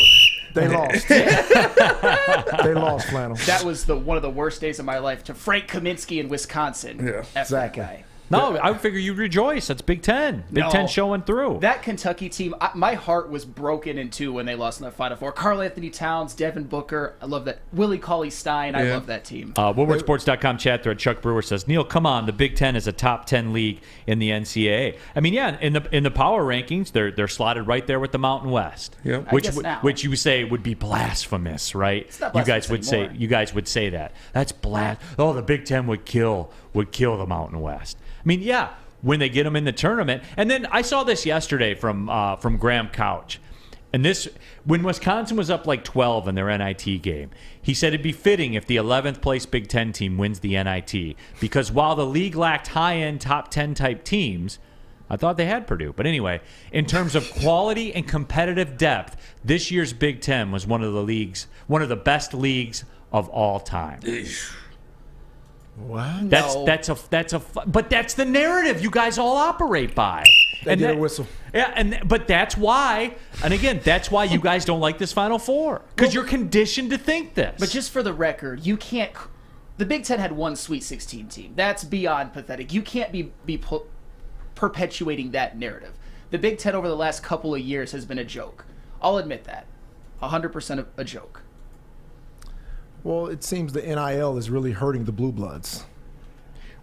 They lost. They lost, Flannel. That was one of the worst days of my life to Frank Kaminsky in Wisconsin. Yeah, exactly. That guy. No, I would figure you'd rejoice. That's Big Ten. Big Ten showing through. That Kentucky team, my heart was broken in two when they lost in the Final Four. Karl Anthony Towns, Devin Booker, I love that. Willie Cauley-Stein, I love that team. WoodwardSports.com chat thread, Chuck Brewer says, Neal, come on, the Big Ten is a top 10 league in the NCAA. I mean, yeah, in the power rankings, they're slotted right there with the Mountain West. Yep. Which you say would be blasphemous, right? It's not blasphemous anymore. You guys would say that. That's oh, the Big Ten would kill the Mountain West. I mean, yeah, when they get them in the tournament. And then I saw this yesterday from Graham Couch. And this, when Wisconsin was up like 12 in their NIT game, he said it'd be fitting if the 11th place Big Ten team wins the NIT. Because while the league lacked high-end top 10 type teams, I thought they had Purdue. But anyway, in terms of quality and competitive depth, this year's Big Ten was one of the best leagues of all time. What? But that's the narrative you guys all operate by. They get a whistle. Yeah, but that's why, and again, that's why you guys don't like this Final Four, because you're conditioned to think this. But just for the record, you can't. The Big Ten had one Sweet 16 team. That's beyond pathetic. You can't be perpetuating that narrative. The Big Ten over the last couple of years has been a joke. I'll admit that, 100% a joke. Well, it seems the NIL is really hurting the Blue Bloods.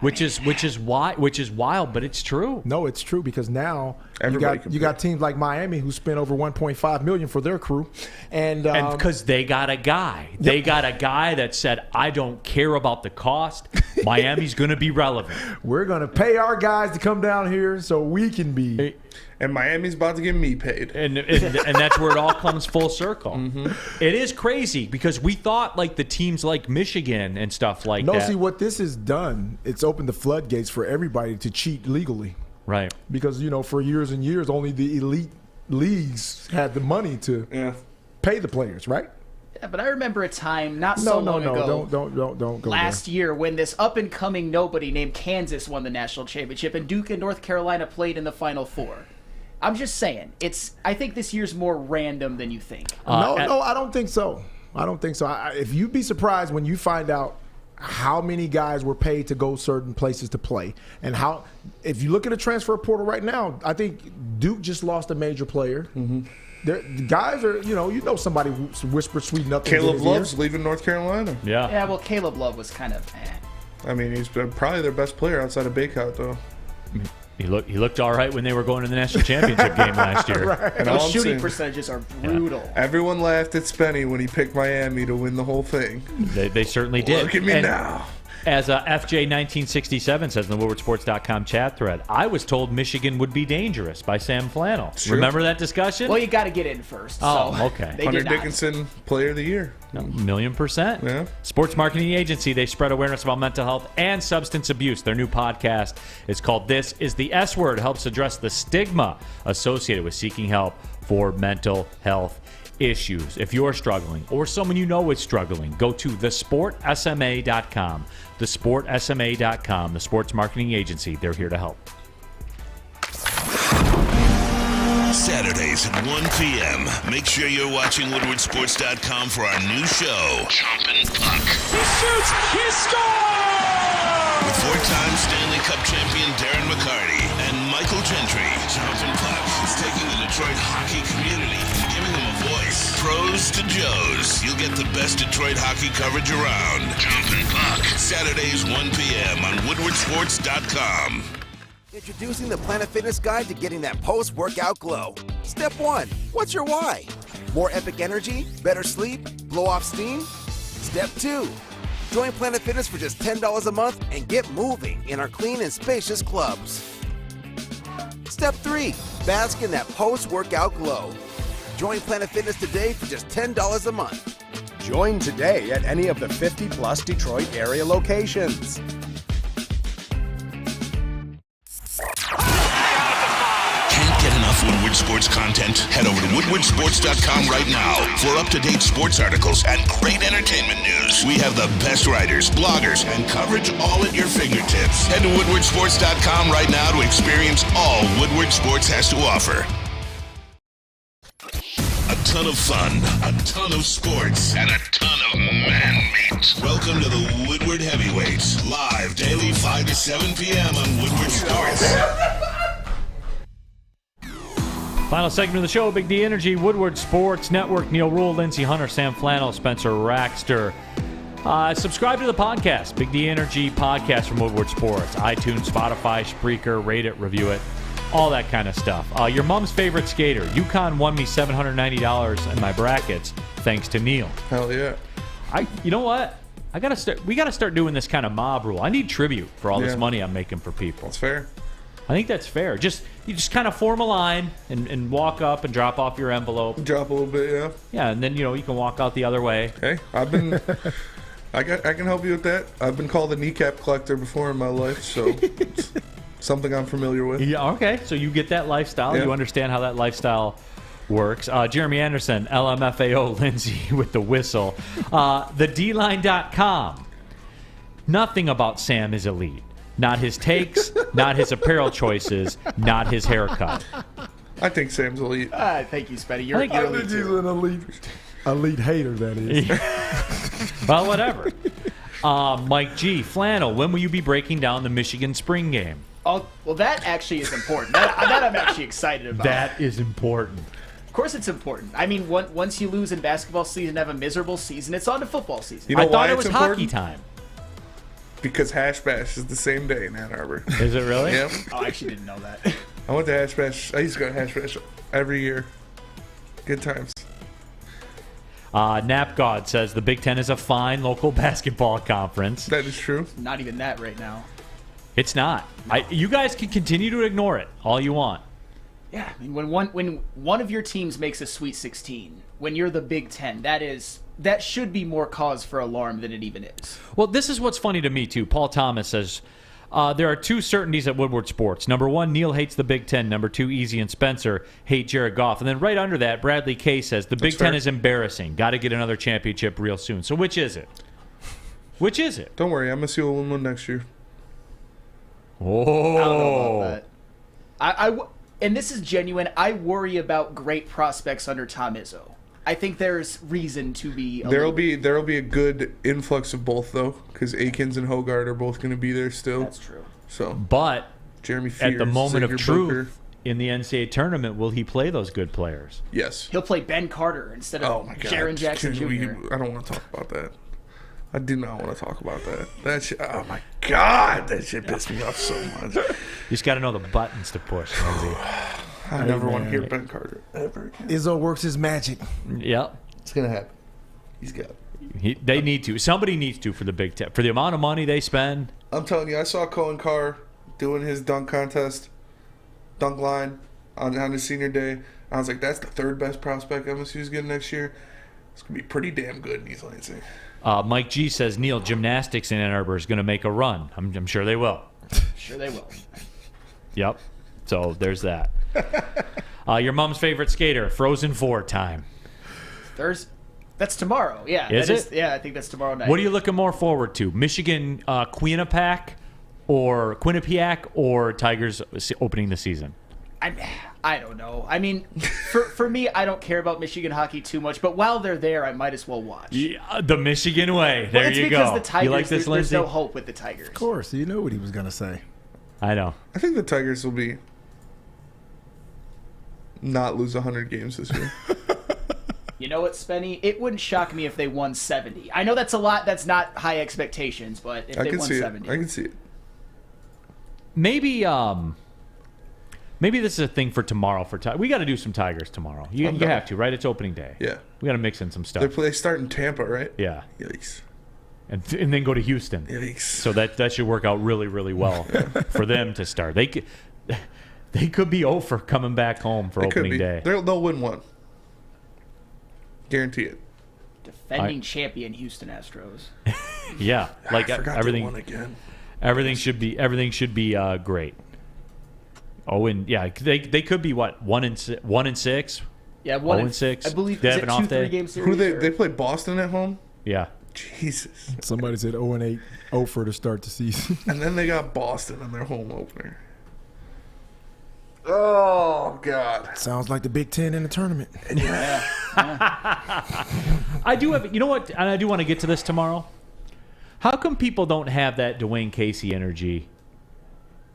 Which is wild, but it's true. No, it's true, because now you got teams like Miami who spent over $1.5 million for their crew, and because they got a guy, they got a guy that said, "I don't care about the cost. Miami's going to be relevant. We're going to pay our guys to come down here so we can be." And Miami's about to get me paid. And that's where it all comes full circle. Mm-hmm. It is crazy, because we thought like the teams like Michigan and stuff like that. No, see, what this has done, it's opened the floodgates for everybody to cheat legally. Right. Because, for years and years, only the elite leagues had the money to pay the players, right? Yeah, but I remember a time not so long ago. Don't go last year, when this up-and-coming nobody named Kansas won the national championship and Duke and North Carolina played in the Final Four. I'm just saying, I think this year's more random than you think. No, I don't think so. If you'd be surprised when you find out how many guys were paid to go certain places to play, and if you look at the transfer portal right now, I think Duke just lost a major player. Mm-hmm. The guys are, somebody whispered sweet nothing. Caleb Love's leaving North Carolina. Yeah. Yeah, well, Caleb Love was kind of I mean, he's probably their best player outside of Baycott, though. He looked all right when they were going to the national championship game last year. Right. And those shooting percentages are brutal. Yeah. Everyone laughed at Spenny when he picked Miami to win the whole thing. They certainly did. Look at me now. As FJ1967 says in the WoodwardSports.com chat thread, I was told Michigan would be dangerous by Sam Flannel. Sure. Remember that discussion? Well, you got to get in first. Oh, okay. Hunter Dickinson, Player of the Year. 1,000,000%. Yeah. Sports Marketing Agency, they spread awareness about mental health and substance abuse. Their new podcast is called This is the S Word. It helps address the stigma associated with seeking help for mental health issues. If you're struggling or someone you know is struggling, go to thesportsma.com. Thesportsma.com, the Sports Marketing Agency. They're here to help. Saturdays at 1 p.m. Make sure you're watching WoodwardSports.com for our new show, Chompin' Puck. He shoots! He scores! With four-time Stanley Cup champion Darren McCarty and Michael Gentry, Chompin' Puck is taking the Detroit hockey community and giving them a voice. Pros to Joes. You'll get the best Detroit hockey coverage around. Chompin' Puck. Saturdays 1 p.m. on WoodwardSports.com. Introducing the Planet Fitness Guide to getting that post-workout glow. Step 1. What's your why? More epic energy? Better sleep? Blow off steam? Step 2. Join Planet Fitness for just $10 a month and get moving in our clean and spacious clubs. Step 3. Bask in that post-workout glow. Join Planet Fitness today for just $10 a month. Join today at any of the 50-plus Detroit area locations. Woodward Sports content? Head over to woodwardsports.com right now for up-to-date sports articles and great entertainment news. We have the best writers, bloggers, and coverage all at your fingertips. Head to woodwardsports.com right now to experience all Woodward Sports has to offer. A ton of fun, a ton of sports, and a ton of man meat. Welcome to the Woodward Heavyweights, live daily 5 to 7 p.m. on Woodward Sports. Final segment of the show, Big D Energy, Woodward Sports Network. Neal, Ruhl, Lindsey, Hunter, Sam Flannel, Spencer Raxter. Subscribe to the podcast, Big D Energy podcast from Woodward Sports. iTunes, Spotify, Spreaker, rate it, review it, all that kind of stuff. Your mom's favorite skater, UConn won me $790 in my brackets, thanks to Neal. Hell yeah. You know what? We gotta start doing this kind of mob rule. I need tribute for all this money I'm making for people. That's fair. I think that's fair. You just kind of form a line and walk up and drop off your envelope. Drop a little bit, yeah. Yeah, and then you can walk out the other way. Hey, I can help you with that. I've been called a kneecap collector before in my life, so it's something I'm familiar with. Yeah, okay. So you get that lifestyle. Yeah. You understand how that lifestyle works. Jeremy Anderson, LMFAO, Lindsey with the whistle. TheDline.com. Nothing about Sam is elite. Not his takes, not his apparel choices, not his haircut. I think Sam's elite. Thank you, Spetty. You're I think he's an elite hater, that is. Well, whatever. Mike G. Flannel, when will you be breaking down the Michigan spring game? Oh, well, that actually is important. That I'm actually excited about. That is important. Of course it's important. I mean, once you lose in basketball season, have a miserable season, it's on to football season. You know I thought why it was it's hockey important? time. Because Hash Bash is the same day in Ann Arbor. Is it really? Yep. Oh, I actually didn't know that. I went to Hash Bash. I used to go to Hash Bash every year. Good times. Nap God says the Big Ten is a fine local basketball conference. That is true. Not even that right now. It's not. You guys can continue to ignore it all you want. Yeah, I mean, when one of your teams makes a Sweet 16, when you're the Big Ten, that should be more cause for alarm than it even is. Well, this is what's funny to me, too. Paul Thomas says, there are two certainties at Woodward Sports. Number one, Neal hates the Big Ten. Number two, Easy and Spencer hate Jared Goff. And then right under that, Bradley K says, the Big Ten is embarrassing. Got to get another championship real soon. So which is it? Which is it? Don't worry, I'm going to see you win one next year. Oh. I don't know about that. And this is genuine. I worry about great prospects under Tom Izzo. I think there's reason to be. There'll be a good influx of both though, because Akins and Hogard are both going to be there still. That's true. So, but Jeremy Fears, at the moment of Xavier truth Booker. in the NCAA tournament, will he play those good players? Yes. He'll play Ben Carter instead of Jaren Jackson Jr. I don't want to talk about that. I do not want to talk about that. That shit. Oh my God, that shit pissed me off so much. You just got to know the buttons to push, Lindsey. I never want to hear Ben Carter ever again. Izzo works his magic. Yep. It's gonna happen. He's got it. They need to. Somebody needs to for the Big Ten. For the amount of money they spend. I'm telling you, I saw Cohen Carr doing his dunk contest, dunk line on his senior day. I was like, that's the third best prospect MSU's getting next year. It's gonna be pretty damn good in East Lansing. Mike G says, Neal, gymnastics in Ann Arbor is going to make a run. I'm sure they will. Sure they will. Yep. So there's that. Your mom's favorite skater, Frozen 4 time. That's tomorrow. Yeah. Is it? Yeah, I think that's tomorrow night. What are you looking more forward to? Michigan Quinnipiac or Tigers opening the season? I don't know. I mean, for me, I don't care about Michigan hockey too much, but while they're there, I might as well watch. Yeah, the Michigan way. There it's you because go. The Tigers, you like this, there's Lindsey? no hope with the Tigers. Of course, you know what he was going to say. I know. I think the Tigers will be not lose 100 games this year. You know what, Spenny? It wouldn't shock me if they won 70. I know that's a lot. That's not high expectations, but if they won 70. I can see it. Maybe this is a thing for tomorrow. We got to do some Tigers tomorrow. You have to, right? It's opening day. Yeah. We got to mix in some stuff. They start in Tampa, right? Yeah. Yikes. And then go to Houston. Yikes. So that should work out really, really well for them to start. They could be 0 for coming back home for opening day. They'll win one. Guarantee it. Defending champion Houston Astros. Yeah, like I forgot everything. They won again. Everything should be great. Oh, and yeah, they could be what 1-6. Yeah, 1-6. I believe they have it an off day. 2-3 game series. They play Boston at home. Yeah. Jesus. Somebody said 0-8, 0 for to start the season. And then they got Boston on their home opener. Oh, God. Sounds like the Big Ten in the tournament. I do have, you know what, and I do want to get to this tomorrow. How come people don't have that Dwayne Casey energy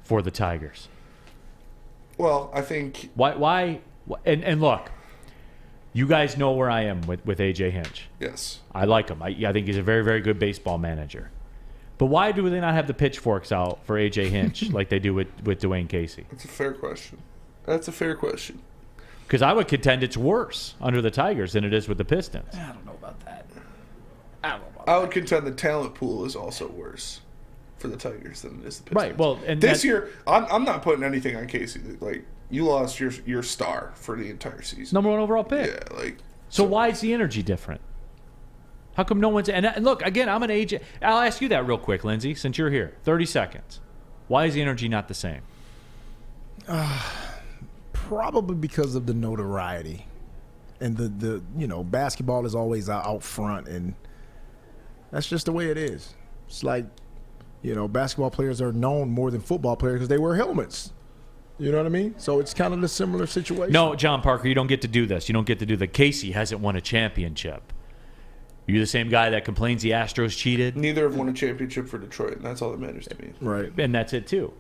for the Tigers? Well, I think... Why? And look, you guys know where I am with A.J. Hinch. Yes. I like him. I think he's a very, very good baseball manager. But why do they not have the pitchforks out for A.J. Hinch like they do with Dwayne Casey? That's a fair question. That's a fair question. Because I would contend it's worse under the Tigers than it is with the Pistons. I don't know about that. I would contend the talent pool is also worse for the Tigers than it is the Pistons. Right. Well, and this year, I'm not putting anything on Casey. Like, you lost your star for the entire season. Number 1 overall pick. Yeah, like. So why is the energy different? How come no one's... And look, again, I'm an AJ... I'll ask you that real quick, Lindsey, since you're here. 30 seconds. Why is the energy not the same? Probably because of the notoriety. And the basketball is always out front, and that's just the way it is. It's like, basketball players are known more than football players because they wear helmets. You know what I mean? So it's kind of a similar situation. No, John Parker, you don't get to do this. You don't get to do the Casey hasn't won a championship. You're the same guy that complains the Astros cheated. Neither have won a championship for Detroit, and that's all that matters to me. Right. And that's it, too.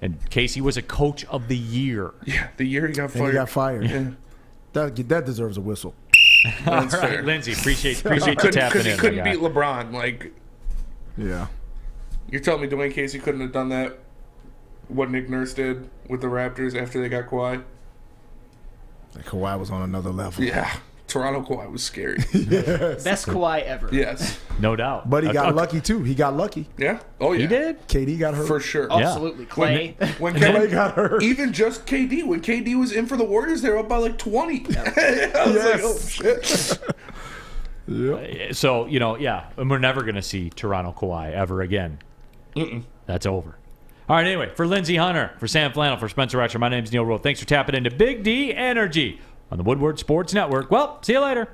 And Casey was a coach of the year. Yeah, the year he got fired. And he got fired. Yeah. That deserves a whistle. All right, Lindsey, appreciate you tapping in. Because he couldn't beat LeBron. Like, yeah. You're telling me Dwayne Casey couldn't have done that, what Nick Nurse did with the Raptors after they got Kawhi? Kawhi was on another level. Yeah. Toronto Kawhi was scary. Yes. Best Kawhi ever. Yes. No doubt. But he got lucky, too. He got lucky. Yeah. Oh, yeah. He did? KD got hurt. For sure. Absolutely. Clay. When Clay got hurt. Even just KD. When KD was in for the Warriors, they were up by like 20. I was like, oh, shit. Yeah. So, and we're never going to see Toronto Kawhi ever again. That's over. All right, anyway, for Lindsey Hunter, for Sam Flannel, for Spencer Etcher, my name's Neal Ruhl. Thanks for tapping into Big D Energy on the Woodward Sports Network. Well, see you later.